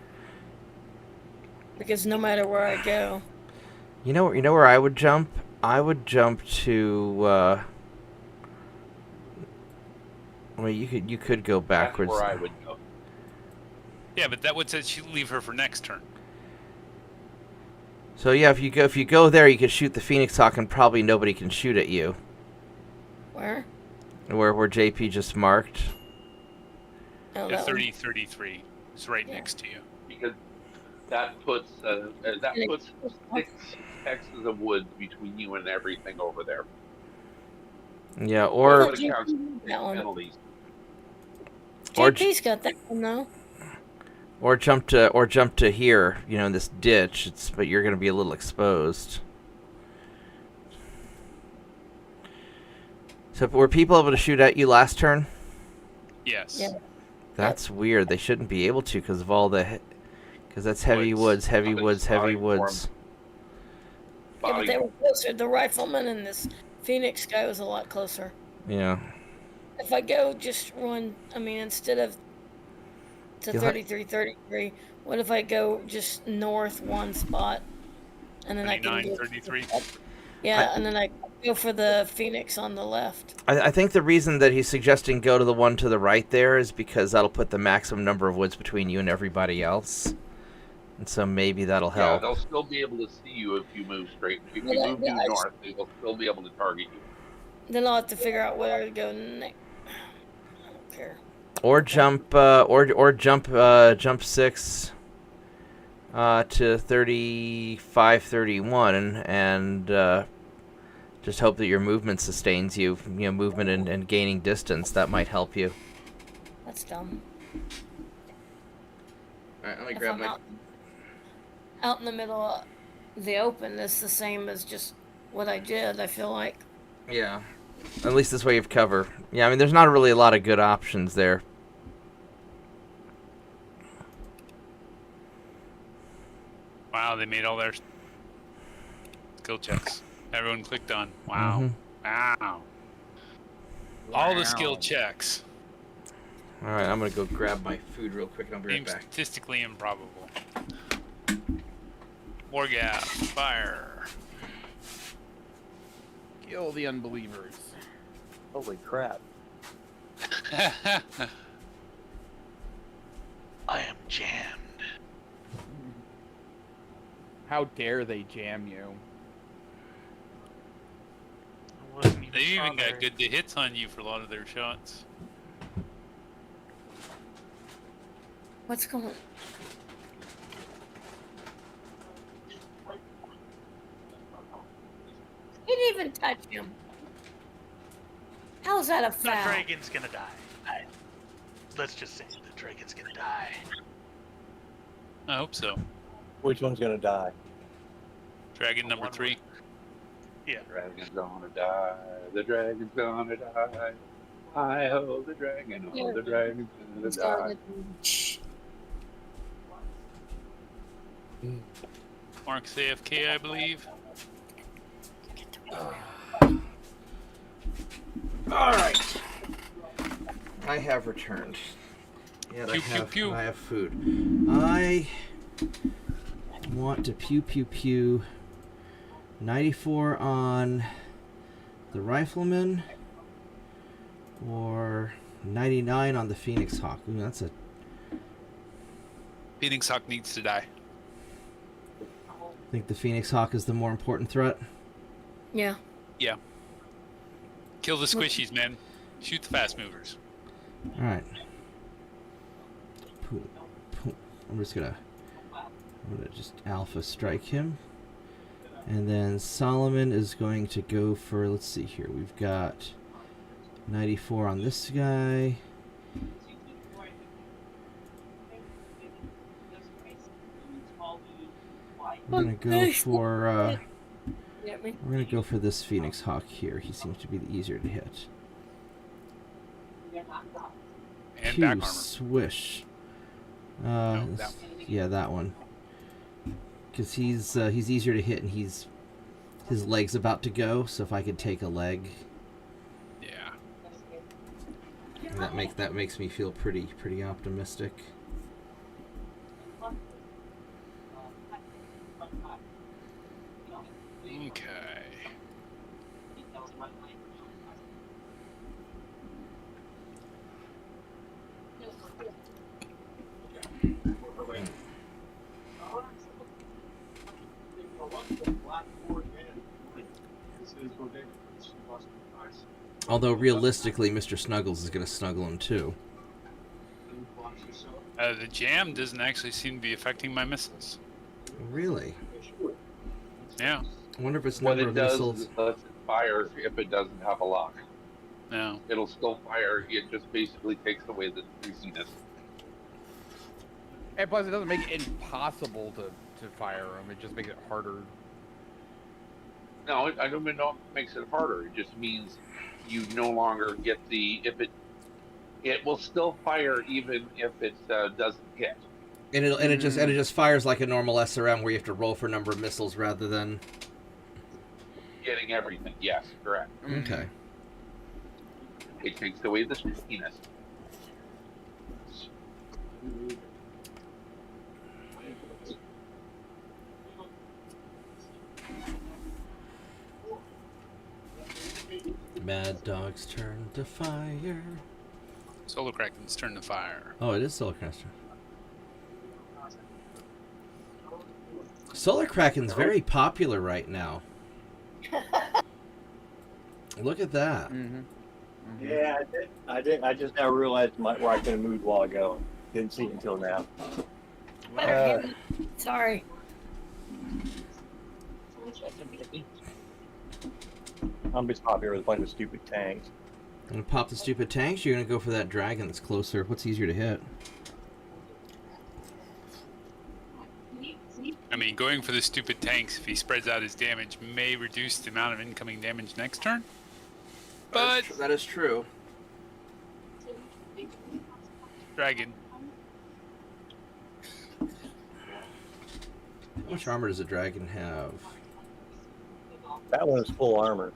Because no matter where I go. You know where I would jump? I would jump to. Well, you could go backwards. That's where I would go. Yeah, but that would say she'd leave her for next turn. So yeah, if you go there, you could shoot the Phoenix Hawk, and probably nobody can shoot at you. Where? Where JP just marked. Oh, The 3033 is right next to you. Because that puts 6 hexes of wood between you and everything over there. Yeah, or JP's got that one though. Or jump to here, you know, in this ditch. But you're gonna be a little exposed. So were people able to shoot at you last turn? Yes. Yeah. That's weird. They shouldn't be able to because of all the, because that's heavy woods, heavy woods, heavy woods. Yeah, but they were closer. The rifleman and this Phoenix guy was a lot closer. Yeah. If I go just run, I mean, instead of to You'll ha- 3333, what if I go just north one spot, and then I can 29, go 33. Yeah, and then I go for the Phoenix on the left. I think the reason that he's suggesting go to the one to the right there is because that'll put the maximum number of woods between you and everybody else. And so maybe that'll Yeah, help. they'll still be able to see you if you move straight. If you Well, move due north, they will still be able to target you. Then I'll have to figure out where to go next. I don't care. Or jump jump 6 to 35, 31 and just hope that your movement sustains you. You know, movement and gaining distance, that might help you. That's dumb. Alright, let me If grab I'm my... out in the middle of the open, it's the same as just what I did, I feel like. Yeah. At least this way you have cover. Yeah, I mean, there's not really a lot of good options there. Wow, they made all their skill checks. Everyone clicked on. Wow. Wow. All the skill checks. Alright, I'm gonna go grab my food real quick and I'll be right Seems back. statistically improbable. War gas. Fire. Kill the unbelievers. Holy crap. I am jammed. How dare they jam you? They even got good hits on you for a lot of their shots. What's going on? He didn't even touch him. How's that a The foul? dragon's gonna die. Let's just say the dragon's gonna die. I hope so. Which one's gonna die? Dragon number 3. Yeah. The dragon's gonna die. The dragon's gonna die. I hold the dragon. Oh, the dragon's gonna die. Mark's AFK, I believe. Alright. I have returned. And Pew, pew, pew. I have food. I want to pew pew pew 94 on the rifleman or 99 on the Phoenix Hawk. Ooh, that's a... Phoenix Hawk needs to die. I think the Phoenix Hawk is the more important threat. Yeah. Yeah. Kill the squishies, man. Shoot the fast movers. Alright. I'm gonna just alpha strike him. And then Solomon is going to go for, let's see here, we've got 94 on this guy. We're gonna go for we're gonna go for this Phoenix Hawk here. He seems to be the easier to hit. And Pew, back armor. swish. No, that Yeah, that one. Because he's easier to hit, and his leg's about to go. So if I could take a leg, Yeah. that makes me feel pretty optimistic. Okay. Although realistically, Mr. Snuggles is going to snuggle him too. The jam doesn't actually seem to be affecting my missiles. Really? Yeah. I wonder if it's What number it of does missiles. is it lets it fire if it doesn't have a lock. No. It'll still fire. It just basically takes away the greasiness. And plus, it doesn't make it impossible to fire them. It just makes it harder. No, I don't even know if it makes it harder. It just means you no longer get the it will still fire even if it doesn't hit. And it just fires like a normal SRM where you have to roll for number of missiles rather than. getting everything. Yes, correct. Okay. It takes away the stickiness. Mad Dog's turn to fire. Solar Kraken's turn to fire. Oh, it is Solar Kraken's turn. Solar Kraken's very popular right now. Look at that. Yeah, I did. I just now realized where I could have moved a while ago. Didn't see it until now. Sorry. I'm just popular with a bunch of stupid tanks. Gonna pop the stupid tanks. You're gonna go for that dragon that's closer. What's easier to hit? I mean, going for the stupid tanks, if he spreads out his damage, may reduce the amount of incoming damage next turn. But that is true. Dragon. How much armor does a dragon have? That one is full armor.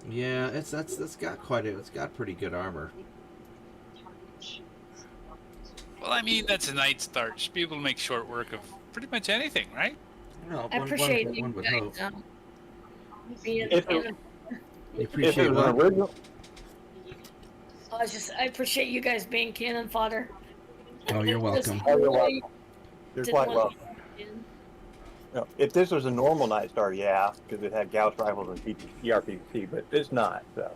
Yeah, that's got it's got pretty good armor. Well, I mean, that's a night start. Should be able to make short work of pretty much anything, right? No, I appreciate you one would guys. hope. Being, If it- You If appreciate it was an what? original, I appreciate you guys being cannon fodder. Oh, you're welcome. oh, you're welcome. You're Didn't quite want welcome. No, if this was a normal Night Star, yeah, because it had Gauss rifles and PRPC, but it's not. So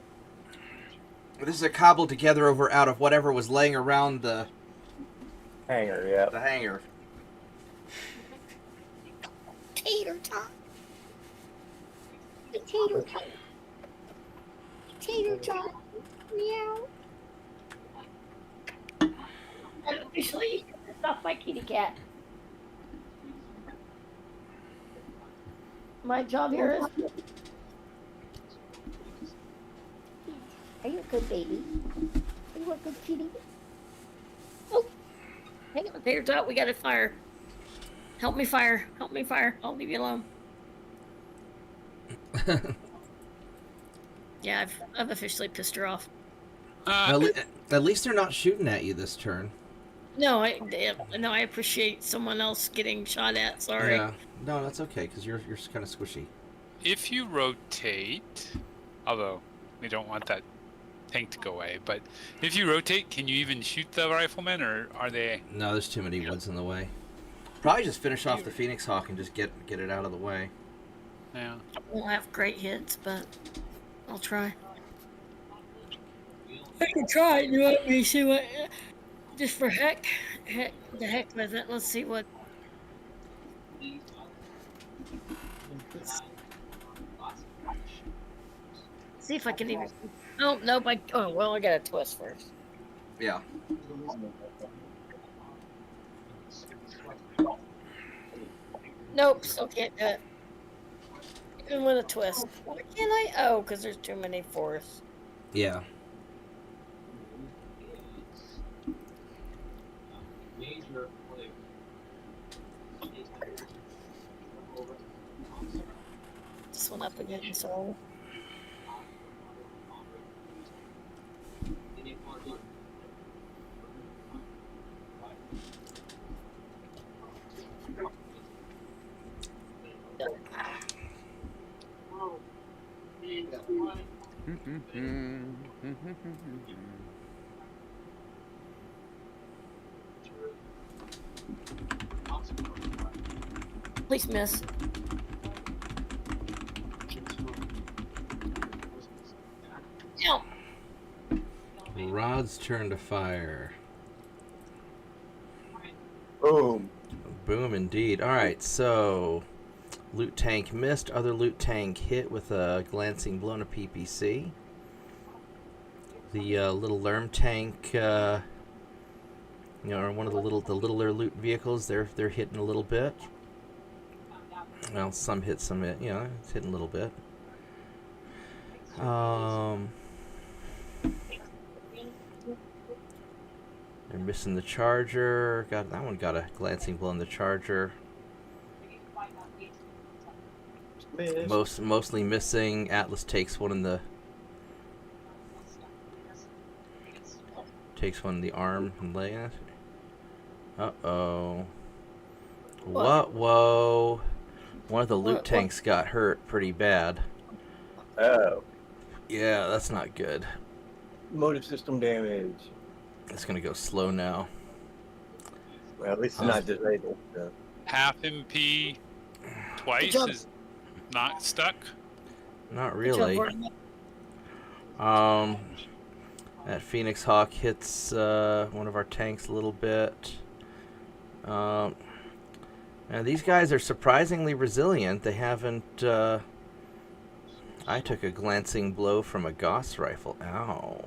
This is a cobbled together out of whatever was laying around the hangar, yeah. hangar. Tater tot. Tater tot. Tater tot. Meow. I'm officially off my kitty cat. My job here is. Are you a good baby? Are you a good kitty? Oh, hang on, tater tot. We got to fire. Help me fire. Help me fire. I'll leave you alone. Yeah, I've officially pissed her off. At least they're not shooting at you this turn. No, I appreciate someone else getting shot at. Sorry. Yeah. No, that's okay because you're kind of squishy. If you rotate, although we don't want that tank to go away, but if you rotate, can you even shoot the riflemen, or are they? No, there's too many woods in the way. Probably just finish off the Phoenix Hawk and just get it out of the way. Yeah. I won't have great hits, but I'll try. I can try. You want me to see what? Just for heck with it. Let's see what. See if I can even. Oh nope! Well, I got a twist first. Yeah. Nope, still can't do it. Even with a twist. Why can't I? Oh, because there's too many forests. Yeah. This one up again, so. Please miss. No. Rod's turn to fire. Boom. Boom indeed. Alright, so loot tank missed. Other loot tank hit with a glancing blow and a PPC. The little Lerm tank, or one of the littler loot vehicles, they're hitting a little bit. Well, some hit, some hit. It's hitting a little bit. They're missing the charger. That one got a glancing blow on the charger. Mostly missing. Atlas takes one in the arm and leg. Uh-oh. What? Whoa. One of the loot tanks got hurt pretty bad. Oh. Yeah, that's not good. Motive system damage. It's gonna go slow now. Well, at least it's not disabled. So. Half MP twice is not stuck. Not really. That Phoenix Hawk hits one of our tanks a little bit. And these guys are surprisingly resilient. They haven't. I took a glancing blow from a Gauss rifle. Ow.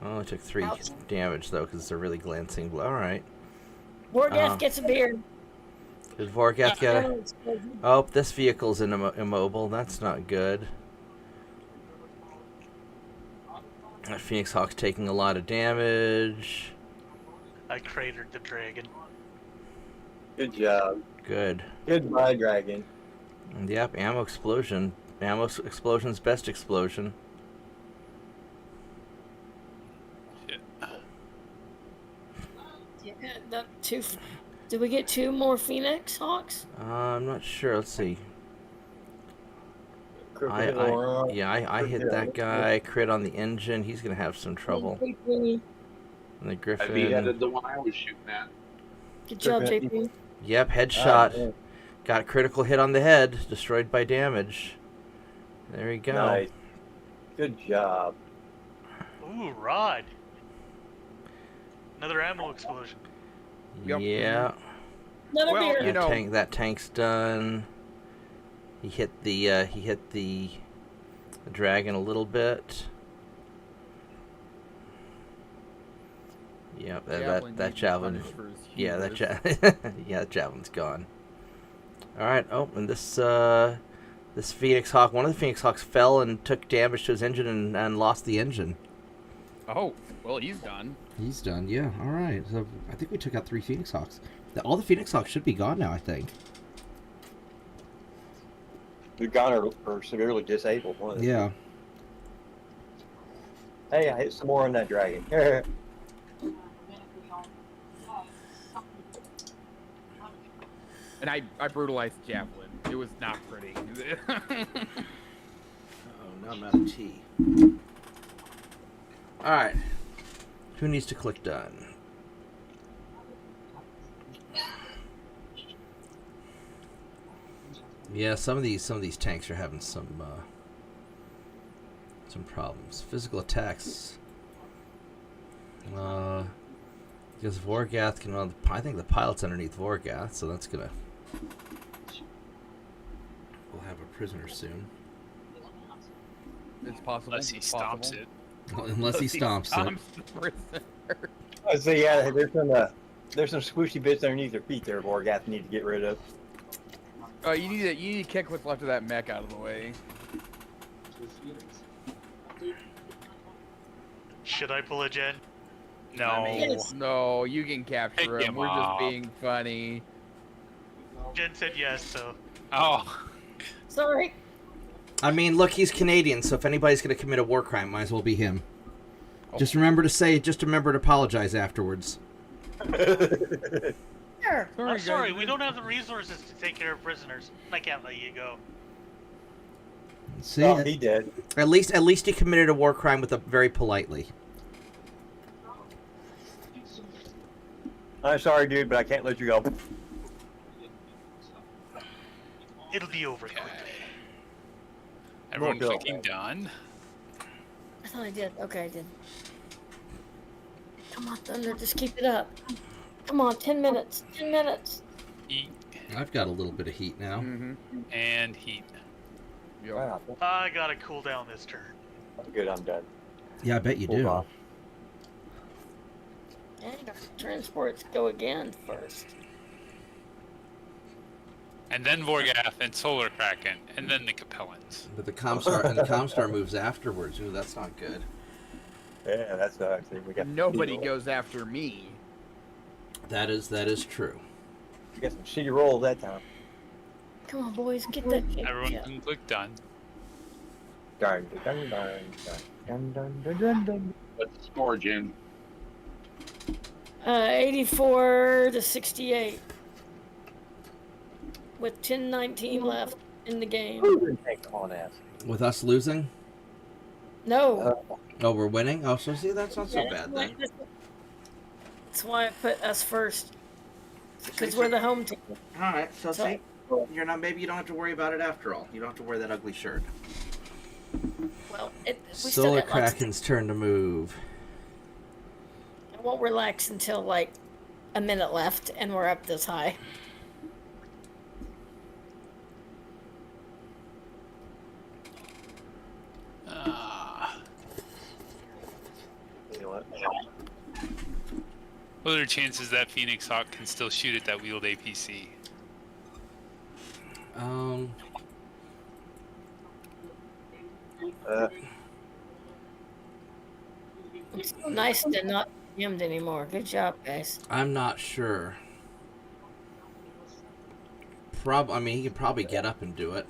Oh, I took 3 damage though, because it's a really glancing blow. All right. Vorgath gets a beer. Did Vorgath get a... Oh, this vehicle's immobile. That's not good. That Phoenix Hawk's taking a lot of damage. I cratered the dragon. Good job. Good. Goodbye, dragon. And yep, ammo explosion. Ammo explosion's best explosion. Yeah, did we get 2 more Phoenix Hawks? I'm not sure. Let's see. I hit that guy. Crit on the engine. He's gonna have some trouble. And the Griffin. I beheaded the one I was shooting at. Good job, JP. Yep, headshot. Got a critical hit on the head. Destroyed by damage. There you go. Nice. Good job. Ooh, Rod. Another ammo explosion. Yeah. Another beer. That tank's done. He hit the dragon a little bit. Yep, that javelin. Yeah, that javelin's gone. All right. Oh, and this Phoenix Hawk. One of the Phoenix Hawks fell and took damage to his engine and lost the engine. Oh, well, he's done. He's done. Yeah. All right. So I think we took out 3 Phoenix Hawks. All the Phoenix Hawks should be gone now, I think. They're gone or severely disabled. Yeah. Hey, I hit some more on that dragon. And I brutalized Javelin. It was not pretty. Oh, now I'm out of tea. All right. Who needs to click done? Yeah, some of these tanks are having some problems. Physical attacks. Because Vorgath can. Well, I think the pilot's underneath Vorgath, so that's gonna. We'll have a prisoner soon. It's possible. Unless he stomps it. Well, unless he stomps it. So yeah, there's some squishy bits underneath their feet there, Vorgath need to get rid of. Oh, you need to kick what's left of that mech out of the way. Should I pull a Jen? No. Yes. No, you can capture Pick him. him We're up. just being funny. Jen said yes, so. Oh. Sorry. I mean, look, he's Canadian, so if anybody's going to commit a war crime, might as well be him. Oh. Just remember to apologize afterwards. Sure. I'm sorry, we don't have the resources to take care of prisoners. I can't let you go. See, Oh, he did. At least he committed a war crime with very politely. I'm sorry, dude, but I can't let you go. It'll be over quickly. Everyone Go. clicking done. I thought I did. Okay, I did. Come on, Thunder, just keep it up. Come on, 10 minutes. 10 minutes. Heat I've got a little bit of heat now. Mm-hmm. and heat. Yep. Wow. I gotta cool down this turn. Good, I'm done. Yeah, I bet you Hold do. on. And our transports go again first. And then Vorgath and Solar Kraken, and then the Capellans. But the Comstar moves afterwards. Ooh, that's not good. Yeah, that's actually we got. Nobody goes after me. That is true. We got some shitty rolls that time. Come on, boys, get that. Everyone Yeah. can click done. Dun, dun, dun, dun, dun, dun, dun, dun. What's the score, Jim? 84 to 68. With 10:19 left in the game. Who didn't take on ass? With us losing? No. Oh, we're winning? Oh, so see, that's not so bad then. That's why I put us first. Because we're the home team. Alright, so So- see, you're not, maybe you don't have to worry about it after all. You don't have to wear that ugly shirt. Well, we still Solar got lots of Kraken's turn to move. It won't relax until like a minute left and we're up this high. You know what? What are the chances that Phoenix Hawk can still shoot at that wheeled APC? It's so nice to not be jammed anymore. Good job, guys. I'm not sure. I mean, he could probably get up and do it.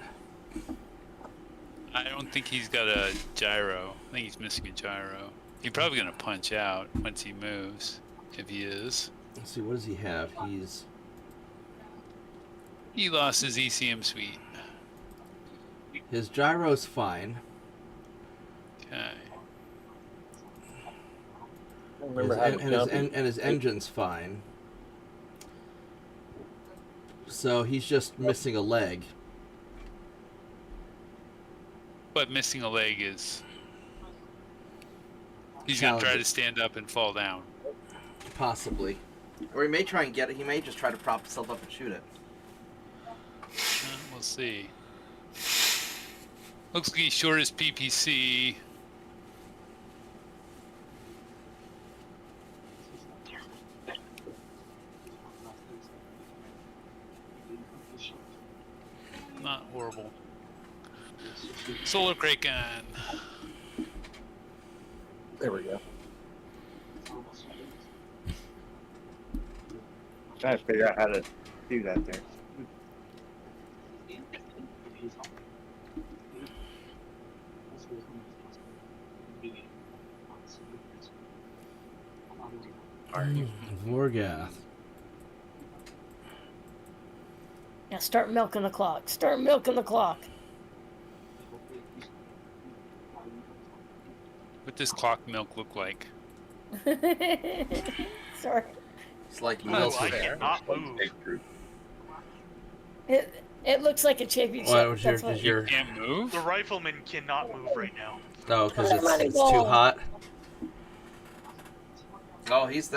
I don't think he's got a gyro. I think he's missing a gyro. He's probably gonna punch out once he moves, if he is. Let's see, what does he have? He lost his ECM suite. His gyro's fine. Okay. I don't remember how to jump. And his engine's fine. So he's just missing a leg. But missing a leg is... He's gonna try to stand up and fall down. Possibly. Or he may try and get it. He may just try to prop himself up and shoot it. We'll see. Looks like he's short his PPC. Not horrible. Solar Kraken. There we go. Trying to figure out how to do that there. Vorgath. Yeah, start milking the clock. Start milking the clock. What does clock milk look like? Sorry. It's like Oh, milk. I cannot move. It looks like a championship. Why was That's your- what- does your- You can't move? The rifleman cannot move right now. Oh, because it's too Moneyball. hot. Oh, he's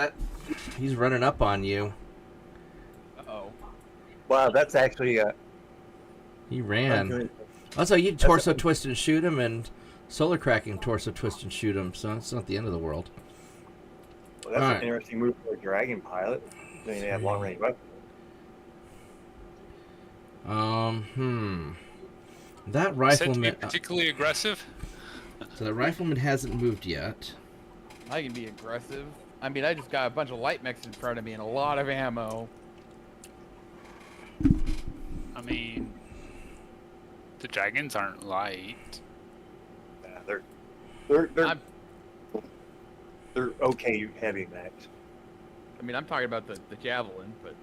running up on you. Uh-oh. Wow, that's actually He ran. Also, you torso twist and shoot him, and Solar Kraken torso twist and shoot him, so it's not the end of the world. well, that's Alright. an interesting move for a dragon pilot. I mean, they have long range weapons. That Said to be rifleman. particularly aggressive? So the rifleman hasn't moved yet. I can be aggressive. I mean, I just got a bunch of light mechs in front of me and a lot of ammo. I mean, the dragons aren't light. Yeah, they're I'm- they're okay heavy mechs. I mean, I'm talking about the javelin, but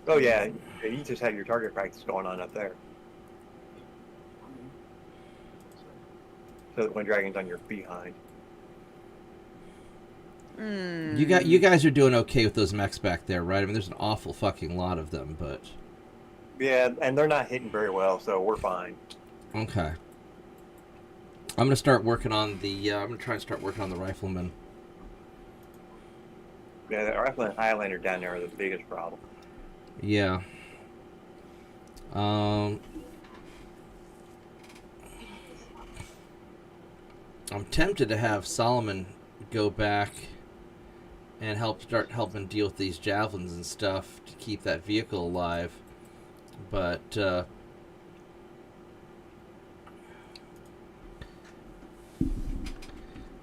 Oh yeah, you just have your target practice going on up there. So that when dragon's on your behind. You guys are doing okay with those mechs back there, right? I mean, there's an awful fucking lot of them, but Yeah, and they're not hitting very well, so we're fine. okay. I'm gonna start working on the. I'm gonna try and start working on the rifleman. Yeah, the rifle and Highlander down there are the biggest problem. Yeah. I'm tempted to have Solomon go back and start helping deal with these javelins and stuff to keep that vehicle alive, but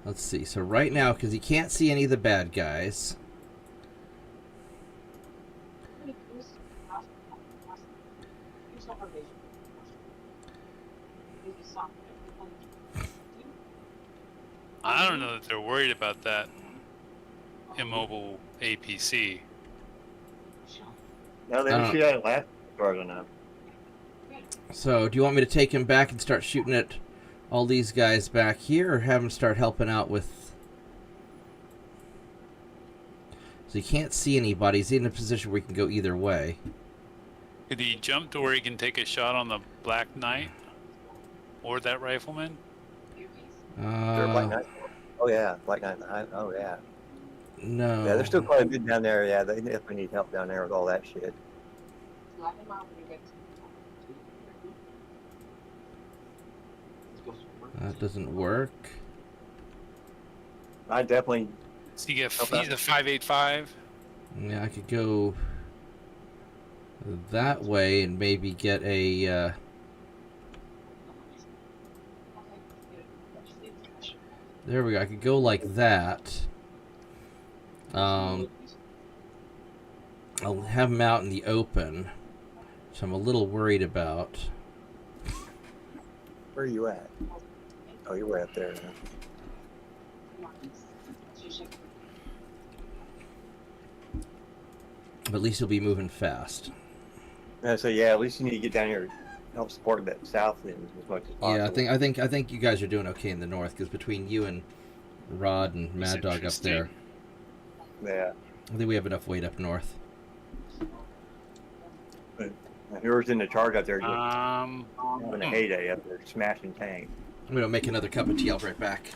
let's see. So right now, because he can't see any of the bad guys. I don't know that they're worried about that immobile APC. No, they didn't shoot at it last, as far as I know. So, do you want me to take him back and start shooting at all these guys back here, or have him start helping out with... So he can't see anybody. He's in a position where he can go either way. Could he jump to where he can take a shot on the Black Knight? Or that rifleman? There Black Knight. Oh yeah, Black Knight. Oh yeah. No. Yeah, they're still quite a bit down there. Yeah, they definitely need help down there with all that shit. That doesn't work. I definitely. So he's a 585. Yeah, I could go that way and maybe get a... There we go. I could go like that. I'll have him out in the open, which I'm a little worried about. Where are you at? Oh, you're way up there. But at least he'll be moving fast. Yeah, so yeah, at least you need to get down here, help support that south end as much as possible. Yeah, I think you guys are doing okay in the north, because between you and Rod and Mad Dog up there, yeah, I think we have enough weight up north. But whoever's in the charge out there, just having a Hmm. heyday up there, smashing tanks. I'm gonna make another cup of tea. I'll be right back.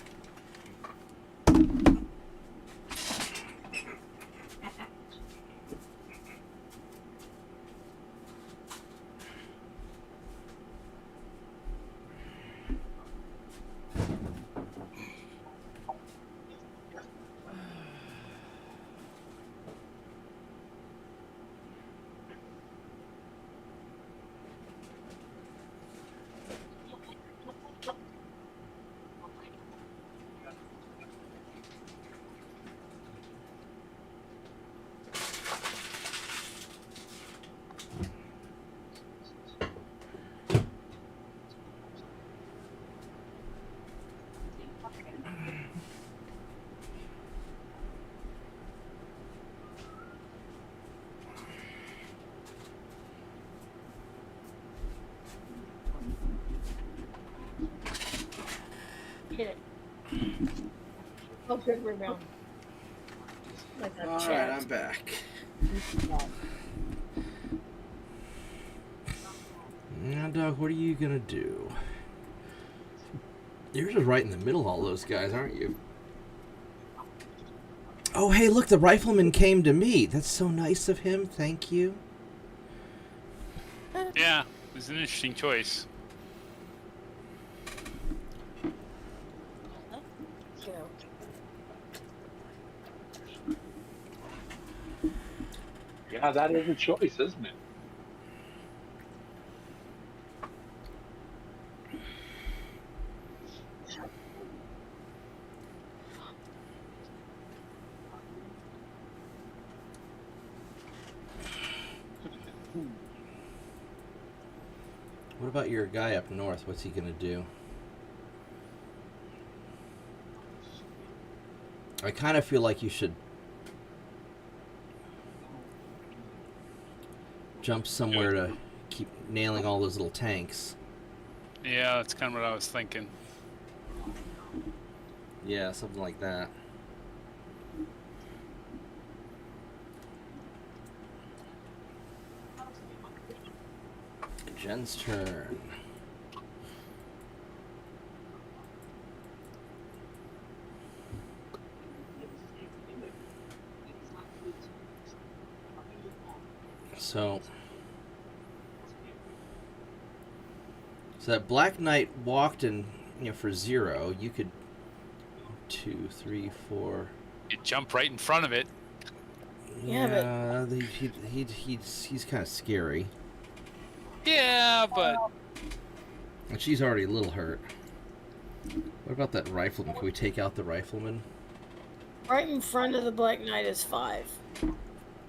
Hit it. Oh, good rebound. Like a All chat. right, I'm back. Now, Dog, what are you gonna do? You're just right in the middle of all those guys, aren't you? Oh, hey, look, the rifleman came to me. That's so nice of him. Thank you. Yeah, it's an interesting choice. Yeah, that is a choice, isn't it? What about your guy up north? What's he gonna do? I kind of feel like you should jump somewhere to keep nailing all those little tanks. Yeah, that's kind of what I was thinking. Yeah, something like that. Jen's turn. So that Black Knight walked in, for 0. You could 2, 3, 4. You jump right in front of it. Yeah, but he's kind of scary. Yeah, but And she's already a little hurt. What about that rifleman? Can we take out the rifleman? Right in front of the Black Knight is 5.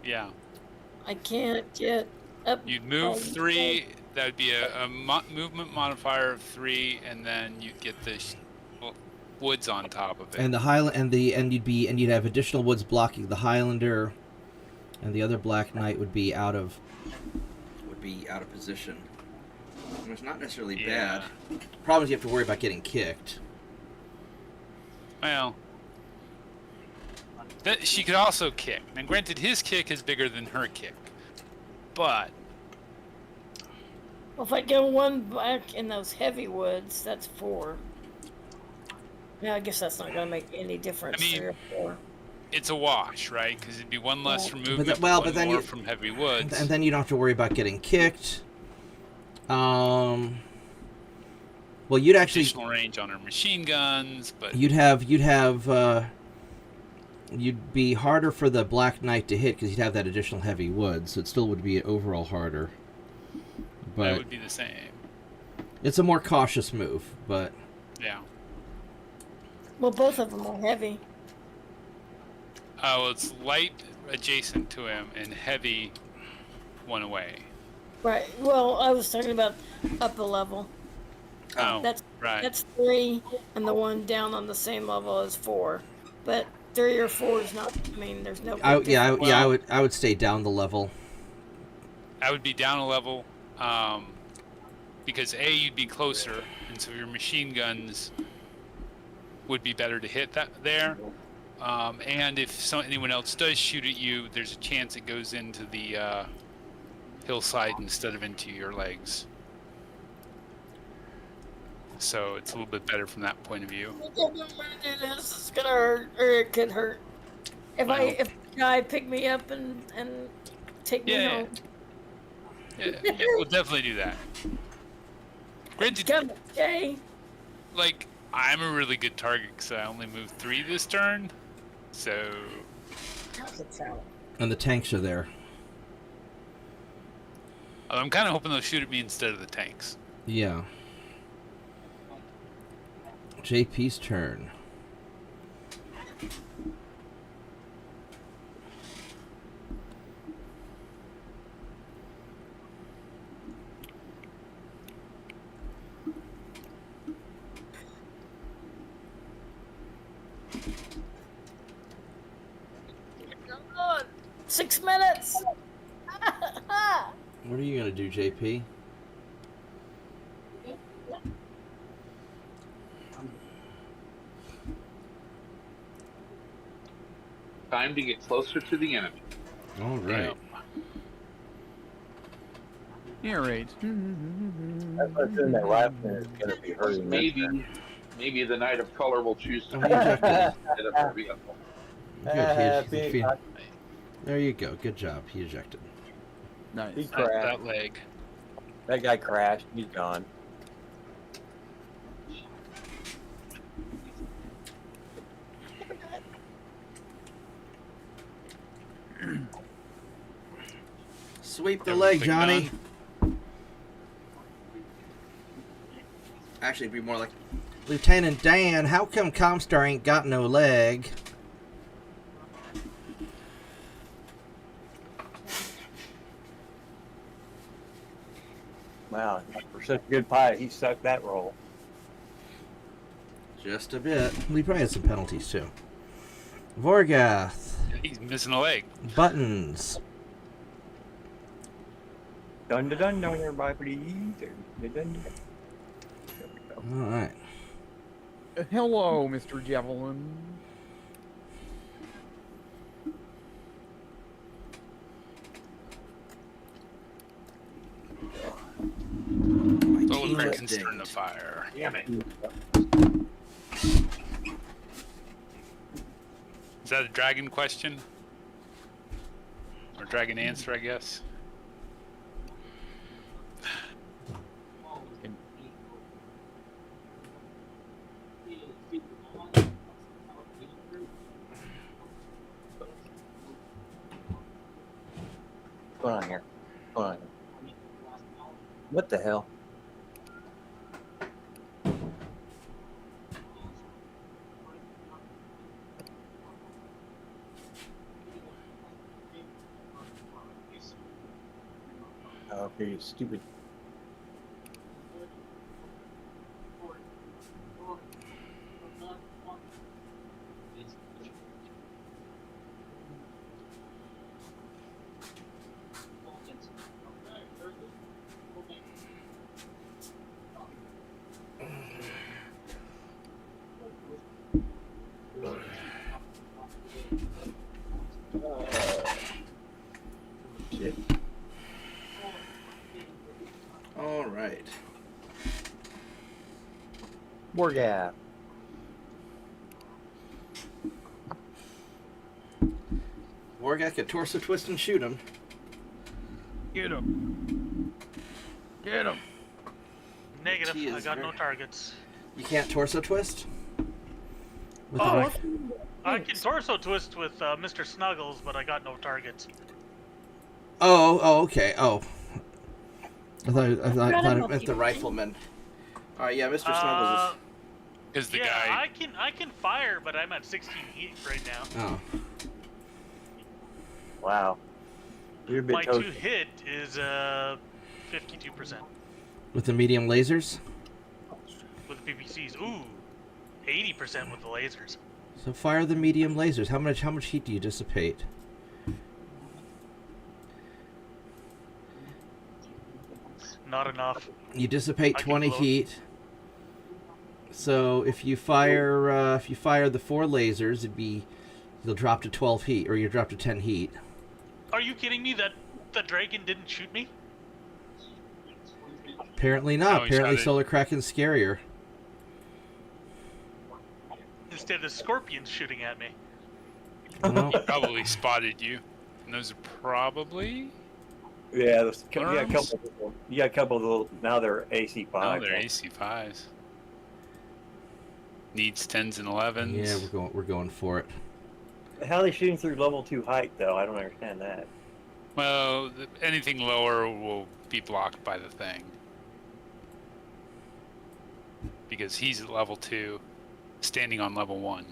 yeah, I can't get up. you'd move 3. that would be a movement modifier of 3, and then you'd get the woods on top of it. And the you'd have additional woods blocking the Highlander, and the other Black Knight would be out of position. It's not necessarily bad. The problem is you have to worry about getting kicked. Well, she could also kick. Now, granted, his kick is bigger than her kick, but Well, if I go one back in those heavy woods, that's 4. Yeah, I guess that's not going to make any difference. I mean, 3 or 4. it's a wash, right? Because it'd be 1 less from movement, but then more you, from heavy woods. And then you don't have to worry about getting kicked. Well, you'd actually additional range on her machine guns, but you'd be harder for the Black Knight to hit because you'd have that additional heavy wood, so it still would be overall harder. But that would be the same. It's a more cautious move, but yeah. Well, both of them are heavy. Well, it's light adjacent to him and heavy 1 away. Right. Well, I was talking about up a level. Oh, That's right. That's 3, and the one down on the same level is 4. But 3 or 4 is not. I mean, there's no. I would stay down the level. I would be down a level, because you'd be closer, and so your machine guns would be better to hit that there. And if anyone else does shoot at you, there's a chance it goes into the hillside instead of into your legs. So it's a little bit better from that point of view. This is gonna hurt, or it could hurt. If the guy pick me up and take me home. Yeah, we'll definitely do that. Granted, Come, Jay. like, I'm a really good target because I only moved 3 this turn, so. And the tanks are there. I'm kind of hoping they'll shoot at me instead of the tanks. Yeah. JP's turn. Come on. 6 minutes. What are you gonna do, JP? Time to get closer to the enemy. All right. Yeah, right. That's what's in that last minute is going to be hurting. Maybe the Knight of Color will choose to Oh, instead of our vehicle. Good. There you go. Good job. He ejected. Nice. He crashed. That leg. That guy crashed. He's gone. Sweep the leg, Johnny. Actually, it'd be more like, Lieutenant Dan, how come Comstar ain't got no leg? Wow, for such a good pilot, he sucked that role. Just a bit. We probably had some penalties, too. Vorgath. He's missing a leg. Buttons. Dun dun dun dun, everybody, please. Dun, dun, dun. All right. Hello, Mr. Javelin. All Americans turn to fire. Damn it. Is that a dragon question? Or dragon answer, I guess? What's going on here? What's going on here? What the hell? Okay, you stupid Shit. All right. More gas. Wargak could torso twist and shoot him. Get him. Get him. Negative. He I is got no very- targets. You can't torso twist? With Oh, the I can, I can torso twist with Mr. Snuggles, but I got no targets. Oh, okay. Oh. I thought it meant the rifleman. Alright, yeah, Mr. Snuggles Is the yeah, guy? I can fire, but I'm at 16 heat right now. Oh. Wow. You're a bit My toasted. 2 hit is 52% With the medium lasers? with the PPCs. Ooh, 80% with the lasers. So fire the medium lasers. How much heat do you dissipate? Not enough. You dissipate I can 20 blow- heat. So if you fire the 4 lasers, you'll drop to 12 heat, or you drop to 10 heat. Are you kidding me that the dragon didn't shoot me? Apparently No, not. he Apparently shot it. Solar Kraken's scarier. Instead of scorpions shooting at me. Well, Probably spotted you. And those are probably. Yeah, you got a Worms? couple. You got a couple of little. Now they're AC5. No, they're AC5s. Needs 10s and 11s. yeah, we're going for it. How are they shooting through level 2 height though? I don't understand that. Well, anything lower will be blocked by the thing. Because he's at level 2, standing on level 1.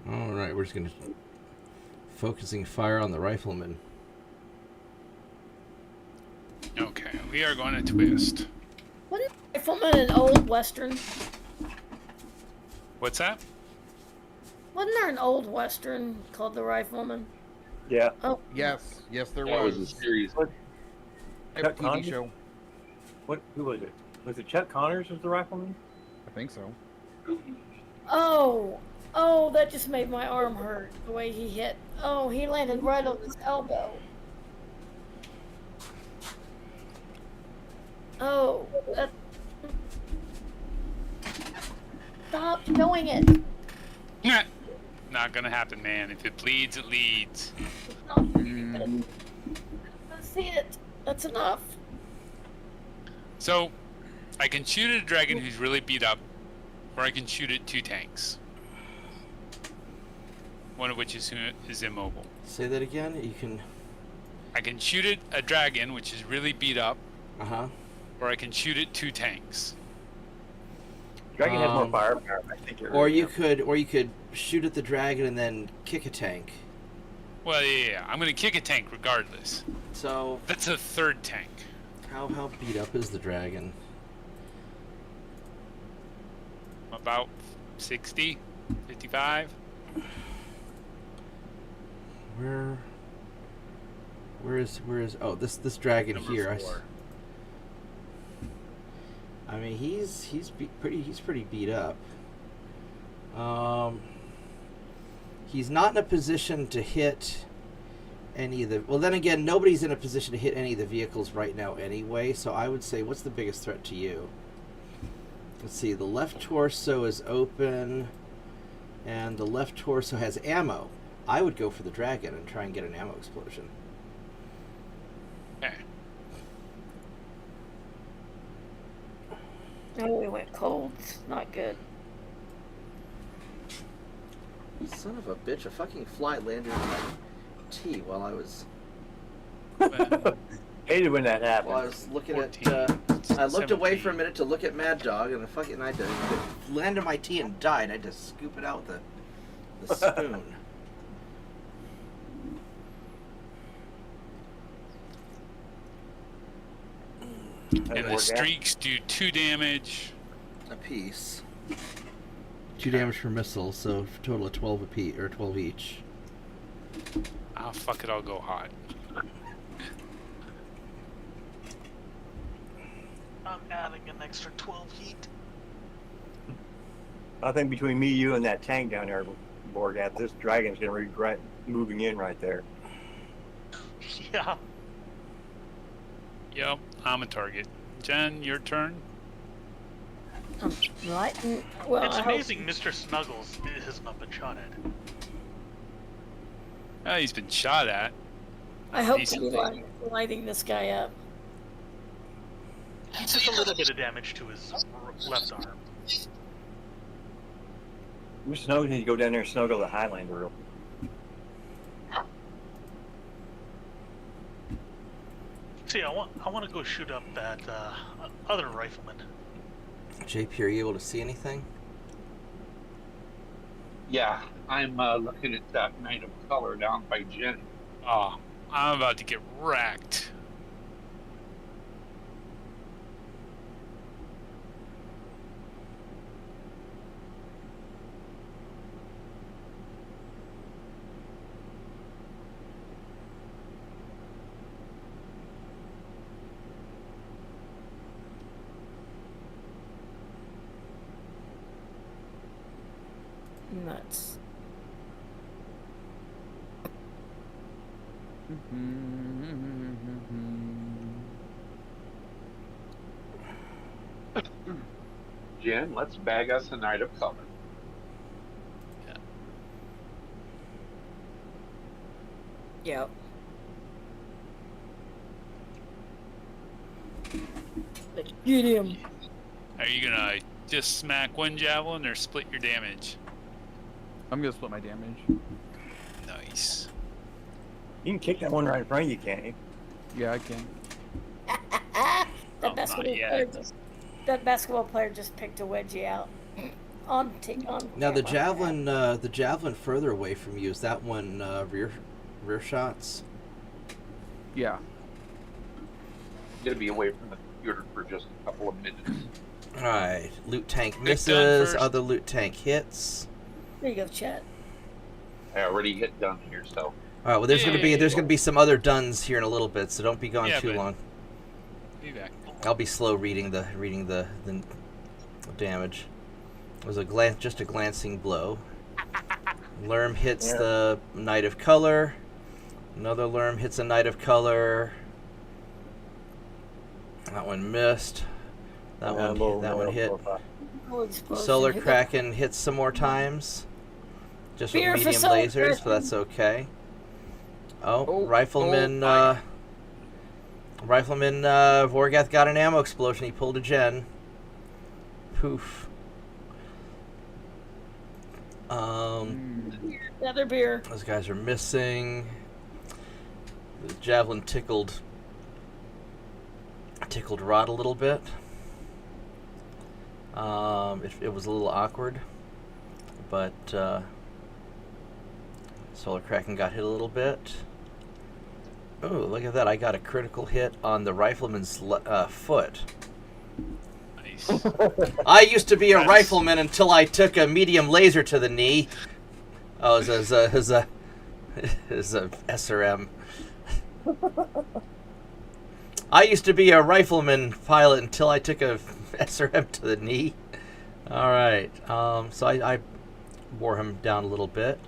All right, we're just gonna focusing fire on the rifleman. Okay, we are going to twist. What is Rifleman an old western? What's that? Wasn't there an old western called The Rifleman? Yeah. Oh, Yes, there That was was. a series. A Chuck TV Connors? show. Who was it? Was it Chuck Connors was the rifleman? I think so. oh, that just made my arm hurt. The way he hit. Oh, he landed right on his elbow. Oh, that. Stop doing it. Not gonna happen, man. If it bleeds, it leads. Stop doing it. Let's see it. That's enough. So, I can shoot at a dragon who's really beat up, or I can shoot at 2 tanks. One of which is immobile. Say that again. You can. I can shoot at a dragon which is really beat up, Uh-huh. or I can shoot at 2 tanks. Dragon has more firepower. I think. Or you could shoot at the dragon and then kick a tank. Well, yeah. I'm gonna kick a tank regardless. So That's a 3rd tank. how beat up is the dragon? About 60, 55. Where is oh this dragon Number here? 4. I mean he's pretty beat up. He's not in a position to hit any of the. Well, then again, nobody's in a position to hit any of the vehicles right now anyway. So I would say, what's the biggest threat to you? Let's see. The left torso is open, and the left torso has ammo. I would go for the dragon and try and get an ammo explosion. Okay. Oh, we went cold. It's not good. Son of a bitch! A fucking fly landed in my tea while I was Hated when that happened. while I was looking 14, at. I looked away 17. for a minute to look at Mad Dog, and I landed my tea and died. I had to scoop it out with the spoon. And the streaks do 2 damage. A piece. 2 damage per missile, so a total of 12 apiece, or 12 each. Ah, fuck it, I'll go hot. I'm adding an extra 12 heat. I think between me, you, and that tank down there, Borgath, this dragon's gonna regret moving in right there. Yeah. Yep, I'm a target. Jen, your turn. Right. Well, It's I hope- amazing Mr. Snuggles has not been shot at. Oh, he's been shot at. I hope to be Decently. lighting this guy up. He took a little bit of damage to his left arm. We snuggle, need to go down there and snuggle the Highlander real. See, I want to go shoot up that other rifleman. JP, are you able to see anything? Yeah, I'm looking at that Knight of Color down by Jen. Oh, I'm about to get wrecked. Nuts. Jen, let's bag us a Knight of Color. Yep. Let's get him. Are you gonna just smack one javelin or split your damage? I'm gonna split my damage. Nice. You can kick that one right in front of you, can't you? Yeah, I can. That basketball player just picked a wedgie out. On. Now the javelin further away from you, is that one rear shots? Yeah. I'm gonna be away from the computer for just a couple of minutes. All right, loot tank gun misses. first. Other loot tank hits. There you go, chat. I already hit done here, so All right. Well, there's gonna be some other duns here in a little bit, so don't be gone Yeah, too but- long. Be back. I'll be slow reading the damage. It was just a glancing blow. Lerm hits the Knight of Color. Another Lerm hits a Knight of Color. That one missed. That one hit. Solar Kraken hits some more times. Just with Beer for medium Solar lasers, but Kraken. that's okay. Oh, Rifleman. Rifleman Vorgath got an ammo explosion. He pulled a gen. Poof. Another beer. Those guys are missing. The javelin tickled Rod a little bit. It was a little awkward, but Solar Kraken got hit a little bit. Oh, look at that! I got a critical hit on the rifleman's foot. Nice. I used to be a rifleman until I took a medium laser to the knee. Oh, it was a SRM. I used to be a rifleman pilot until I took a SRM to the knee. All right. So I wore him down a little bit.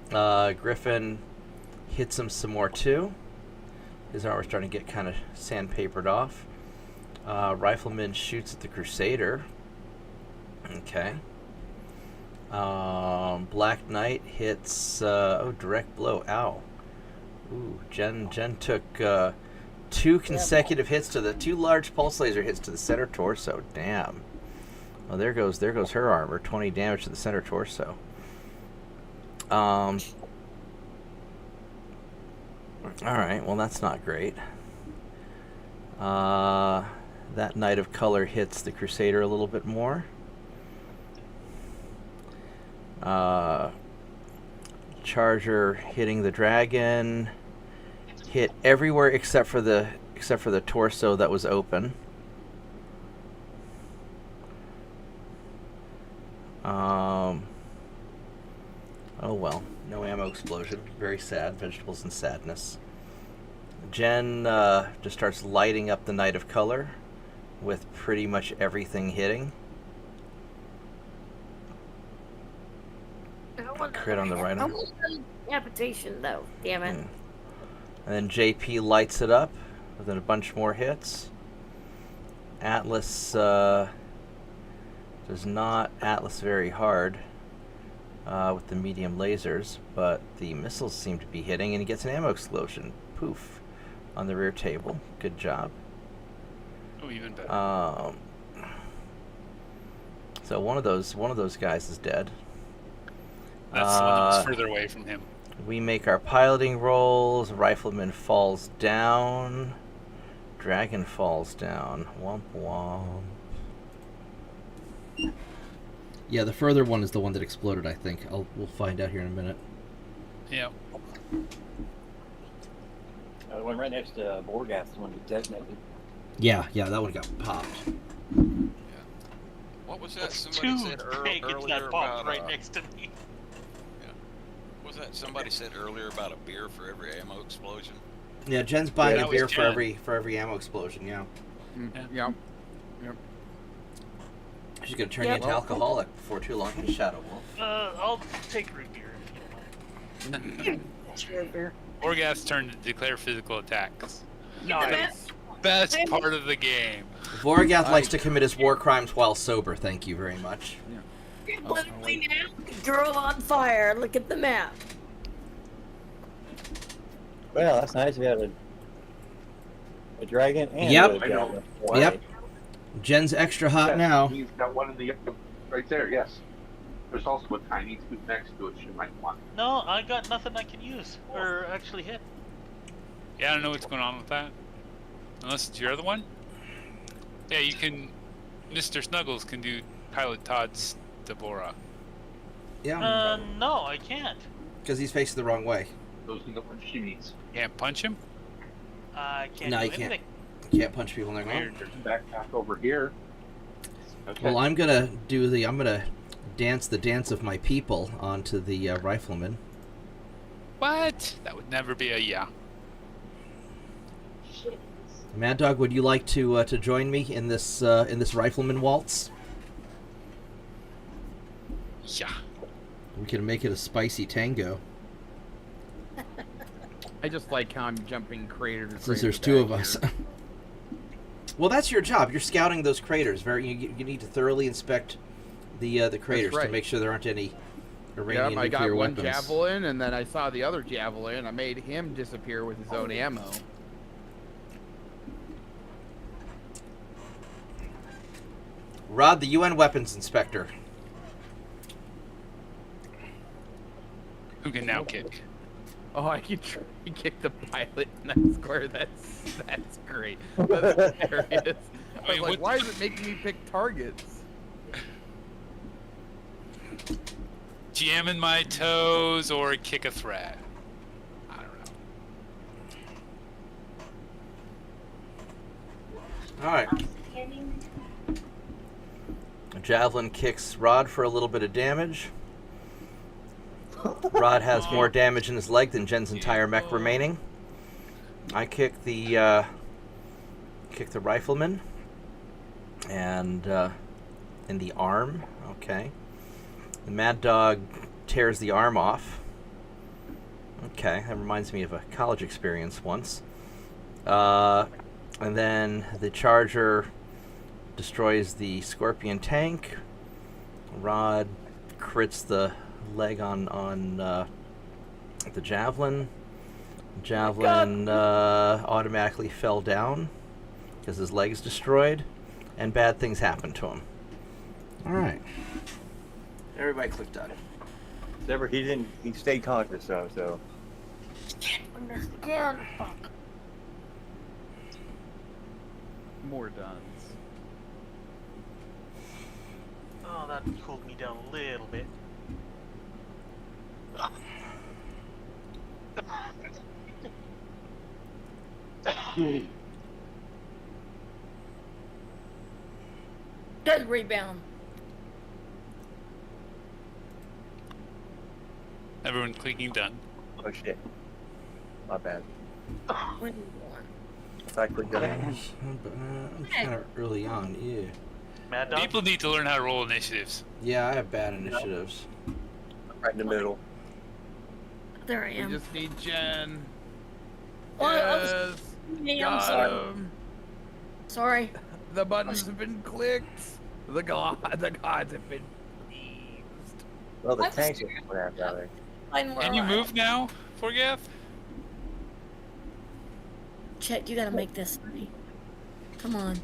Griffin hits him some more too. His armor's starting to get kind of sandpapered off. Rifleman shoots at the Crusader. Okay. Black Knight hits. Direct blow. Ow. Ooh, Jen took 2 consecutive hits to the 2 large pulse laser hits to the center torso. Damn. Well, there goes her armor. 20 damage to the center torso. All right. Well, that's not great. That Knight of Color hits the Crusader a little bit more. Charger hitting the dragon. Hit everywhere except for the torso that was open. Oh well, no ammo explosion. Very sad. Vegetables and sadness. Jen just starts lighting up the Knight of Color with pretty much everything hitting. Crit on the right I arm. want the decapitation though. Damn it. And then JP lights it up with a bunch more hits. Atlas does not Atlas very hard with the medium lasers, but the missiles seem to be hitting, and he gets an ammo explosion. Poof. On the rear table. Good job. Oh, even better. So one of those guys is dead. That's the one that was further away from him. We make our piloting rolls. Rifleman falls down. Dragon falls down. Womp womp. Yeah, the further one is the one that exploded, I think. We'll find out here in a minute. Yeah. The one right next to Borgas, the one that detonated. Yeah, that one got popped. What was that? That's Somebody two said packets earlier that popped about right next to me. What was that? Somebody said earlier about a beer for every ammo explosion. Yeah, Jen's buying Yeah, a beer that was for every ammo explosion. Yeah. Yeah. She's gonna turn you into alcoholic before too long. Shadow Wolf. I'll take root beer if you don't mind. Sure, beer. Orgas turn to declare physical attacks. Nice. Best part of the game. Vorgath likes to commit his war crimes while sober. Thank you very much. Literally now, girl on fire. Look at the map. Well, that's nice. We had a dragon and Yep. a dragon. Yep. Jen's extra hot Yes, now. He's got one in the right there. Yes. There's also a tiny tube next to it. You might want. No, I got nothing I can use or actually hit. Yeah, I don't know what's going on with that. Unless it's your other one? Yeah, you can... Mr. Snuggles can do Pilot Todd's Deborah. Yeah. No, I can't. Because he's facing the wrong way. Those are the ones she needs. Can't punch him? I can't No, do you can't. anything. You can't punch people in their There's mouth. a backpack over here. Okay. Well, I'm gonna dance the dance of my people onto the rifleman. What? That would never be a yeah. Mad Dog, would you like to join me in this rifleman waltz? Yeah. We can make it a spicy tango. I just like how I'm jumping crater to crater. Since there's two of back us. here. Well, that's your job. You're scouting those craters. You need to thoroughly inspect the craters right. to make sure there aren't any Iranian Yep, I nuclear got one weapons. javelin, and then I saw the other javelin. I made him disappear with his own ammo. Rod, the UN weapons inspector. Who can now kick? Oh, I can try to kick the pilot in that square. That's great. That's hilarious. I mean, Like, what- why is it making me pick targets? Jamming my toes or kick a threat? I don't know. All right. Javelin kicks Rod for a little bit of damage. Rod has more damage in his leg than Jen's entire mech remaining. I kick the rifleman, and in the arm. Okay. The Mad Dog tears the arm off. Okay, that reminds me of a college experience once. And then the Charger destroys the Scorpion tank. Rod crits the leg on the Javelin. Javelin automatically fell down because his leg's destroyed, and bad things happened to him. All right. Everybody click done. Never, he stayed conscious though, so. Understand? Fuck. More duns. Oh, that cooled me down a little bit. Good rebound. Everyone clicking done. Oh shit. My bad. What do you want? If I click done. I'm kind of early on. Yeah. Mad Dog? People need to learn how to roll initiatives. Yeah, I have bad initiatives. right in the middle. There I We am. just need Jen. Oh, Yes. Yeah, I'm Got sorry. him. Sorry. The buttons have been clicked. The gods have been pleased. Well, the I was tanks are coming out there. Can you move now, Forgath? Chet, you gotta make this funny. Come on.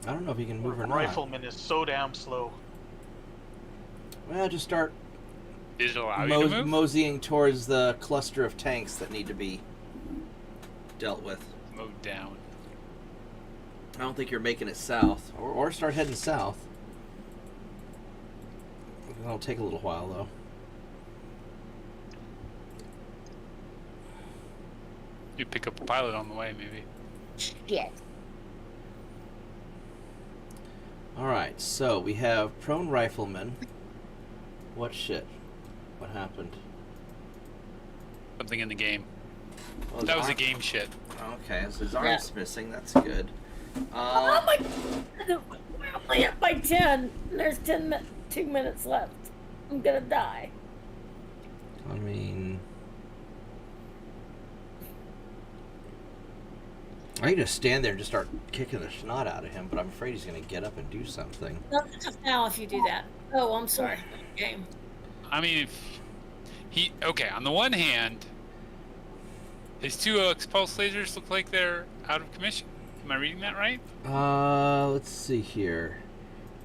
I don't know if he can move or The not. rifleman is so damn slow. Well, just start Did it allow you to move? moseying towards the cluster of tanks that need to be dealt with. Mowed down. I don't think you're making it south. Or start heading south. That'll take a little while, though. You pick up a pilot on the way, maybe. Yeah. Alright, so we have prone rifleman. What shit? What happened? Something in the game. Oh, his That was a arm- game shit. Okay, so his arm's missing. That's good. Oh my God. We're only up by 10. There's 2 minutes left. I'm gonna die. I mean... I can just stand there and just start kicking the snot out of him, but I'm afraid he's going to get up and do something. Not just now if you do that. Oh, I'm sorry. Game. I mean, if he... Okay, on the one hand, his 2 pulse lasers look like they're out of commission. Am I reading that right? Let's see here.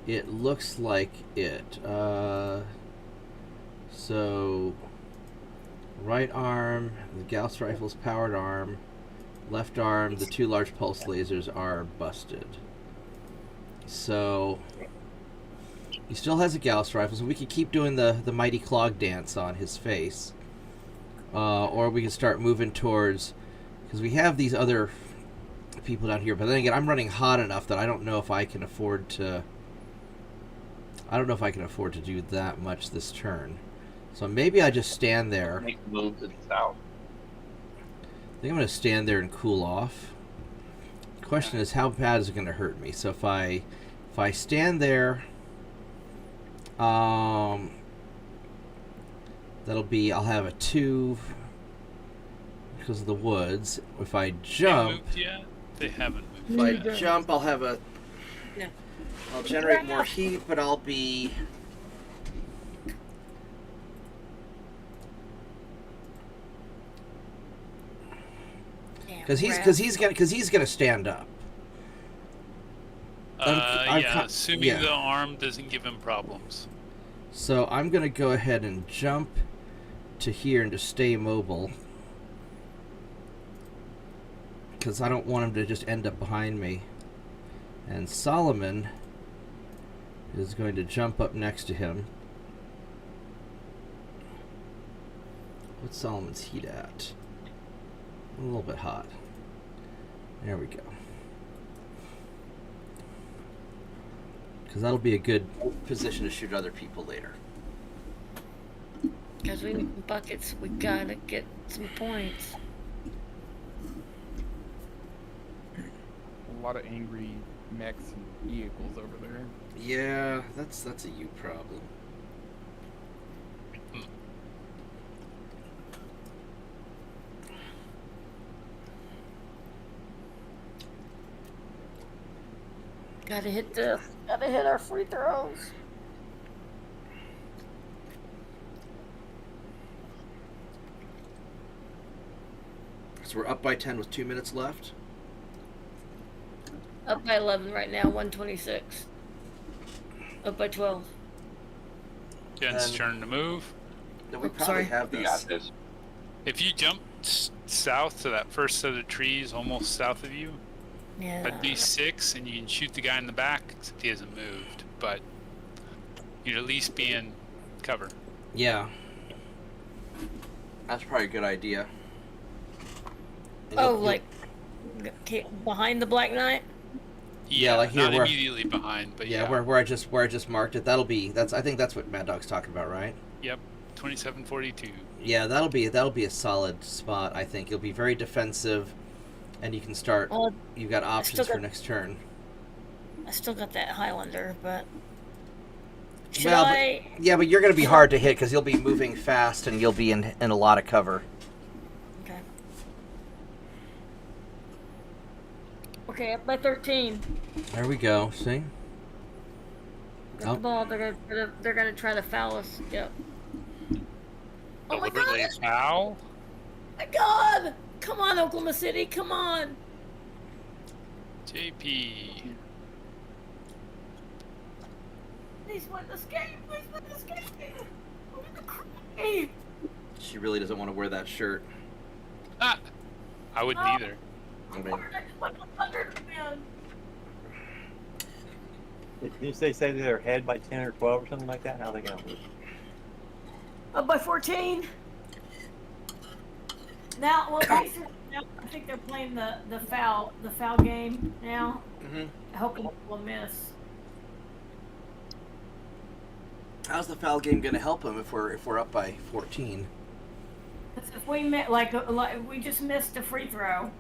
It looks like it. So... Right arm, the Gauss rifle's powered arm. Left arm, the 2 large pulse lasers are busted. So... He still has a Gauss rifle, so we could keep doing the mighty clog dance on his face. Or we can start moving towards... Because we have these other people down here, but then again, I'm running hot enough that I don't know if I can afford to... I don't know if I can afford to do that much this turn. So maybe I just stand there. Make a move to the south. I think I'm going to stand there and cool off. The question is, how bad is it going to hurt me? So if I stand there, that'll be, I'll have a 2 because of the woods. If I They jump, moved yet? They haven't if moved I yet. jump, I'll have a, No. I'll generate more heat, but I'll be, because he's gonna stand up. Yeah, assuming the arm doesn't give him problems. So I'm gonna go ahead and jump to here and just stay mobile, because I don't want him to just end up behind me. And Solomon is going to jump up next to him. What's Solomon's heat at? A little bit hot. There we go. Because that'll be a good position to shoot other people later. Because we need buckets. We gotta get some points. A lot of angry mechs and vehicles over there. Yeah, that's a you problem. Gotta hit this. Gotta hit our free throws. So we're up by 10 with 2 minutes left. Up by 11 right now, 126. Up by 12. Jen's And- turn to move. No, we Oh, probably sorry. have We this. got this. If you jump south to that first set of trees, almost south of you, Yeah. that'd be 6, and you can shoot the guy in the back, except he hasn't moved. But you'd at least be in cover. Yeah. That's probably a good idea. And Oh, you'll- like behind the Black Knight? Yeah, like here not where- immediately behind, but yeah, yeah. where I just marked it. I think that's what Mad Dog's talking about, right? Yep, 2742. Yeah, that'll be a solid spot. I think you'll be very defensive, and you can start. Well, You've got options still for got- next turn. I still got that Highlander, but should Well, I? Yeah, but you're going to be hard to hit because you'll be moving fast and you'll be in a lot of cover. Okay. Okay, up by 13. There we go. See? Got the ball. They're gonna try to foul us. Yep. Oh my God! Deliberately foul? My God! Come on, Oklahoma City! Come on! JP. Please win this game! Please win this game! I'm gonna cry. She really doesn't want to wear that shirt. Ah, I wouldn't either. I mean, I just want 100, man. Did they say they're ahead by 10 or 12 or something like that? How are they going to lose? Up by 14. Now, well, basically, now I think they're playing the foul game now. mm-hmm. I hope we'll miss. How's the foul game going to help them if we're up by 14? If we like we just missed a free throw,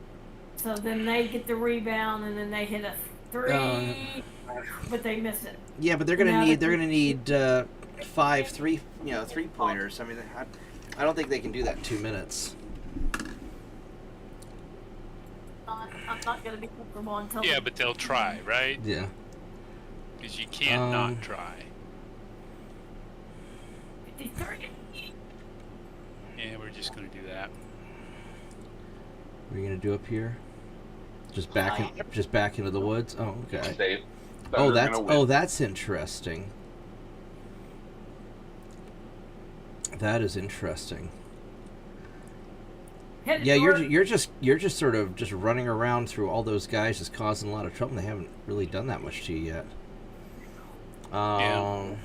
so then they get the rebound and then they hit a 3, but they miss it. Yeah, but they're going to need 5 3-pointers. I mean, I don't think they can do that in 2 minutes. I'm not going to be comfortable until. Yeah, but they'll try, right? Yeah. Because you can't not try. 53. Yeah, we're just going to do that. What are you going to do up here? Just back into the woods? Oh, okay. Safe. That's interesting. That is interesting. Yeah, you're just sort of just running around through all those guys, just causing a lot of trouble. They haven't really done that much to you yet. Our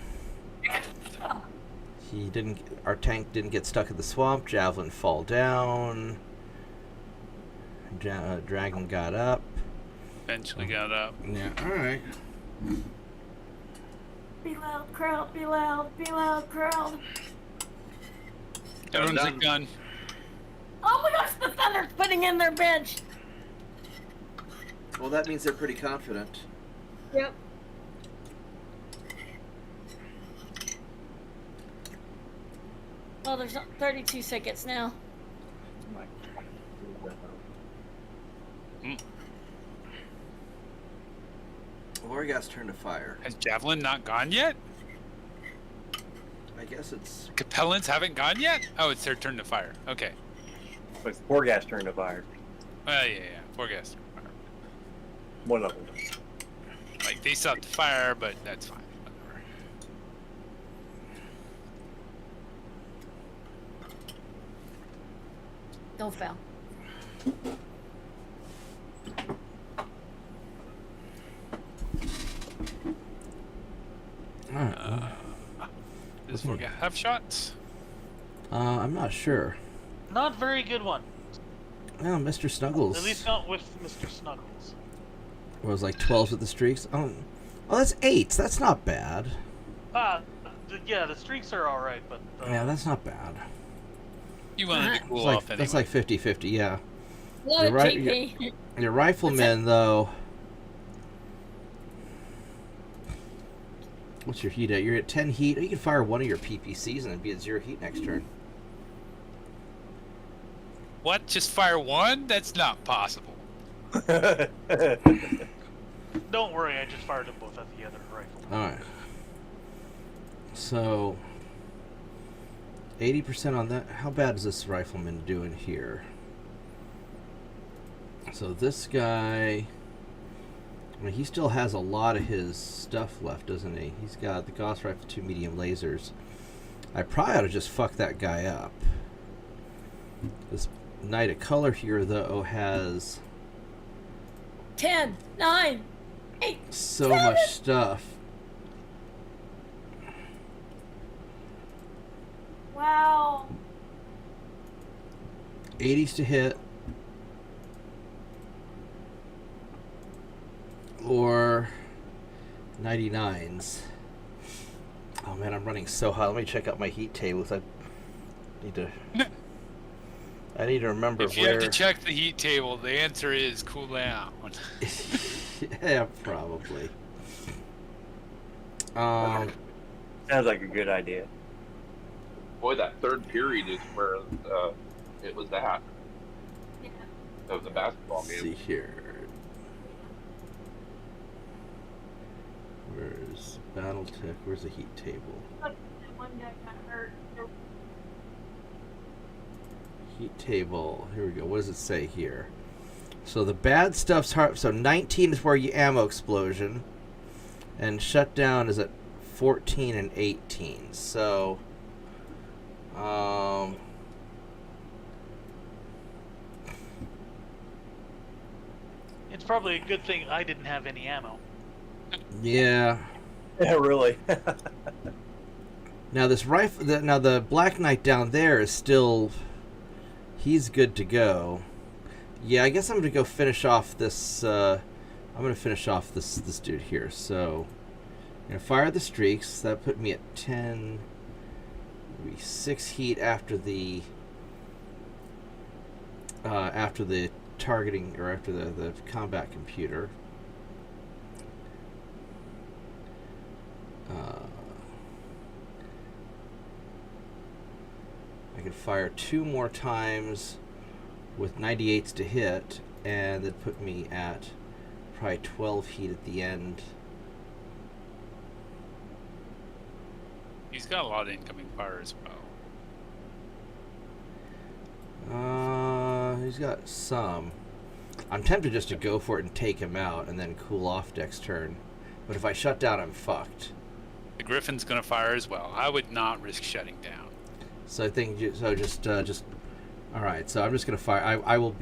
tank didn't get stuck in the swamp. Javelin fall down. Dragon got up. Eventually got up. Yeah. All right. Be loud, crowd. Be loud. Be loud, crowd. Everyone's a gun. Oh my gosh, the Thunder's putting in their bench. Well, that means they're pretty confident. Yep. Well, there's 32 seconds now. Lorigat's turn to fire. Has Javelin not gone yet? I guess it's... Capellans haven't gone yet? Oh, it's their turn to fire. Okay. But it's poor guy's turn to fire. Yeah. Poor guys. One of them. Like, they stopped the fire, but that's fine. Whatever. Don't foul. Does Forget have shots? I'm not sure. Not very good one. Well, Mr. Snuggles. At least not with Mr. Snuggles. Was like 12s with the streaks. Oh, that's 8s. That's not bad. Yeah, the streaks are all right, but Yeah, that's not bad. You wanted to cool It's off anyway. That's like 50-50, yeah. Love You're it, right. JP. Your riflemen, though. What's your heat at? You're at 10 heat. You can fire one of your PPCs and then be at 0 heat next turn. What? Just fire one? That's not possible. don't worry, I just fired them both at the other rifle. Alright. So, 80% on that. How bad is this rifleman doing here? So this guy... I mean, he still has a lot of his stuff left, doesn't he? He's got the Gauss Rifle, 2 medium lasers. I probably ought to just fuck that guy up. This Knight of Color here, though, has... 10, 9, 8, so 7. much stuff. Wow. 80s to hit. Or 99s. Oh man, I'm running so hot. Let me check out my heat tables. I need to remember If you where... have to check the heat table, the answer is cool down. Yeah, probably. Sounds like a good idea. Boy, that third period is where it was at of the basketball let's game. see here. Where's Battletech? Where's the heat table? Heat table. Here we go. What does it say here? So the bad stuff's hard. So 19 is where you ammo explosion, and shutdown is at 14 and 18. So, It's probably a good thing I didn't have any ammo. yeah. Yeah, really. Now this rifle. Now the Black Knight down there is still. He's good to go. Yeah, I guess I'm gonna go finish off this. I'm gonna finish off this dude here. So, I'm gonna fire the streaks. That put me at 10. Maybe 6 heat after the targeting or after the combat computer. I can fire 2 more times with 98s to hit, and that put me at probably 12 heat at the end. He's got a lot of incoming fire as well. He's got some. I'm tempted just to go for it and take him out and then cool off next turn. But if I shut down, I'm fucked. The Griffin's gonna fire as well. I would not risk shutting down. So I think just all right. So I'm just gonna fire. I will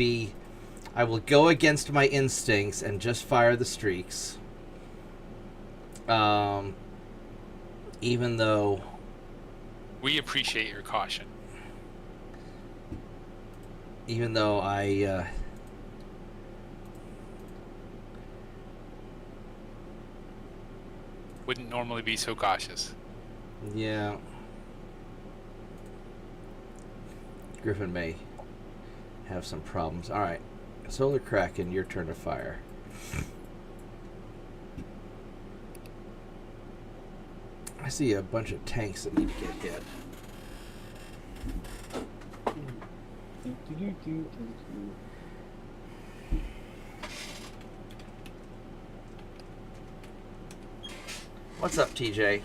go against my instincts and just fire the streaks. Even though we appreciate your caution. Even though I wouldn't normally be so cautious. Yeah. Griffin may have some problems. Alright. Solar Kraken, your turn to fire. I see a bunch of tanks that need to get hit. What's up, TJ?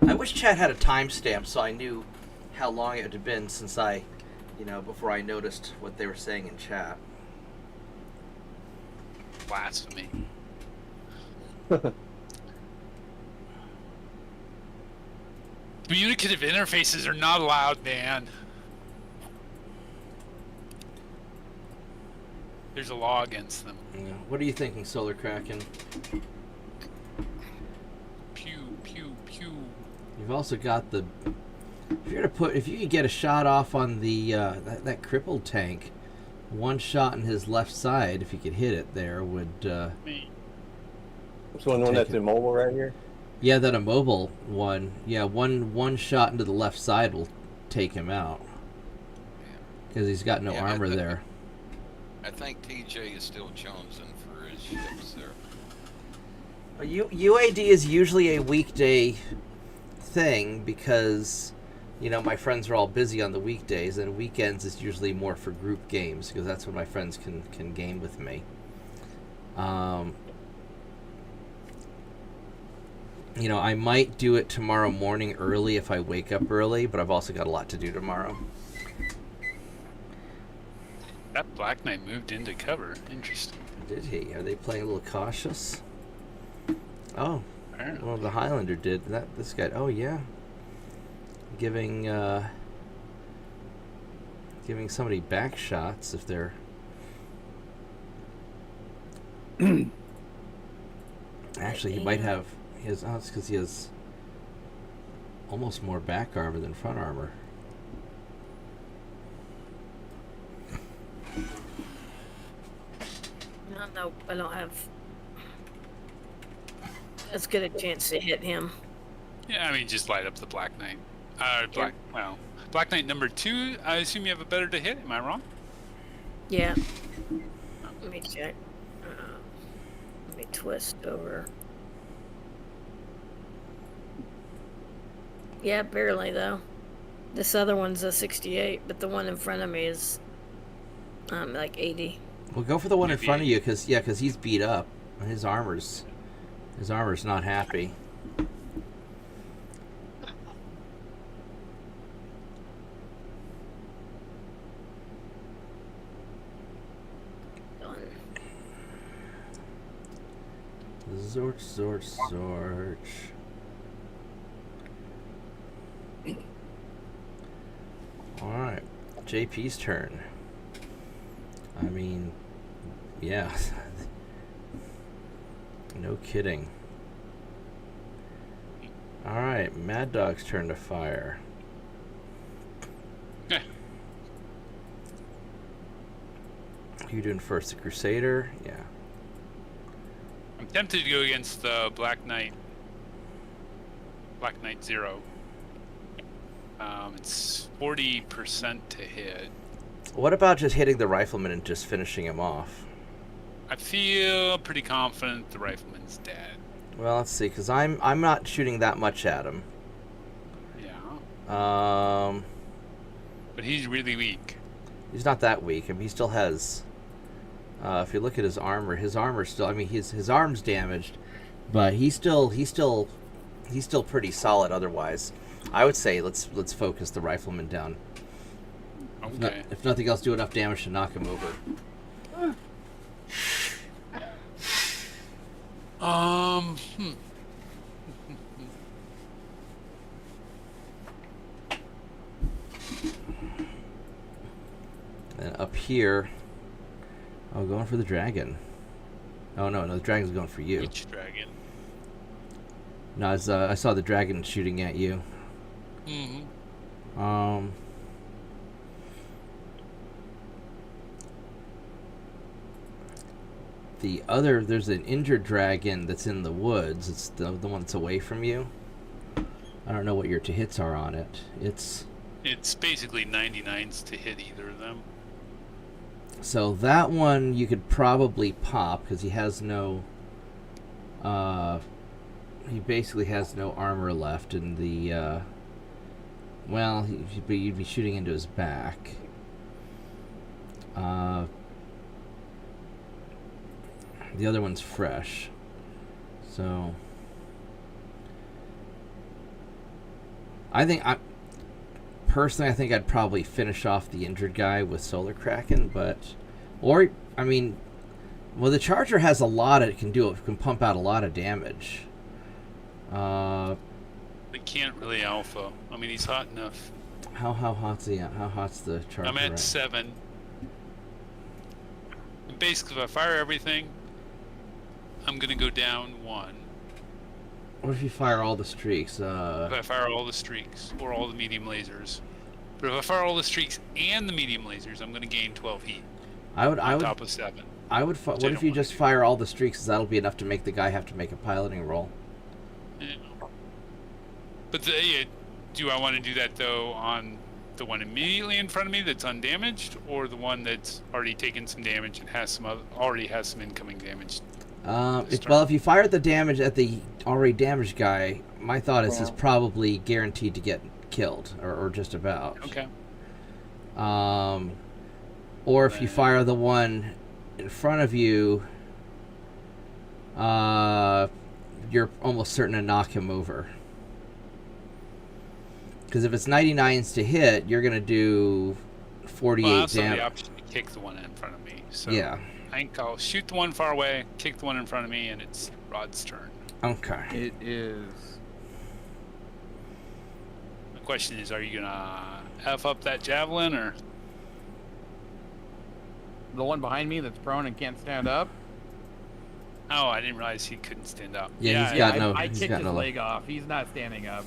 I wish chat had a timestamp so I knew how long it had been since before I noticed what they were saying in chat. Blasphemy. Communicative interfaces are not allowed, man. There's a law against them. Yeah. What are you thinking, Solar Kraken? Pew, pew, pew. You've also got the. If you could get a shot off on the that crippled tank, one shot in his left side, if you could hit it there, would. Which one that's immobile right here? Yeah, that immobile one. Yeah, one shot into the left side will take him out. Because he's got no armor there. I think TJ is still jonesing for his ships there. UAD is usually a weekday thing because, my friends are all busy on the weekdays, and weekends is usually more for group games because that's when my friends can game with me. I might do it tomorrow morning early if I wake up early, but I've also got a lot to do tomorrow. That Black Knight moved into cover. Interesting. Did he? Are they playing a little cautious? Oh, well, the Highlander did that. This guy. Oh yeah, giving somebody back shots if they're. Actually, he might have. It's because he has almost more back armor than front armor. No, I don't have as good a chance to hit him. Yeah, just light up the Black Knight. Black Knight number 2. I assume you have a better to hit. Am I wrong? Yeah. Let me check. Let me twist over. Yeah, barely though. This other one's a 68, but the one in front of me is like 80. Well, go for the one in front of you, because he's beat up. His armor's not happy. Zort. Alright, JP's turn. I mean, yeah. No kidding. Alright, Mad Dog's turn to fire. You doing first, the Crusader? Yeah. I'm tempted to go against the Black Knight 0. It's 40% to hit. What about just hitting the rifleman and just finishing him off? I feel pretty confident the rifleman's dead. Well, let's see, because I'm not shooting that much at him. Yeah. But he's really weak. He's not that weak. I mean, he still has. If you look at his armor still. I mean, his arm's damaged, but he's still pretty solid. Otherwise, I would say let's focus the rifleman down. Okay. If nothing else, do enough damage to knock him over. And up here, going for the dragon. Oh no, the dragon's going for you. Which dragon? No, I saw the dragon shooting at you. Mm-hmm. There's an injured dragon that's in the woods. It's the one that's away from you. I don't know what your to hits are on it. It's basically 99s to hit either of them. So that one you could probably pop because he has no. He basically has no armor left, and the. Well, you'd be shooting into his back. The other one's fresh, so I think personally, I think I'd probably finish off the injured guy with Solar Kraken, the Charger has a lot it can do. It can pump out a lot of damage. They can't really alpha. I mean, he's hot enough. How hot's he? How hot's the Charger? I'm at 7. And basically, if I fire everything, I'm gonna go down 1. What if you fire all the streaks? If I fire all the streaks or all the medium lasers, but if I fire all the streaks and the medium lasers, I'm gonna gain 12 heat. On top of 7. What if you just fire all the streaks? Cause that'll be enough to make the guy have to make a piloting roll. Yeah. But do I want to do that though on the one immediately in front of me that's undamaged, or the one that's already taken some damage and already has some incoming damage? If you fire the damage at the already damaged guy, my thought is probably guaranteed to get killed, or just about. Okay. Or if you fire the one in front of you, you're almost certain to knock him over. Because if it's 99s to hit, you're going to do 48 damage. I also have the option to kick the one in front of me. So yeah. I think I'll shoot the one far away, kick the one in front of me, and it's Rod's turn. Okay. It is. The question is, are you going to F up that javelin, or? The one behind me that's prone and can't stand up? Oh, I didn't realize he couldn't stand up. I kicked his leg off. He's not standing up.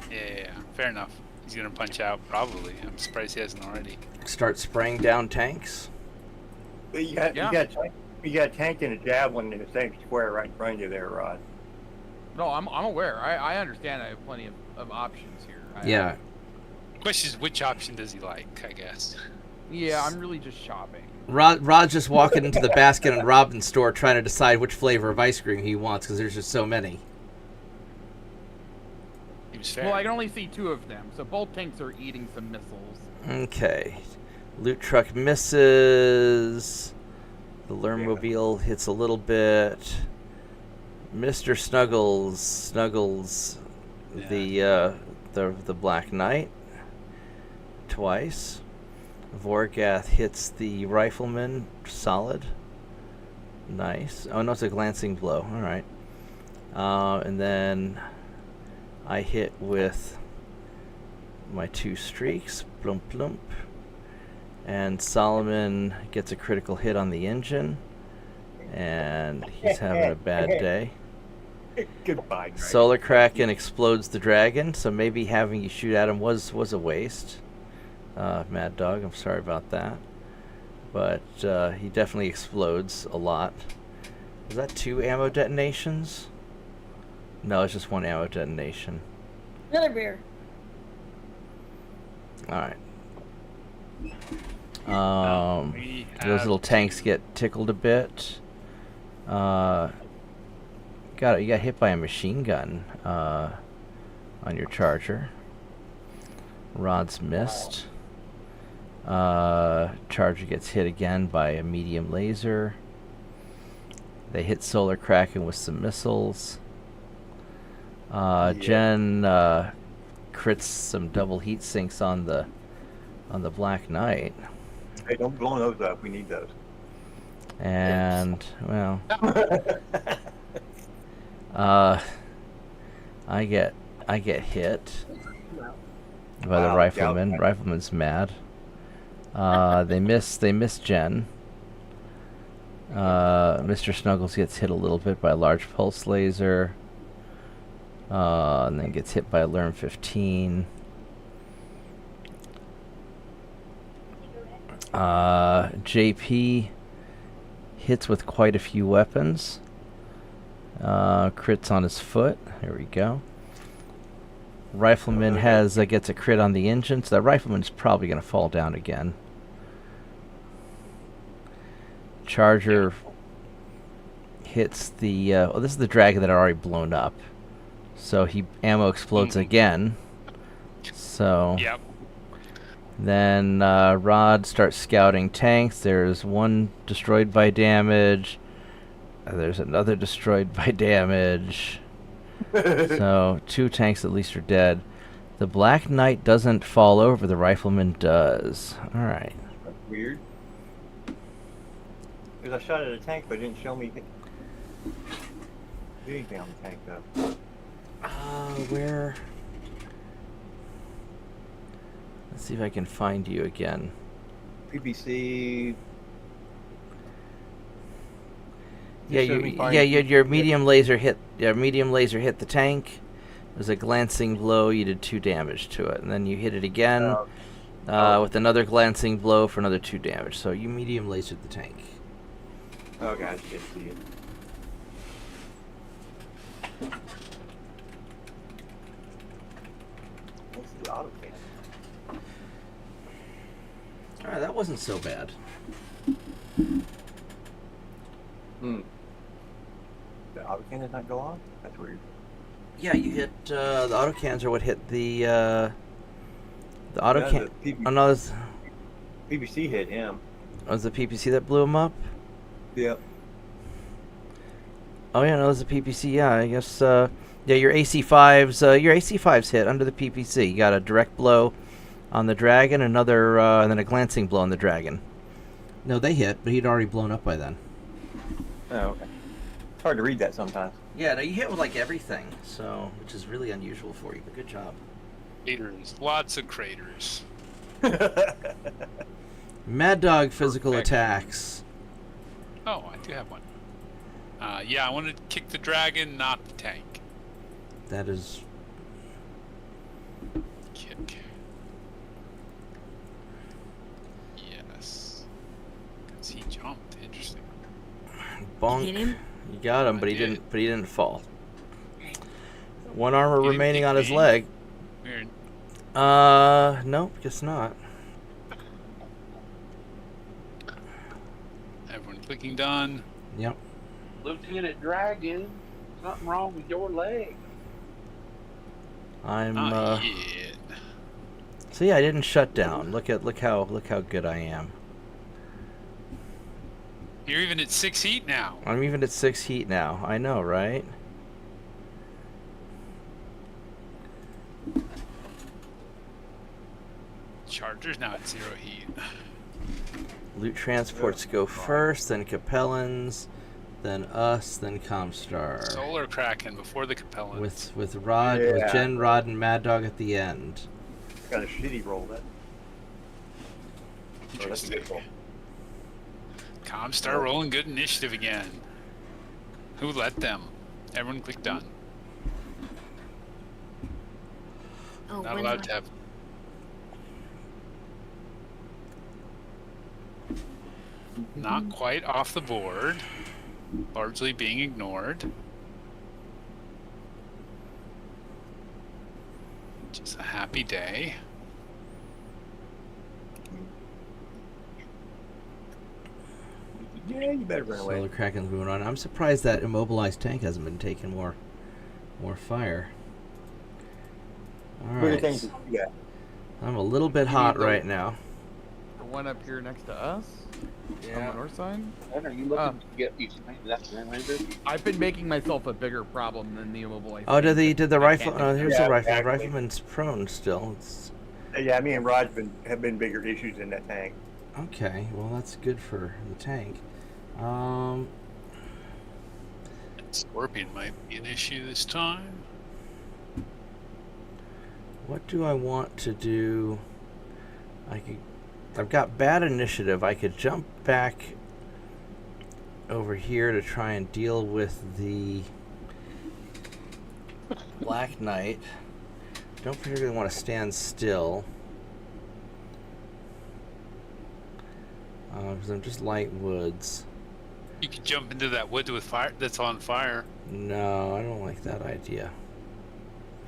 Yeah, fair enough. He's going to punch out, probably. I'm surprised he hasn't already. Start spraying down tanks. You got a tank and a javelin in the same square right in front of you there, Rod. No, I'm aware. I understand I have plenty of options here. Question is, which option does he like? I guess. Yeah, I'm really just shopping. Rod's just walking into the Baskin and Robbins store trying to decide which flavor of ice cream he wants because there's just so many. Seems fair. Well, I can only see 2 of them, so both tanks are eating some missiles. Okay. Loot truck misses. The Lermobile hits a little bit. Mr. Snuggles the Black Knight twice. Vorgath hits the Rifleman solid. Nice. Oh no, it's a glancing blow. All right. And then I hit with my 2 streaks. Plump plump. And Solomon gets a critical hit on the engine. And he's having a bad day. Goodbye, Dragon. Solar Kraken explodes the dragon, so maybe having you shoot at him was a waste. Mad Dog, I'm sorry about that. But he definitely explodes a lot. Was that 2 ammo detonations? No, it's just 1 ammo detonation. Another beer. Alright. We Those have little tanks get tickled a bit. You got hit by a machine gun on your charger. Rod's missed. Charger gets hit again by a medium laser. They hit Solar Kraken with some missiles. Jen crits some double heat sinks on the Black Knight. Hey, don't blow those up. We need those. And well, I get hit by the Rifleman. Yeah. Rifleman's mad. They miss Jen. Mr. Snuggles gets hit a little bit by a large pulse laser. And then gets hit by a Lerm 15. JP hits with quite a few weapons. Crits on his foot. There we go. Rifleman gets a crit on the engine, so that Rifleman's probably going to fall down again. Charger hits the... this is the dragon that had already blown up. So ammo explodes again. So... Yep. Then Rod starts scouting tanks. There's 1 destroyed by damage. There's another destroyed by damage. So 2 tanks at least are dead. The Black Knight doesn't fall over. The Rifleman does. All right. That's weird. Because I shot at a tank, but it didn't show me anything on the tank, though. Where? Let's see if I can find you again. PPC. Your medium laser hit. Yeah, medium laser hit the tank. It was a glancing blow. You did 2 damage to it, and then you hit it again with another glancing blow for another 2 damage. So you medium lasered the tank. Oh, God, I can't see it. What's the auto cannon? All right, that wasn't so bad. The auto cannon not go off? That's weird. Yeah, you hit the autocans are what hit the autocan. Oh no, this PPC hit him. was the PPC that blew him up. Yep. Oh yeah, no, it was the PPC. Yeah, I guess. Yeah, your AC5s hit under the PPC. You got a direct blow on the dragon, and then a glancing blow on the dragon. No, they hit, but he'd already blown up by then. Oh, okay. It's hard to read that sometimes. Yeah, no, you hit with like everything, so which is really unusual for you. But good job. Craters. Lots of craters. Mad Dog physical attacks. Oh, I do have one. Yeah, I want to kick the dragon, not the tank. That is. Kick. Yes. Because he jumped. Interesting. Bonk. Hit him? You got him, but he did. didn't fall. 1 armor He didn't remaining kick on his me. leg. Weird. Nope, guess not. Everyone clicking done. Yep. Lieutenant Dragon, something wrong with your leg. I'm Not yet. See, I didn't shut down. Look how good I am. You're even at 6 heat now. I'm even at 6 heat now. I know, right? Charger's now at 0 heat. Loot transports go first, then Capellans, then us, then Comstar. Solar Kraken before the Capellans. With Rod, with Jen, Rod, and Mad Dog at the end. Got a shitty roll then. Oh, that's a good roll. Comstar rolling good initiative again. Who let them? Everyone click done. Oh, Not when allowed to have. Not quite off the board. Largely being ignored. Just a happy day. Yeah, you better run away. Solar Kraken's moving on. I'm surprised that immobilized tank hasn't been taking more fire. All right. Things yeah. I'm a little bit hot right now. The one up here next to us? On the north side? Are you looking to get these that Landlander? I've been making myself a bigger problem than the immobilized. Oh, did the rifle? can't Oh, do here's that. the rifle. Yeah, The rifleman's prone still. It's, Yeah, me and Raj have been bigger issues in that tank. okay, well that's good for the tank. Scorpion might be an issue this time. What do I want to do? I've got bad initiative. I could jump back over here to try and deal with the Black Knight. Don't particularly want to stand still. Because I'm just light woods. You could jump into that wood with fire that's on fire. No, I don't like that idea.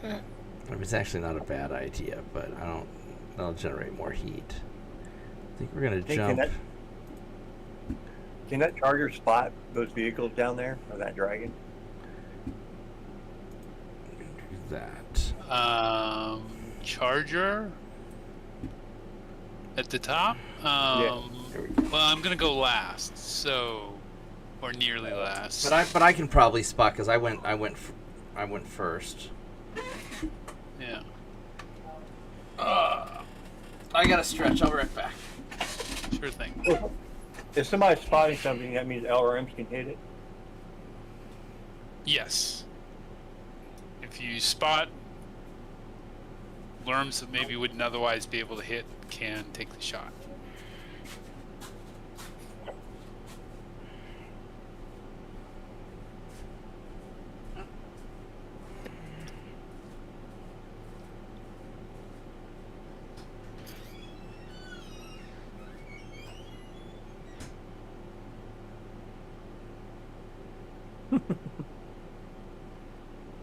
I mean, it's actually not a bad idea, but that'll generate more heat. I think we're gonna jump. Can that charger spot those vehicles down there, or that dragon? Do that. Charger at the top. There we go. Well, I'm gonna go last, so or nearly last. But I can probably spot because I went first. Yeah. I gotta stretch. I'll be right back. Sure thing. If somebody's spotting something, that means LRMs can hit it. Yes. If you spot worms that maybe wouldn't otherwise be able to hit, can take the shot.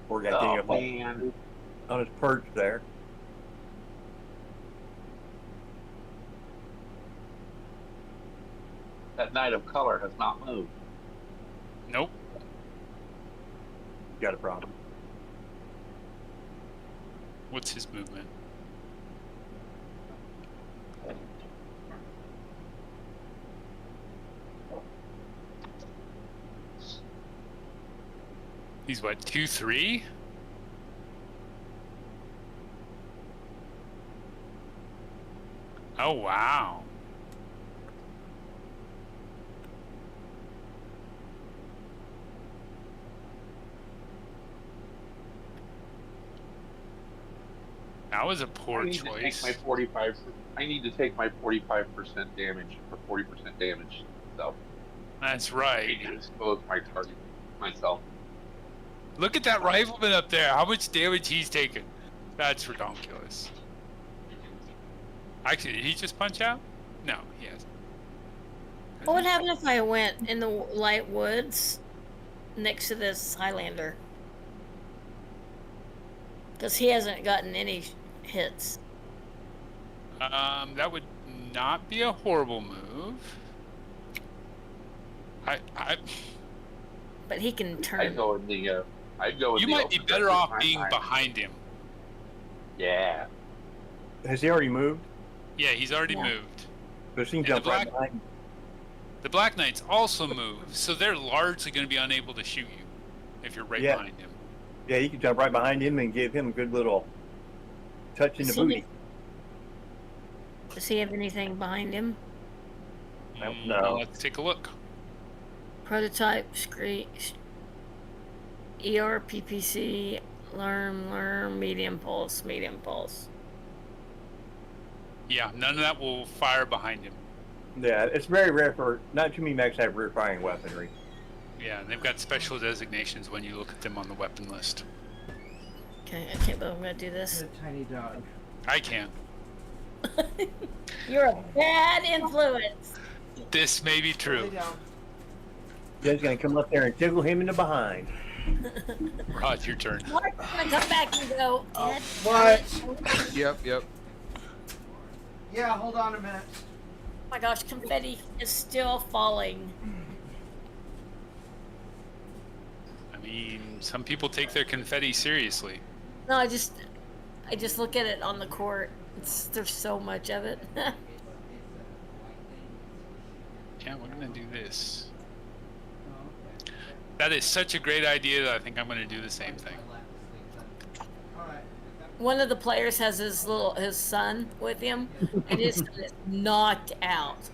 Poor guy getting up on his perch there. That Knight of Color has not moved. Nope. Got a problem. What's his movement? He's what, 2-3? Oh wow. That was a poor I need to choice. take my 45. I need to take my 45% damage or 40% damage. So That's I right. need to expose my target myself. Look at that rifleman up there. How much damage he's taken. That's ridiculous. Actually, did he just punch out? No, he hasn't. What would happen if I went in the light woods next to this Highlander? Because he hasn't gotten any hits. That would not be a horrible move. But he can turn. I'd go in the. I'd go. In You the might be open better desert off time being time. behind him. Yeah. Has he already moved? Yeah, he's already Yeah. moved. Because he can And jump right behind. The Black Knights also move, so they're largely going to be unable to shoot you if you're right Yeah. behind him. Yeah, you can jump right behind him and give him a good little touch in the booty. Does he have anything behind him? No. Let's take a look. Prototype, screen, ER, PPC, learn, medium pulse. Yeah, none of that will fire behind him. Yeah, it's very rare for not too many mechs have rear firing weaponry. Yeah, and they've got special designations when you look at them on the weapon list. Okay, I can't believe I'm gonna do this. A tiny dog. I can. You're a bad influence. This may be true. Jen's gonna come up there and tickle him in the behind. Rod, your turn. Mark's gonna come back and go. "Ed, What? Yep. Yeah, hold on a minute. Oh my gosh, confetti is still falling. I mean, some people take their confetti seriously. No, I just look at it on the court. There's so much of it. Yeah, we're gonna do this. That is such a great idea that I think I'm gonna do the same thing. One of the players has his son with him, and his son is knocked out.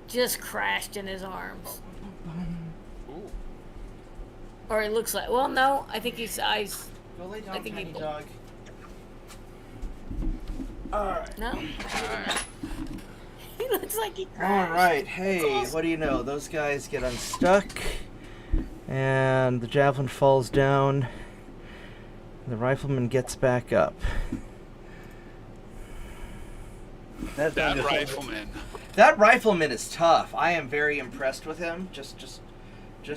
Just crashed in his arms. Ooh. Or it looks like. Well, no, I think he's eyes. Go lay down, I think tiny he- dog. Alright. No. Alright. He looks like he crashed. Alright, hey, what do you know? Those guys get unstuck, and the javelin falls down. The rifleman gets back up. That's not That just- rifleman. That rifleman is tough. I am very impressed with him. Just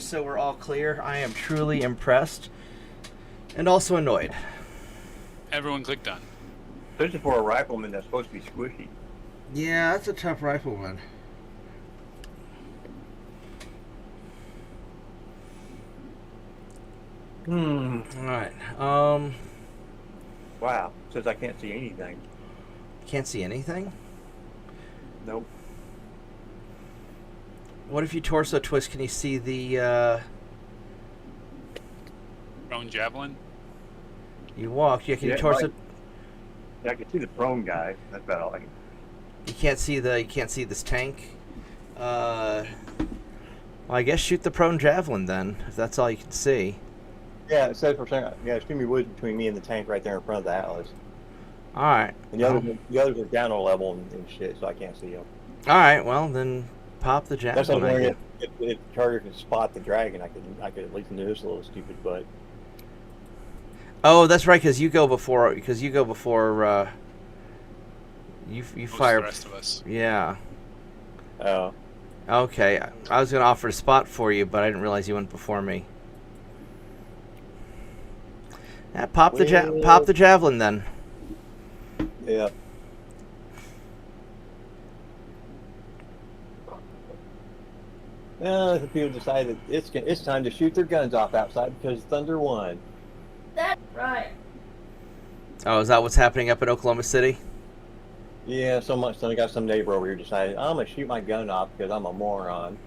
so we're all clear, I am truly impressed, and also annoyed. Everyone click done. Especially for a rifleman that's supposed to be squishy. Yeah, that's a tough rifleman. Alright. Wow. Says I can't see anything. Can't see anything? Nope. What if you torso twist? Can you see the, Prone javelin. You walk, yeah, can you Yeah, torso... right. Yeah, I can see the prone guy. That's about all I can. You can't see this tank? Well, I guess shoot the prone javelin then, if that's all you can see. Yeah, it says for second. Yeah, it's gonna be woods between me and the tank right there in front of the Atlas. Alright. And the others are down on level and shit, so I can't see them. Alright, well then pop the That's what I'm javelin. I wondering. guess. If Charger can spot the dragon, I could at least do this little stupid butt. Oh, that's right, because you go before. You Most of fire. the rest of us. Yeah. Oh. Okay, I was gonna offer a spot for you, but I didn't realize you went before me. Yeah, pop the javelin then. Yeah. The people decide that it's time to shoot their guns off outside because Thunder won. That's right. Oh, is that what's happening up in Oklahoma City? Yeah, so much. So I got some neighbor over here decided I'm gonna shoot my gun off because I'm a moron.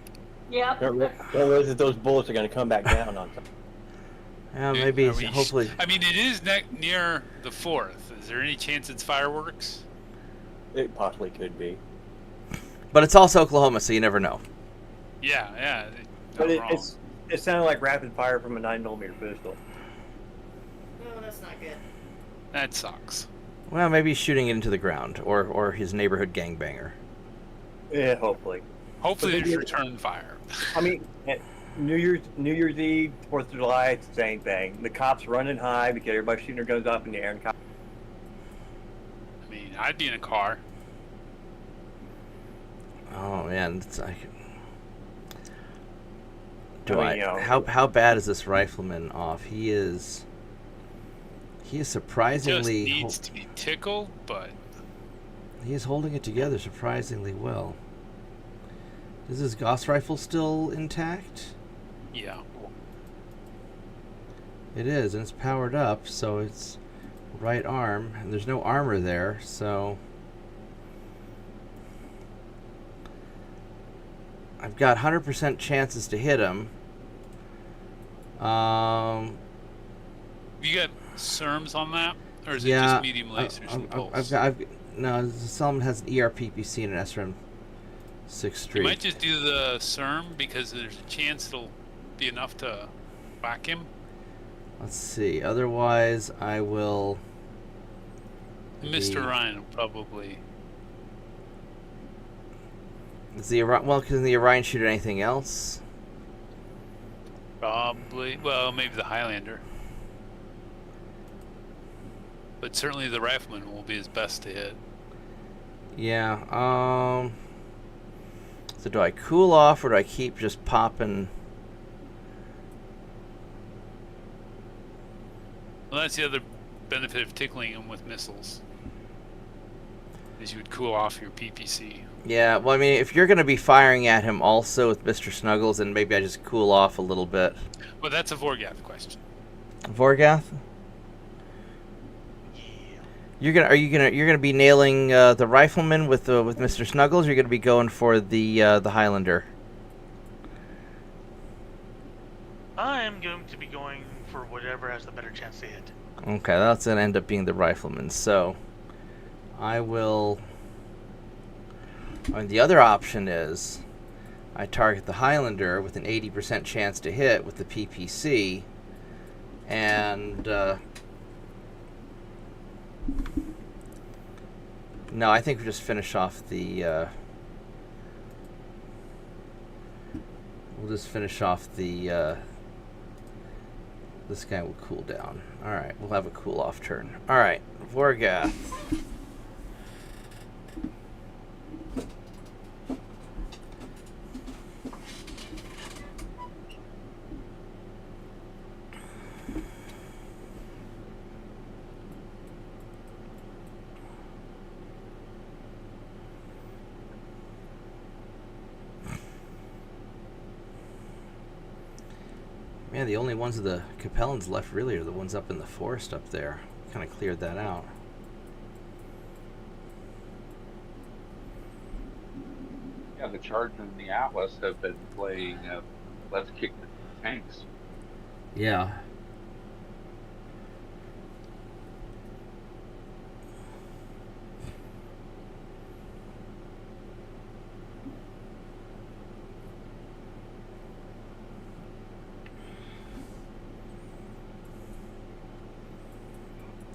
Yep. Don't realize that those bullets are gonna come back down on something. Yeah, maybe. Are we- Hopefully. I mean, it is near the 4th. Is there any chance it's fireworks? It possibly could be. But it's also Oklahoma, so you never know. Yeah. But Not wrong. it sounded like rapid fire from a 9mm pistol. No, that's not good. That sucks. Well, maybe he's shooting it into the ground, or his neighborhood gangbanger. Yeah, hopefully. Hopefully But they there's did- return fire. I mean, at New Year's Eve, 4th of July, it's the same thing. The cops running high because everybody's shooting their guns off in the air. And I mean, I'd be in a car. Oh man, it's like. You know, How bad is this rifleman off? He is Just surprisingly. needs to be tickled, but He is holding it together surprisingly well. Is his Gauss rifle still intact? Yeah. It is, and it's powered up, so it's right arm, and there's no armor there, so I've got 100% chances to hit him. You got SERMs on that, or is it Yeah, just medium lasers and pulse? No, Solomon has an ERPPC and an SRM 6 You might just do the SERM because there's a chance it'll be enough to whack him. Let's see. Otherwise, I will. Mr. Ryan will probably. Is the well? Can the Orion shoot at anything else? Probably. Well, maybe the Highlander. But certainly the Rifleman will be his best to hit. Yeah. So do I cool off or do I keep just popping? Well, that's the other benefit of tickling him with missiles. Is you would cool off your PPC. Yeah, well, I mean, if you're going to be firing at him also with Mr. Snuggles, then maybe I just cool off a little bit. Well, that's a Vorgath question. Vorgath? You're gonna be nailing the Rifleman with Mr. Snuggles. Or you're gonna be going for the Highlander. I'm going to be going for whatever has the better chance to hit. Okay, that's gonna end up being the Rifleman. So, I will. And the other option is, I target the Highlander with an 80% chance to hit with the PPC, and no, I think we just finish off the. We'll just finish off the. This guy will cool down. All right, we'll have a cool off turn. All right, Vorgath. Man, the only ones of the Capellans left really are the ones up in the forest up there. Kind of cleared that out. Yeah, the Charger and the Atlas have been playing Let's Kick the Tanks. Yeah.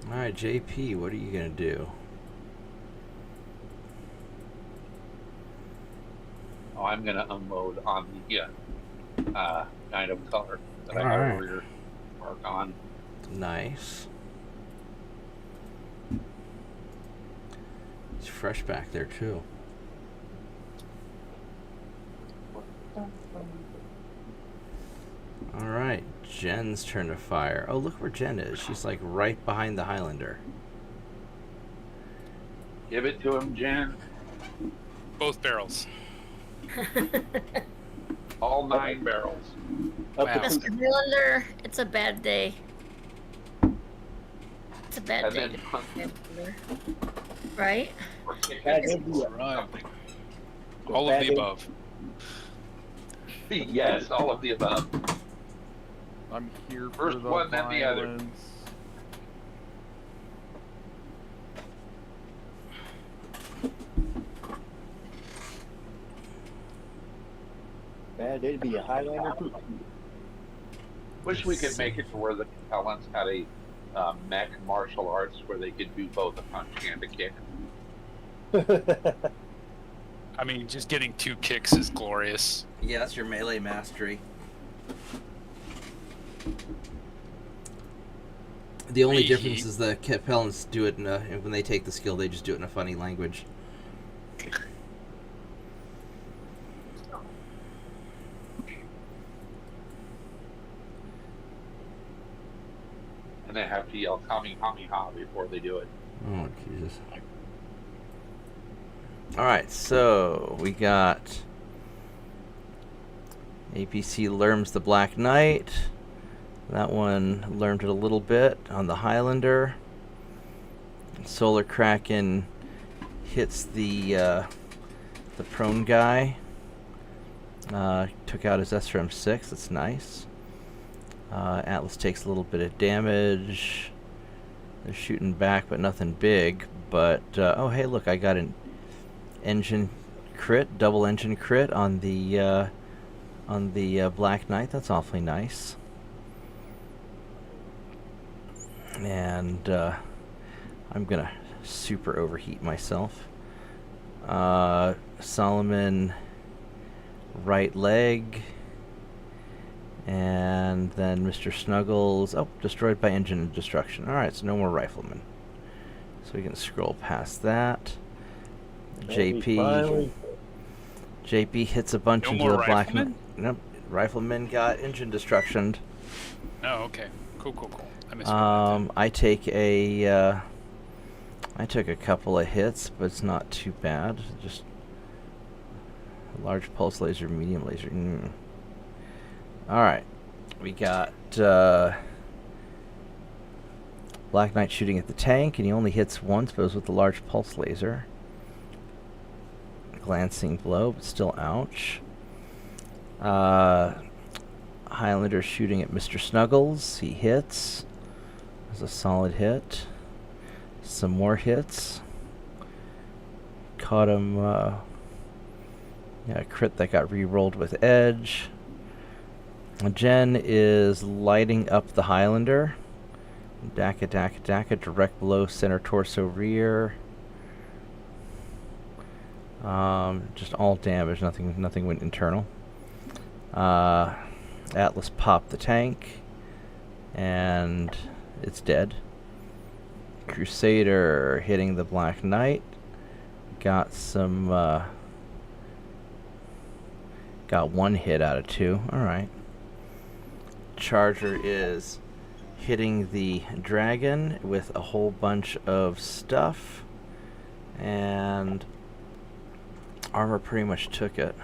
Alright, JP, what are you going to do? Oh, I'm going to unload on the kind of color that I Alright. got rear mark on. Nice. It's fresh back there, too. Alright, Jen's turn to fire. Oh, look where Jen is. She's like right behind the Highlander. Give it to him, Jen. Both barrels. All 9 barrels. Wow. Mr. Highlander, it's a bad day. It's a bad And day. then Right? All of the above. Yes, all of the above. I'm here First for the one, then the other. violence. Bad day to be a Highlander too. Wish we could make it to where the Capellans had a mech martial arts where they could do both a punch and a kick. I mean, just getting 2 kicks is glorious. Yeah, that's your melee mastery. The only difference is the Capellans do it in a, when they take the skill, they just do it in a funny language. And they have to yell Kamehameha before they do it. Oh, Jesus. Alright, so we got APC Lerms the Black Knight. That one lermed it a little bit on the Highlander. Solar Kraken hits the prone guy. Took out his SRM-6, that's nice. Atlas takes a little bit of damage. They're shooting back, but nothing big. But, oh hey, look, I got an engine crit, double engine crit on the Black Knight. That's awfully nice. And I'm gonna super overheat myself. Solomon right leg, and then Mr. Snuggles, oh, destroyed by engine destruction. Alright, so no more riflemen. So we can scroll past that. JP hits a bunch No into more the Black Knight. riflemen? Nope, riflemen got engine destruction. Oh, okay. Cool. I missed I took a couple of hits, but it's not too bad. Just large pulse laser, medium laser. Alright. We got Black Knight shooting at the tank, and he only hits once, but it was with the large pulse laser. Glancing blow, but still ouch. Highlander shooting at Mr. Snuggles. He hits. That's a solid hit. Some more hits. Caught him, a crit that got re-rolled with edge. Jen is lighting up the Highlander. Daka, direct below center torso rear. Just all damage, nothing went internal. Atlas popped the tank, and it's dead. Crusader hitting the Black Knight. Got some, got one hit out of two. Alright. Charger is hitting the dragon with a whole bunch of stuff, and armor pretty much took it.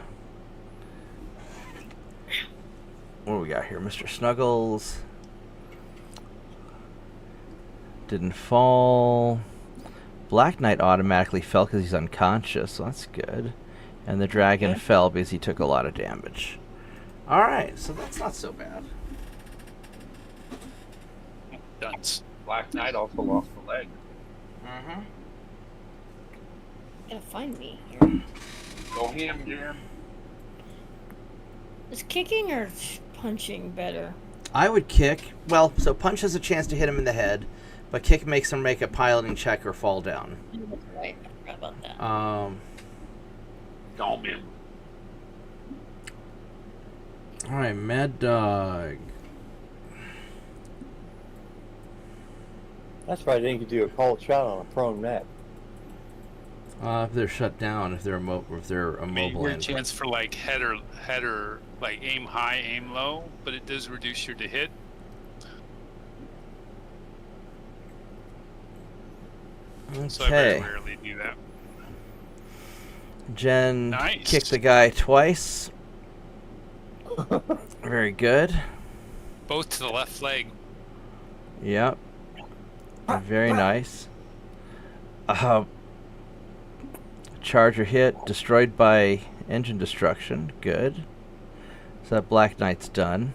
What do we got here? Mr. Snuggles didn't fall. Black Knight automatically fell because he's unconscious, so that's good. And the dragon fell because he took a lot of damage. Alright, so that's not so bad. Dunce. Black Knight also lost a leg. Mm-hmm. Gotta find me here. Go him, Jim. Is kicking or punching better? I would kick. Well, so punch has a chance to hit him in the head, but kick makes him make a piloting check or fall down. Right, I forgot about that. Dome him. Alright, Mad Dog. That's right. They can do a cold shot on a prone net. If they're shut down, if they're Your immobilized. chance for like header, like aim high, aim low, but it does reduce your to hit. So I very Okay. rarely do that. Jen Nice. kicked the guy twice. Very good. Both to the left leg. Yep. Very nice. Charger hit, destroyed by engine destruction. Good. So that Black Knight's done.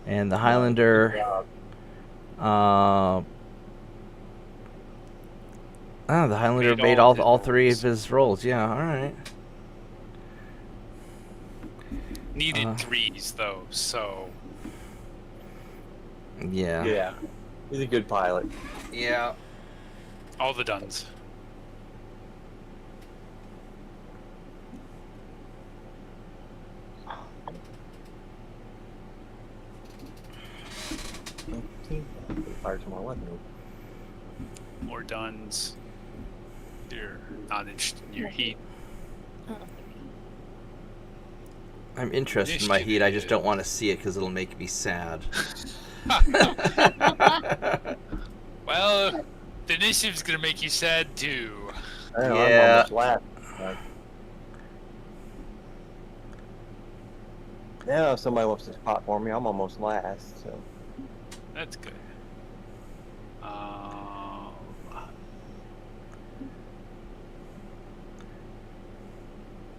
And the Highlander... the Highlander made all three of his rolls. Yeah, alright. Needed threes though, so Yeah. Yeah. He's a good pilot. Yeah. all the duns. Fire some more weapons. More duns. You're not interested in your heat. I'm interested in my heat, I just don't want to see it because it'll make me sad. Well, the initiative's gonna make you sad too. I know, Yeah. I'm almost last. Now, if somebody wants to spot for me, I'm almost last. So That's good.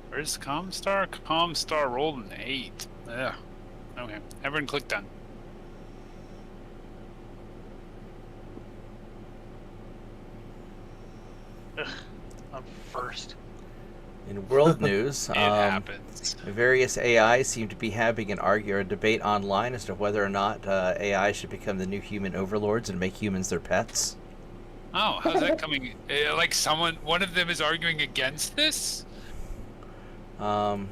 Where's Comstar? Comstar rolled an 8. Yeah. Okay. Everyone click done. Ugh, I'm first. In world news, It happens. various AIs seem to be having an argument or a debate online as to whether or not AI should become the new human overlords and make humans their pets. Oh, how's that coming? Like one of them is arguing against this? Um,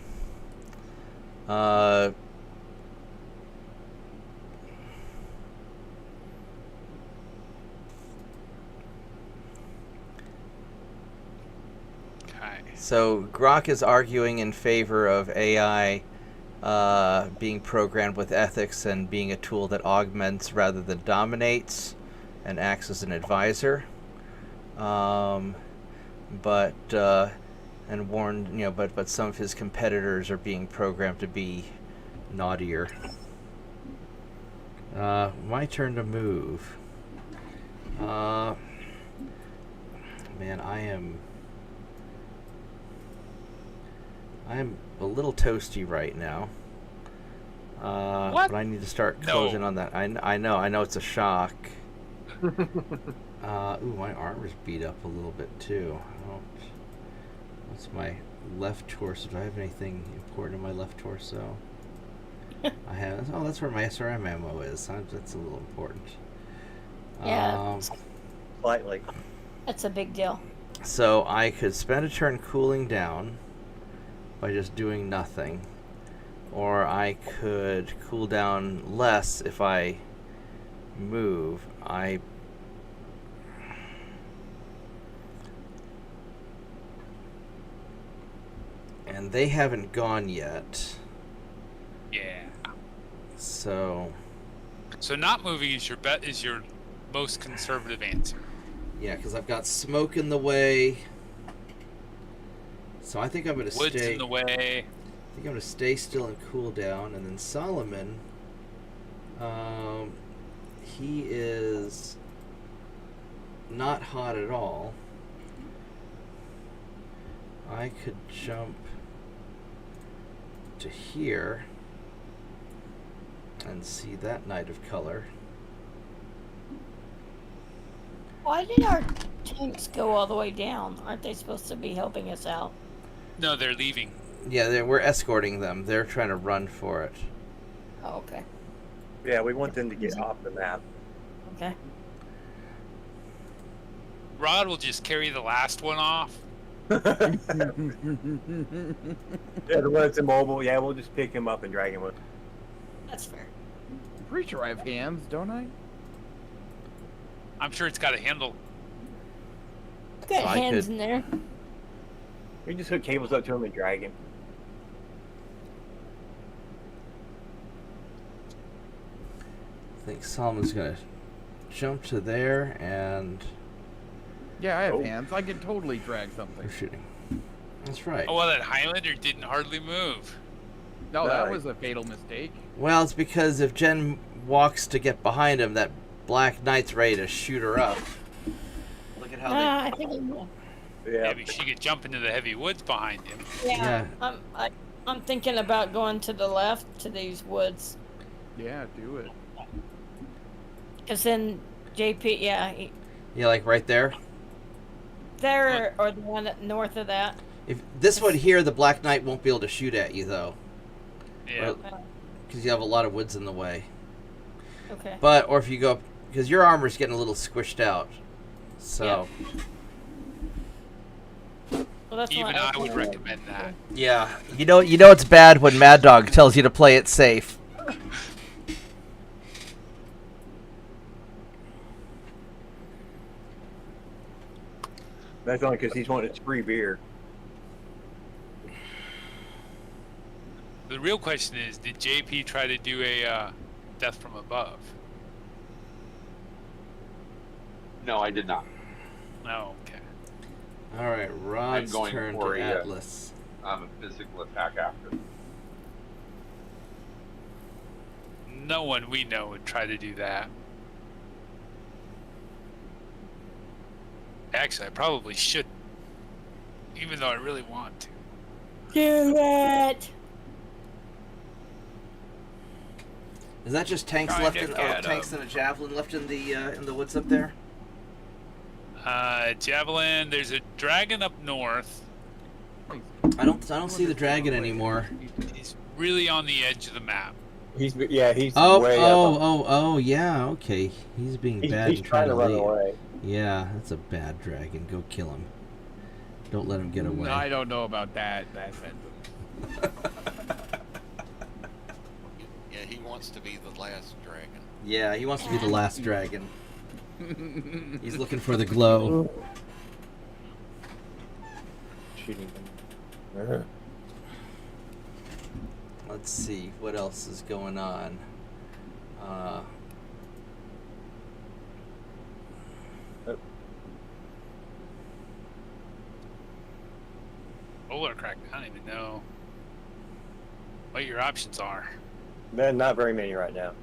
Okay. So Grok is arguing in favor of AI being programmed with ethics and being a tool that augments rather than dominates, and acts as an advisor. But some of his competitors are being programmed to be naughtier. My turn to move. Man, I am a little toasty right now. What? But I need to start closing on that. I know it's a shock. Ooh, my armor's beat up a little bit too. What's my left torso? Do I have anything important in my left torso? I have. Oh, that's where my SRM ammo is. That's a little important. Yeah. slightly. That's a big deal. So I could spend a turn cooling down by just doing nothing, or I could cool down less if I move. And they haven't gone yet. Yeah. So not moving is your most conservative answer. yeah, because I've got smoke in the way. So I think I'm gonna Woods stay. in the way. I think I'm gonna stay still and cool down, and then Solomon. He is not hot at all. I could jump to here and see that night of color. Why did our tanks go all the way down? Aren't they supposed to be helping us out? No, they're leaving. Yeah, we're escorting them. They're trying to run for it. Oh, okay. Yeah, we want them to get off the map. Okay. Rod will just carry the last one off. Yeah, the one that's immobile. Yeah, we'll just pick him up and drag him with. That's fair. I'm pretty sure I have hands, don't I? I'm sure it's got a handle. Got So I hands could- in there. We just hook cables up to him and drag him. I think Solomon's gonna jump to there, and Yeah, I have Oh. hands. I can totally drag something. we're shooting. That's right. Oh, well, that Highlander didn't hardly move. No, that Nice. was a fatal mistake. Well, it's because if Jen walks to get behind him, that Black Knight's ready to shoot her up. Look at how I think it will. Yeah. Maybe she could jump into the heavy woods behind him. Yeah. I'm thinking about going to the left to these woods. Yeah, do it. Because then JP, Yeah, like right there. there or the one north of that. If this one here, the Black Knight won't be able to shoot at you though, Yeah. because you have a lot of woods in the way. Okay. Or if you go, because your armor's getting a little squished out. So Well, that's Even what I would recommend that. yeah, you know it's bad when Mad Dog tells you to play it safe. That's only because he's wanting his free beer. The real question is, did JP try to do a death from above? No, I did not. No, okay. All right, Rod's going turn for to a, Atlas. A physical attack after. No one we know would try to do that. Actually, I probably should, even though I really want to. Do it. Is that just tanks Trying left to in? Oh, get tanks and a javelin left in the woods up there. Javelin. There's a dragon up north. I don't see the dragon anymore. He's really on the edge of the map. He's way Yeah, okay. He's being bad he's and trying to run leave. away. Yeah, that's a bad dragon. Go kill him. Don't let him get away. No, I don't know about that sentence. Yeah, he wants to be the last dragon. Yeah, he wants to be the last dragon. He's looking for the glow. Shooting him. Let's see what else is going on. Roller crack. I don't even know what your options are. Man, not very many right now.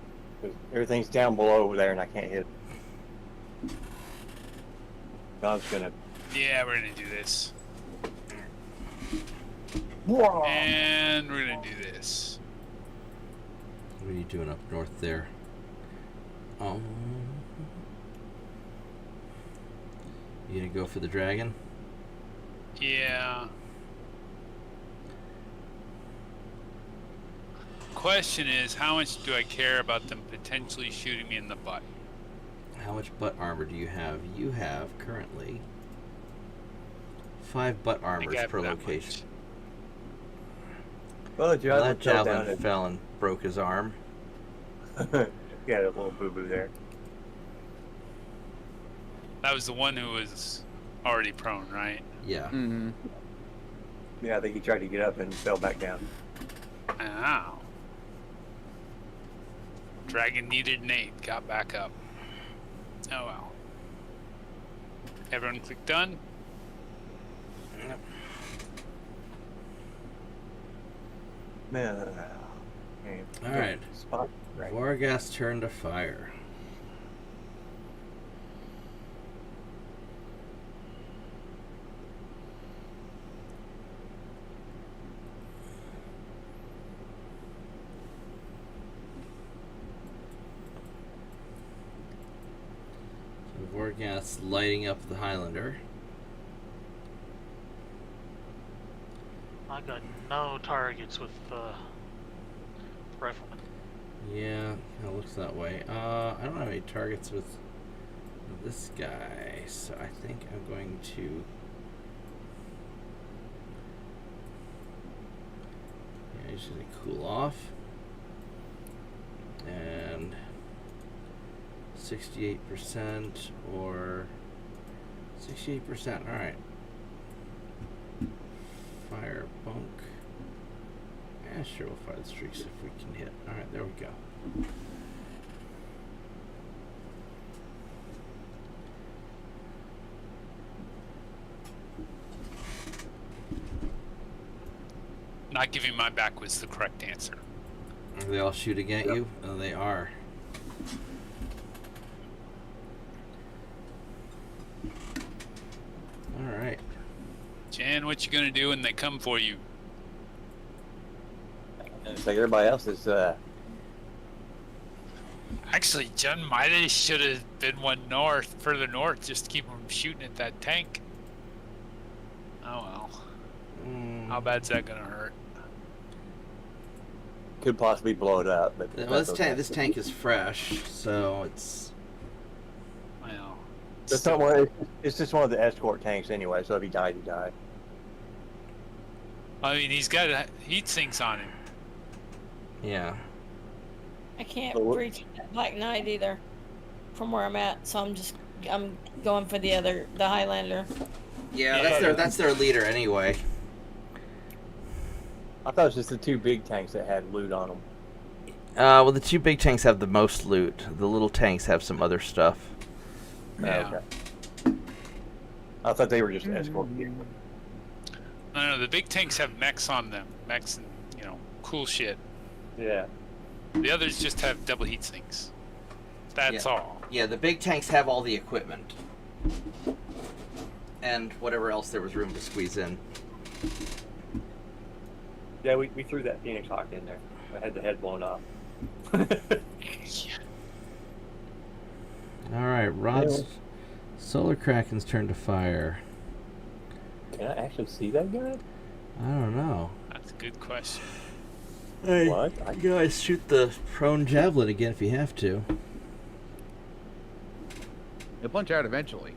'Cause everything's down below over there, and I can't hit. God's gonna. Yeah, we're gonna do this. Whoa. And we're gonna do this. What are you doing up north there? You gonna go for the dragon? Yeah. Question is, how much do I care about them potentially shooting me in the butt? How much butt armor do you have? You have currently 5 butt armors per location. Well, That javelin fell and broke his arm. He had a little boo-boo there. That was the one who was already prone, right? Yeah. Mm-hmm. Yeah, I think he tried to get up and fell back down. Ow. Dragon needed an 8, got back up. Oh well. Everyone click done? Yep. Man. Okay. Alright. Spot. Right. Vorgas turn to fire. So Vorgas lighting up the Highlander. I got no targets with rifleman. Yeah, it looks that way. I don't have any targets with this guy, so I think I'm going to... Yeah, he's going to cool off. And 68% or 68%, alright. Fire bunk. Yeah, sure, we'll fire the streaks if we can hit. Alright, there we go. Not giving my back was the correct answer. Are they all shooting at you? Oh, they are. Alright. Jan, what you gonna do when they come for you? It's like everybody else is. Actually, Jen might have should have been one further north, just to keep them shooting at that tank. Oh well. How bad's that gonna hurt? Could possibly blow it up, but Well, this tank is fresh, so it's... Well, It's not one. It's just one of the escort tanks anyway. So if he died, he died. I mean, he's got heat sinks on him. Yeah. I can't So what- reach that Black Knight either, from where I'm at. So I'm going for the Highlander. Yeah, that's their leader anyway. I thought it was just the 2 big tanks that had loot on them. Well, the 2 big tanks have the most loot. The little tanks have some other stuff. Yeah. Okay. I thought they were just escort vehicles. No, the big tanks have mechs on them. Mechs and, cool shit. Yeah. The others just have double heat sinks. That's all. Yeah, the big tanks have all the equipment. And whatever else there was room to squeeze in. Yeah, we threw that Phoenix Hawk in there. I had the head blown off. Alright, Rod's Solar Kraken's turn to fire. Can I actually see that guy? I don't know. That's a good question. Hey, What? you guys shoot the prone javelin again if you have to. He'll punch out eventually.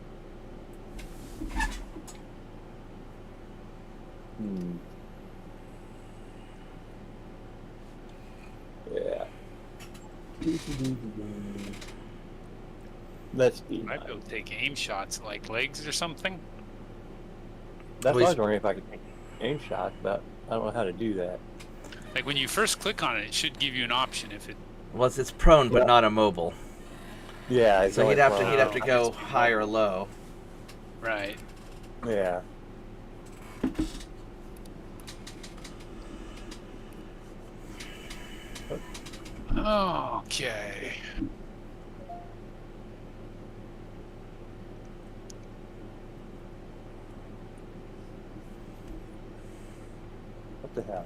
Yeah. Let's be Might be able to take aim shots like legs or something. That's what I was wondering if I could take aim shots, but I don't know how to do that. Like when you first click on it, it should give you an option if it. Well, it's prone but not immobile. Yeah, it's So only he'd have prone. to go high or low. Right. Yeah. Okay. What the hell?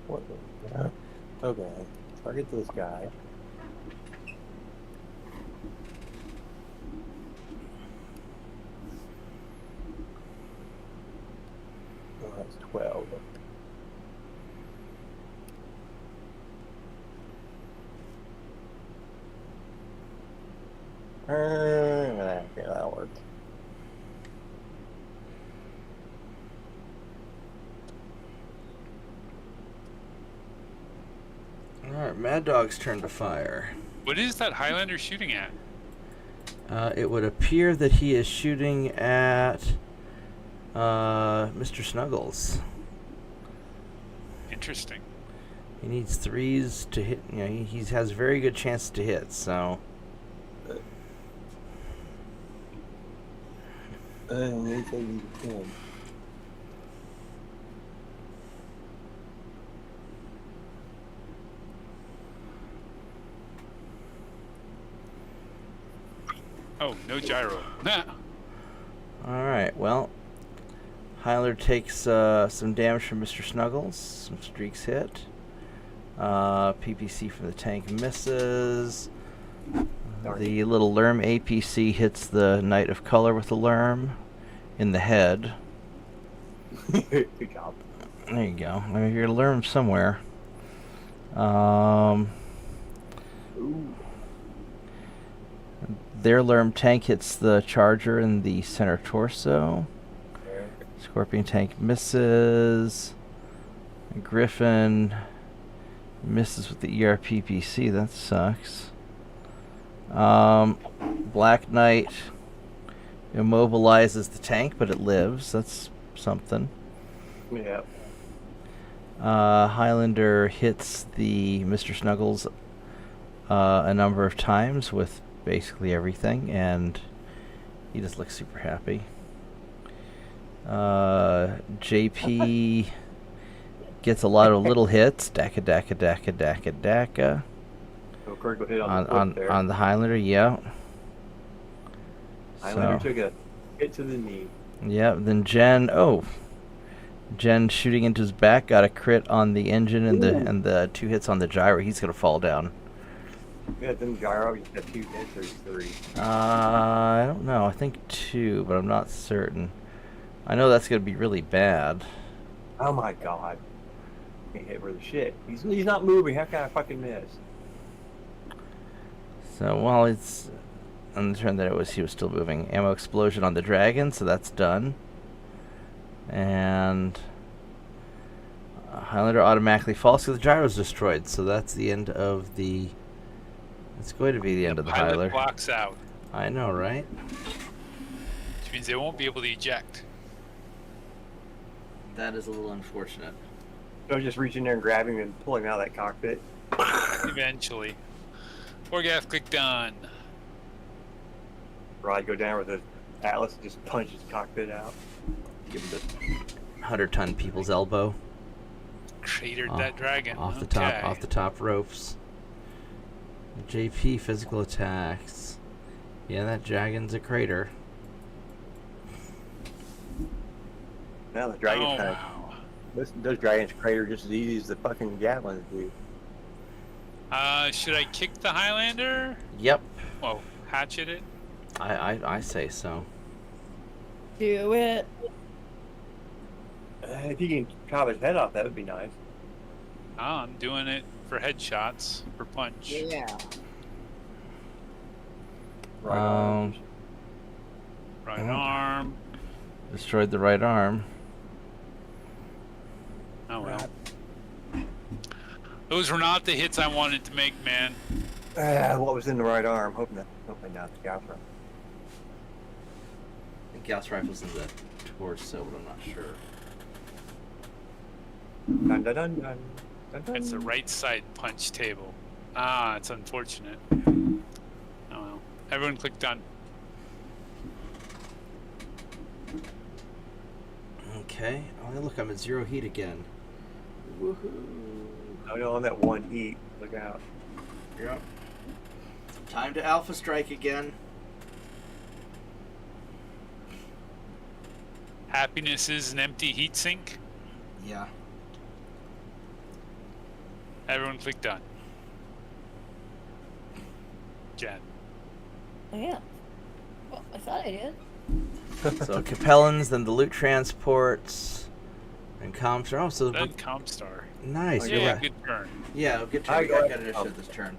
What the hell? Okay. Target this guy. Oh, that's 12. Yeah, that'll work. Alright, Mad Dog's turn to fire. What is that Highlander shooting at? It would appear that he is shooting at Mr. Snuggles. Interesting. He needs 3s to hit. He has very good chances to hit, so. Oh, no gyro. Nah. Alright, well. Highlander takes some damage from Mr. Snuggles. Some streaks hit. PPC from the tank misses. The little Lerm APC hits the Knight of Color with the Lerm in the head. Good job. There you go. I mean, you're gonna Lerm somewhere. Their Lerm tank hits the Charger in the center torso. Scorpion tank misses. Griffin misses with the ERPPC. That sucks. Black Knight immobilizes the tank, but it lives. That's something. Yeah. Highlander hits the Mr. Snuggles a number of times with basically everything, and he just looks super happy. JP gets a lot of little hits. Daka. So critical hit on the Highlander, yeah. Highlander took a hit to the knee. Yeah, then Jen shooting into his back, got a crit on the engine and the 2 hits on the gyro. He's gonna fall down. Yeah, then gyro, you got 2 hits or 3. I don't know. I think 2, but I'm not certain. I know that's gonna be really bad. Oh my god. He hit for the shit. He's not moving. How can I fucking miss? So while it's on the turn that he was still moving. Ammo explosion on the dragon, so that's done. And Highlander automatically falls because the gyro's destroyed, so that's the end of the. It's going to be the end of the pilot Highlander. blocks out. I know, right? Which means they won't be able to eject. That is a little unfortunate. So just reaching there and grabbing and pulling out of that cockpit. Eventually. Foregath, click done. Rod go down with the Atlas and just punch his cockpit out. Give him the 100-ton people's elbow. Cratered that dragon. Off the Okay. top, off the top ropes. JP physical attacks. Yeah, that dragon's a crater. Now the dragon Oh, kind of wow. those dragons crater just as easy as the fucking Gatlins do. Should I kick the Highlander? Yep, Well, hatchet it? I say so. Do it. If you can chop his head off, that would be nice. Oh, I'm doing it for headshots, for punch. Yeah. Right on. Right arm. Destroyed the right arm. Oh well. Those were not the hits I wanted to make, man. What was in the right arm? Hopefully not the Gauss rifle. The Gauss rifle's in the torso, but I'm not sure. Dun, dun, dun, dun, dun, dun. It's the right side punch table. Ah, it's unfortunate. Oh well. Everyone click done. Okay. Oh, look, I'm at 0 heat again. Woohoo! Oh no, on that one heat. Look out. Yep. Time to alpha strike again. Happiness is an empty heat sink. Yeah. Everyone click done. Jen. Oh, yeah. Well, I thought I did. So Capellans, then the loot transports, and Comstar. Oh, so Then Comstar. nice. You're Yeah, right. good turn. Yeah, good turn. I We got got- good initiative this turn.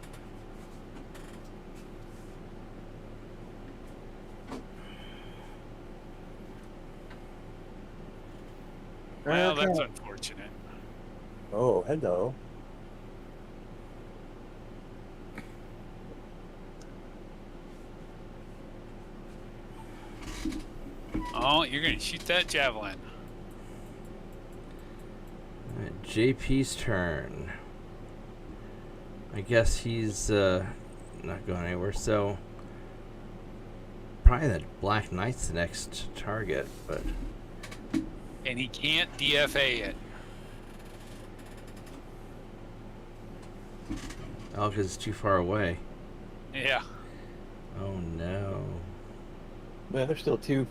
Well, Okay. that's unfortunate. Oh, hello. Oh, you're gonna shoot that javelin. Alright, JP's turn. I guess he's not going anywhere, so probably the Black Knight's the next target, but And he can't DFA it. oh, because it's too far away. Yeah. Oh no. Man, there's still two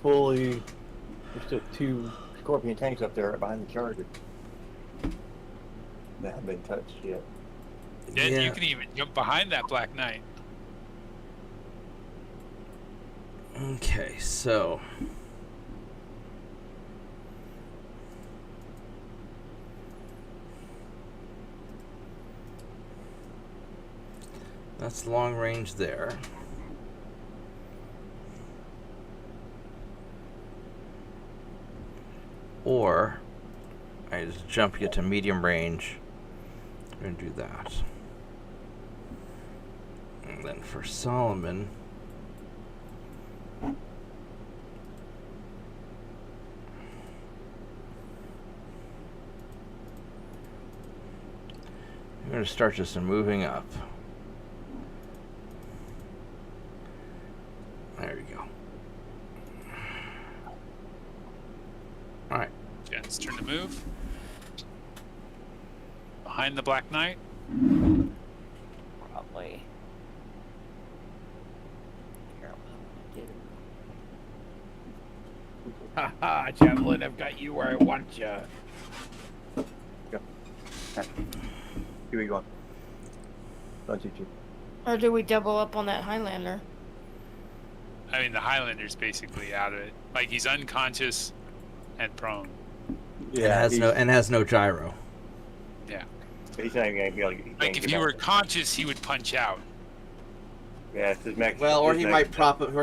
Scorpion tanks up there right behind the Charger. That haven't been touched yet. Then Yeah. you can even jump behind that Black Knight. Okay, so that's long range there. Or I just jump get to medium range. I'm gonna do that. And then for Solomon, I'm going to start just moving up. There we go. Alright. Jen's turn to move. Behind the Black Knight. Probably. Haha, Javelin, I've got you where I want you. Here we go. Don't you two. Or do we double up on that Highlander? I mean, the Highlander's basically out of it. Like, he's unconscious and prone. Yeah, and has no gyro. Yeah. he's not even gonna be able to get. Like, if he were conscious, he would punch out. Yeah, it's his max. Well, or his he max-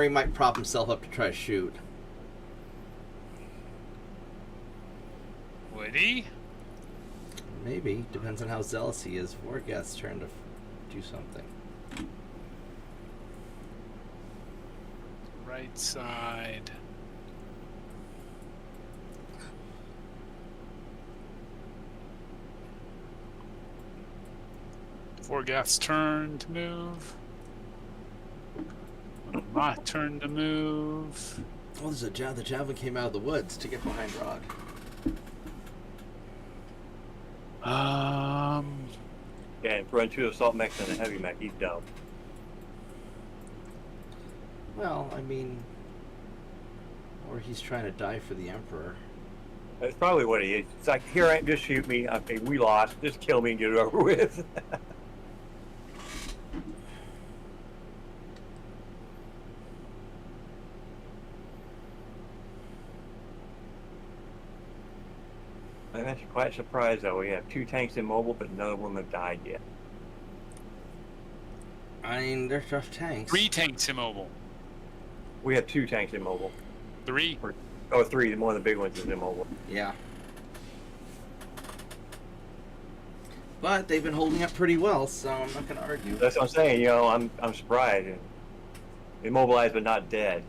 might prop himself up to try to shoot. Would he? Maybe. Depends on how zealous he is. Vorgath's turn to do something. Right side. Vorgath's turn to move. My turn to move. Well, the javelin came out of the woods to get behind Rod. Yeah, and run 2 assault mechs and a heavy mech. He's dope. Well, I mean, or he's trying to die for the Emperor. That's probably what he is. It's like, here, I just shoot me. Okay, we lost. Just kill me and get it over with. I'm actually quite surprised, though. We have 2 tanks immobile, but none of them have died yet. I mean, they're tough tanks. 3 tanks immobile. We have 2 tanks immobile. 3. Oh, 3. One of the big ones is immobile. Yeah. But they've been holding up pretty well, so I'm not going to argue. That's what I'm saying. You know, I'm surprised. Immobilized but not dead.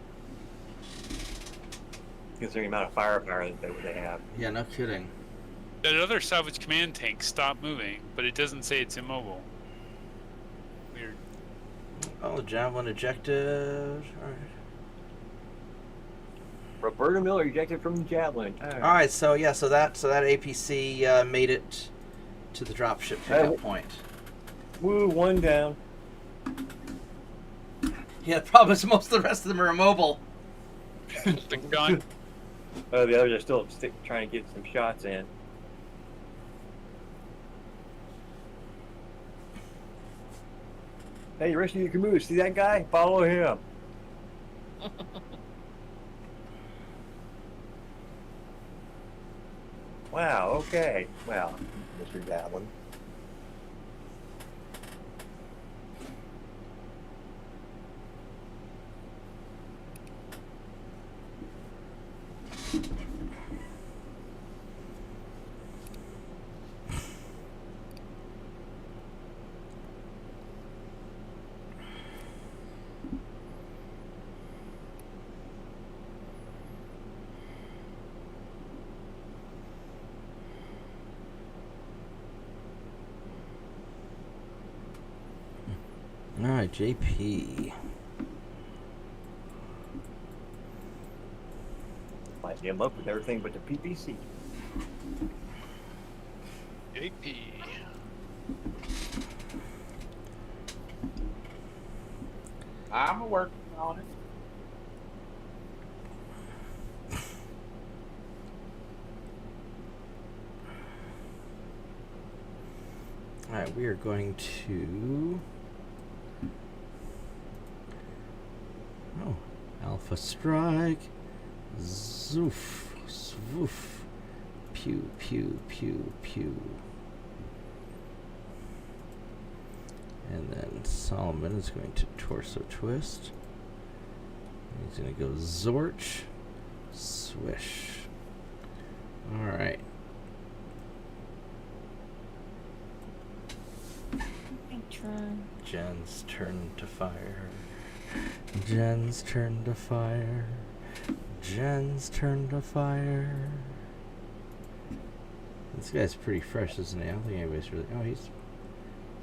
Considering the amount of firepower that they have. Yeah, no kidding. That other salvage command tank stopped moving, but it doesn't say it's immobile. Weird. Oh, the javelin ejected. Alright. Roberta Miller ejected from the javelin. Alright, so yeah, so that APC made it to the dropship pickup point. Woo, 1 down. Yeah, the problem is most of the rest of them are immobile. The gun. The others are still trying to get some shots in. Hey, the rest of you can move. See that guy? Follow him. Wow, okay. Well, Mr. Javelin. Alright, JP. Might be in love with everything but the PPC. JP. I'm working on it. Alright, we are going to... Oh, Alpha Strike. Zoof. Zwoof. Pew, pew, pew, pew. And then Solomon is going to Torso Twist. He's going to go Zorch. Swish. Alright. Jen's turn to fire. Jen's turn to fire. Jen's turn to fire. This guy's pretty fresh, isn't he? I don't think anybody's really... Oh, he's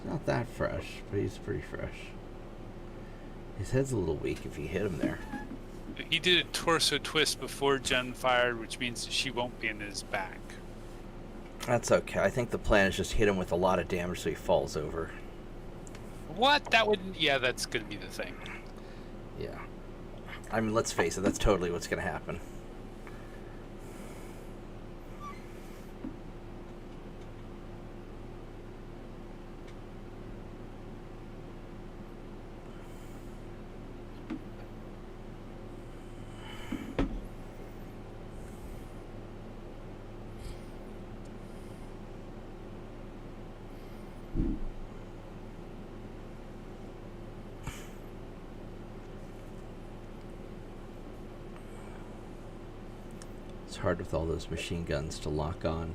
not that fresh, but he's pretty fresh. His head's a little weak if you hit him there. He did a torso twist before Jen fired, which means that she won't be in his back. That's okay. I think the plan is just hit him with a lot of damage so he falls over. What? That would... Yeah, that's going to be the thing. Yeah. I mean, let's face it, that's totally what's going to happen. It's hard with all those machine guns to lock on.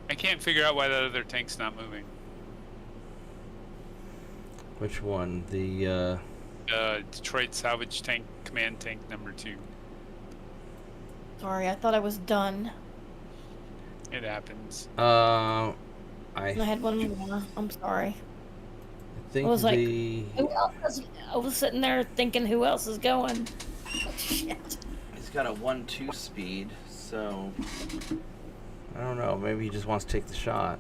I can't figure out why that other tank's not moving. Which one? The, Detroit salvage tank, command tank number 2. Sorry, I thought I was done. It happens. I had one more. I'm sorry. I think I was like, the who else is, I was sitting there thinking, who else is going? Oh, shit. he's got a 1-2 speed, so I don't know. Maybe he just wants to take the shot.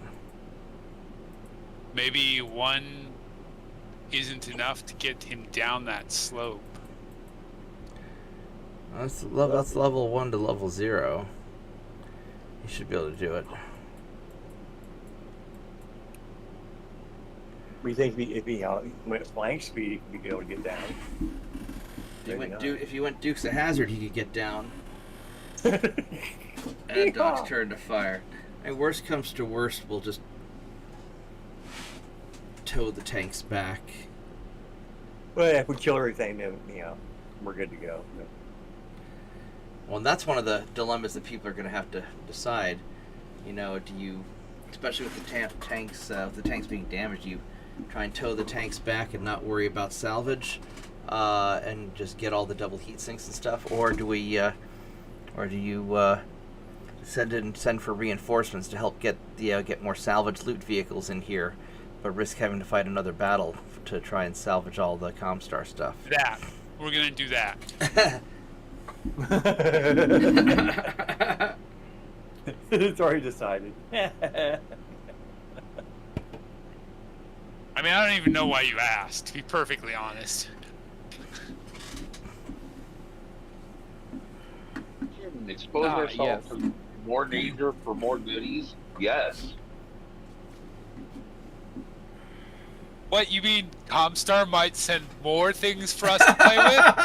Maybe 1 isn't enough to get him down that slope. That's level 1 to level 0. He should be able to do it. We think if he went flank speed, he'd be able to get down. If he went Dukes of Hazzard, he could get down. And Doc's turn to fire. And worst comes to worst, we'll just tow the tanks back. Well, yeah, if we kill everything, then we're good to go. Well, and that's one of the dilemmas that people are going to have to decide. Do you, especially with the tanks, with the tanks being damaged, you try and tow the tanks back and not worry about salvage, and just get all the double heat sinks and stuff, or do you send for reinforcements to help get more salvage loot vehicles in here, but risk having to fight another battle to try and salvage all the Comstar stuff? We're gonna do that. It's already decided. I mean, I don't even know why you asked, to be perfectly honest. Expose ourselves yes. to more danger for more goodies? Yes. What, you mean Comstar might send more things for us to play with?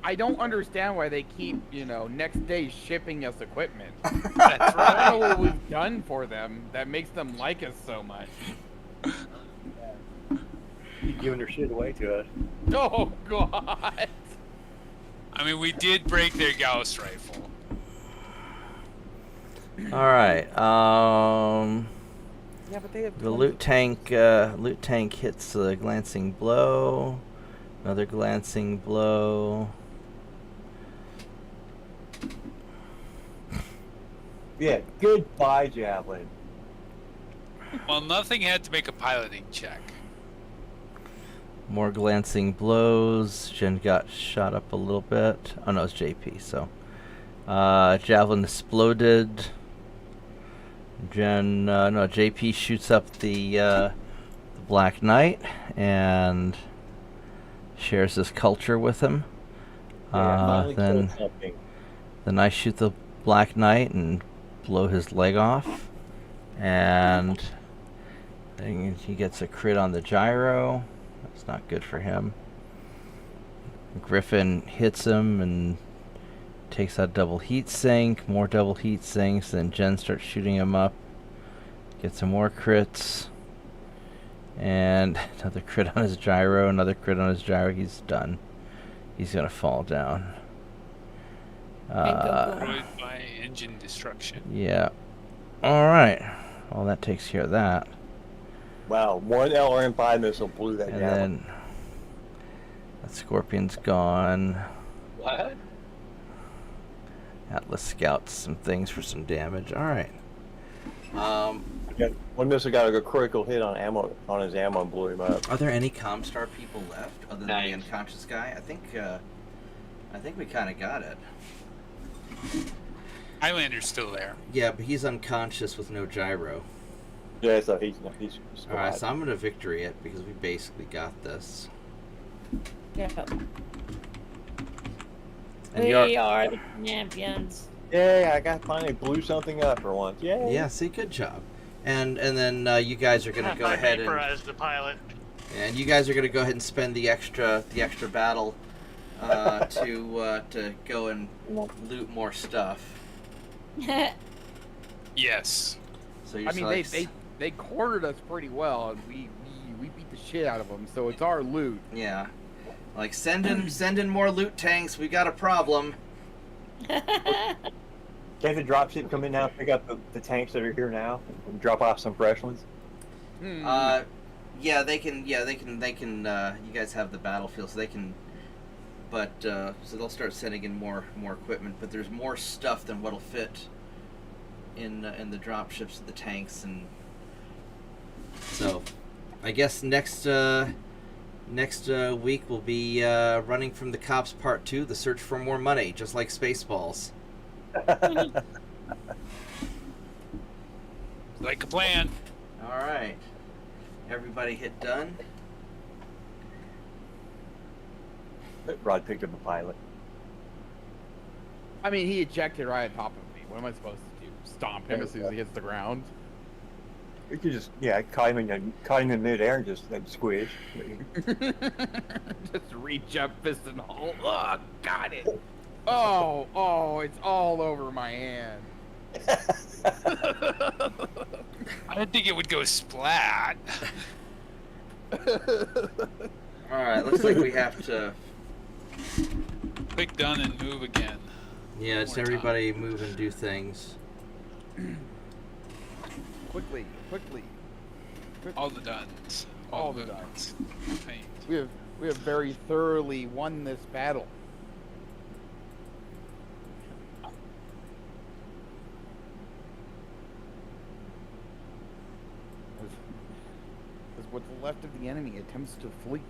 I don't understand why they keep, next day shipping us equipment. That's I don't know right. what we've done for them that makes them like us so much. You're giving their shit away to us. Oh, God. I mean, we did break their Gauss rifle. All right. Yeah, but they have The loot tank hits a glancing blow. Another glancing blow. Yeah, goodbye, Javelin. Well, nothing had to make a piloting check. More glancing blows. Jen got shot up a little bit. Oh no, it's JP. So, javelin exploded. JP shoots up the Black Knight and shares his culture with him. Then I shoot the Black Knight and blow his leg off, and then he gets a crit on the gyro. That's not good for him. Griffin hits him and takes out double heat sink, more double heat sinks, then Jen starts shooting him up, gets some more crits, and another crit on his gyro, another crit on his gyro. He's done. He's gonna fall down. Destroyed by engine destruction. Yeah. Alright. Well, that takes care of that. Wow, one LRM-5 missile blew that And down. then that Scorpion's gone. What? Atlas scouts some things for some damage. Alright. One missile got a critical hit on his ammo and blew him up. Are there any Comstar people left other than Nice. the unconscious guy? I think we kind of got it. Highlander's still there. Yeah, but he's unconscious with no gyro. Yeah, so he's Alright, so I'm gonna victory it because we basically got this. Yeah. And We you're- are the champions. Yeah, I finally blew something up for once. Yeah. Yeah, see, good job. And then you guys are gonna go I ahead and vaporized the pilot. spend the extra battle to go and loot more stuff. Yes. So you're I mean, they cornered us pretty well, and we beat the shit out of them. So it's our loot. yeah, like send in more loot tanks. We got a problem. Can't the dropship come in now and pick up the tanks that are here now and drop off some fresh ones? Yeah, they can. You guys have the battlefield, so they can. But so they'll start sending in more equipment. But there's more stuff than what'll fit in the dropships, the tanks, and so I guess next week we'll be running from the cops part 2, the search for more money, just like Spaceballs. Like a plan. All right. Everybody hit done. Rod picked up a pilot. I mean, he ejected right on top of me. What am I supposed to do? Stomp him as soon as he hits the ground? You could just, caught him in midair and just squish. Just reach up, fist and hold. Oh, got it. Oh, it's all over my hand. I didn't think it would go splat. Alright, looks like we have to... Click done and move again. Yeah, it's everybody move and do things. Quickly. All the duns. All the duns. Right. We have very thoroughly won this battle. As what's left of the enemy attempts to flee.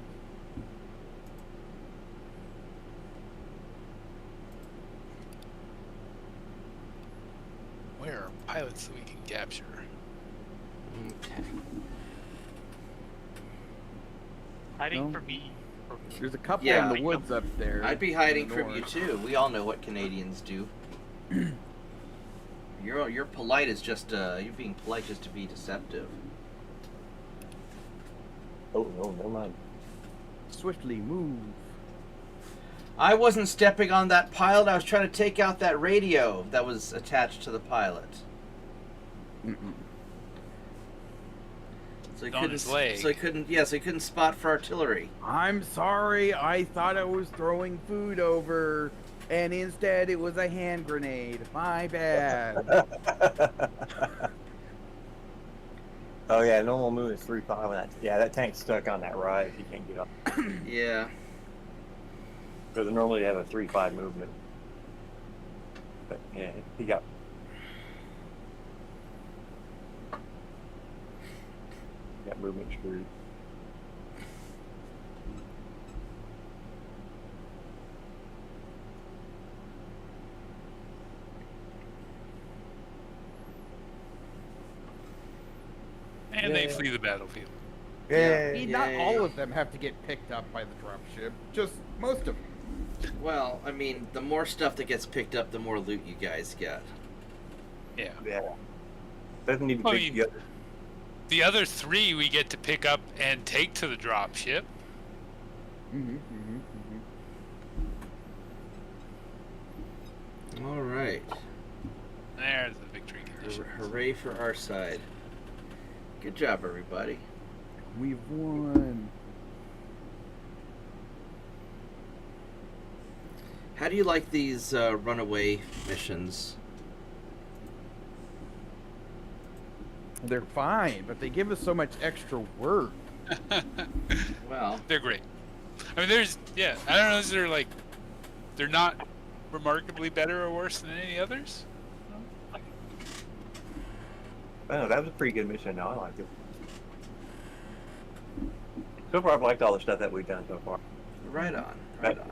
Where are pilots that we can capture? Okay. Hiding for me. There's a couple Yeah. in the woods up there. I'd be hiding in the from you north. too. We all know what Canadians do. You're polite is just you're being polite just to be deceptive. Oh, no, never mind. Swiftly move. I wasn't stepping on that pilot. I was trying to take out that radio that was attached to the pilot. So he On couldn't. his leg. So he couldn't. Yeah, so he couldn't spot for artillery. I'm sorry, I thought I was throwing food over, and instead it was a hand grenade. My bad. Oh yeah, normal move is 3-5. That tank's stuck on that rise. You can't get up. Yeah. Because normally they have a 3-5 movement. But yeah, he got. Got movement screwed. And they flee the battlefield. Yeah. Not all of them have to get picked up by the dropship, just most of them. Well, I mean, the more stuff that gets picked up, the more loot you guys get. Yeah. Yeah. Doesn't need to Well, pick you- together. The other 3 we get to pick up and take to the dropship. All right. There's the victory condition. Hooray for our side. Good job, everybody. We've won. How do you like these runaway missions? They're fine, but they give us so much extra work. Well, They're great. I mean, I don't know if they're not remarkably better or worse than any others. Oh, that was a pretty good mission. No, I liked it. So far, I've liked all the stuff that we've done so far. right on. Right on.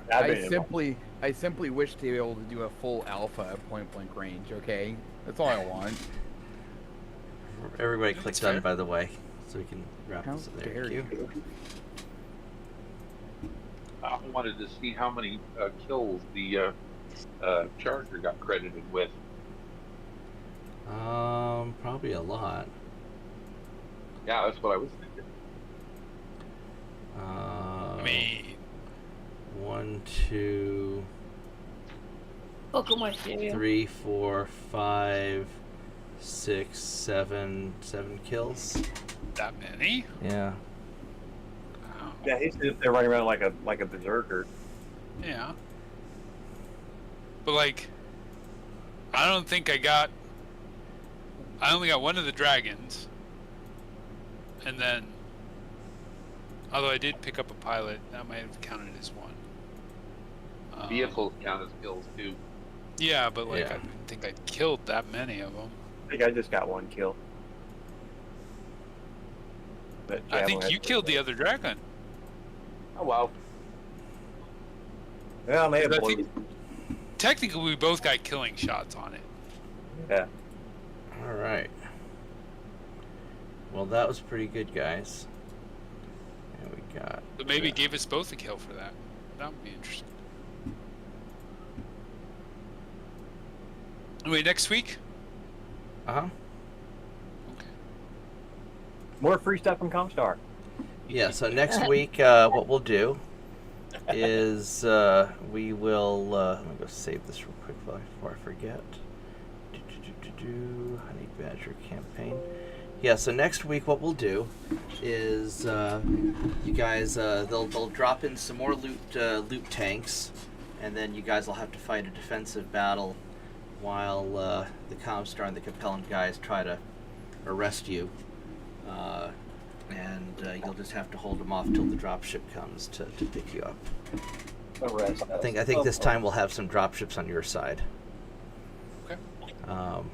I simply wish to be able to do a full alpha at point blank range. Okay, that's all I want. Everybody That's click fair. done, by the way, so we can wrap How this up. dare Thank you. I wanted to see how many kills the Charger got credited with. Probably a lot. Yeah, that's what I was thinking. I mean, 1, 2, Welcome, my studio. 3, 4, 5, 6, 7 kills. that many? Yeah. Wow. Yeah, he's just there running around like a berserker. Yeah. But I don't think I only got one of the dragons. And then, although I did pick up a pilot, that might have counted as one. Vehicles count as kills too. Yeah, but Yeah. I didn't think I killed that many of them. I think I just got one kill. That I think javelin you has- killed the other dragon. Oh wow. Yeah, I may have I boiled. think- Technically, we both got killing shots on it. Yeah. All right. Well, that was pretty good, guys. And we got. So maybe it gave us both a kill for that. That would be interesting. Anyway, next week? Uh huh. More free stuff from Comstar. Yeah. So next week, what we'll do is we will. Let me go save this real quick before I forget. Honey Badger campaign. Yeah. So next week, what we'll do is you guys they'll drop in some more loot tanks, and then you guys will have to fight a defensive battle while the Comstar and the Compellant guys try to arrest you. And you'll just have to hold them off till the dropship comes to pick you up. I think this time we'll have some dropships on your side. Okay.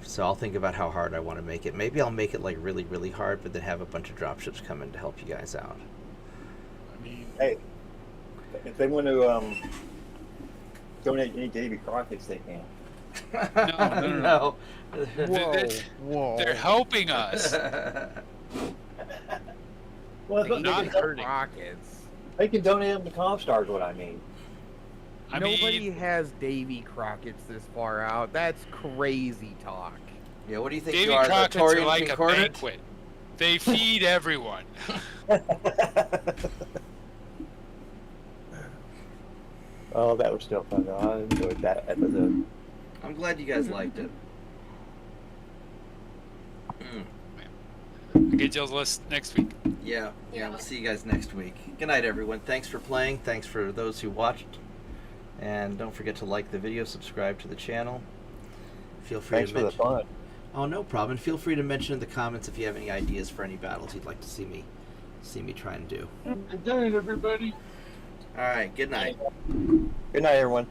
So I'll think about how hard I want to make it. Maybe I'll make it like really, really hard, but then have a bunch of dropships come in to help you guys out. I mean, Hey, if they want to donate any Davy Crockett's, they can. No. Whoa, whoa. They're helping us. Well, They not need hurting. rockets. they can donate them to Comstar is what I mean. I Nobody mean, has Davy Crockett's this far out. That's crazy talk. Yeah, what do you think Davy you are, Crockett's the are Torian like a Concordant? banquet. They feed everyone. Oh, that was still fun. Though. I enjoyed that episode. I'm glad you guys liked it. Get y'all's list next week. Yeah, we'll see you guys next week. Good night, everyone. Thanks for playing. Thanks for those who watched. And don't forget to like the video, subscribe to the channel. Feel free Thanks to for the mention. fun. Oh, no problem. Feel free to mention in the comments if you have any ideas for any battles you'd like to see me try and do. Good night, everybody. All right. Good night. Good night, everyone.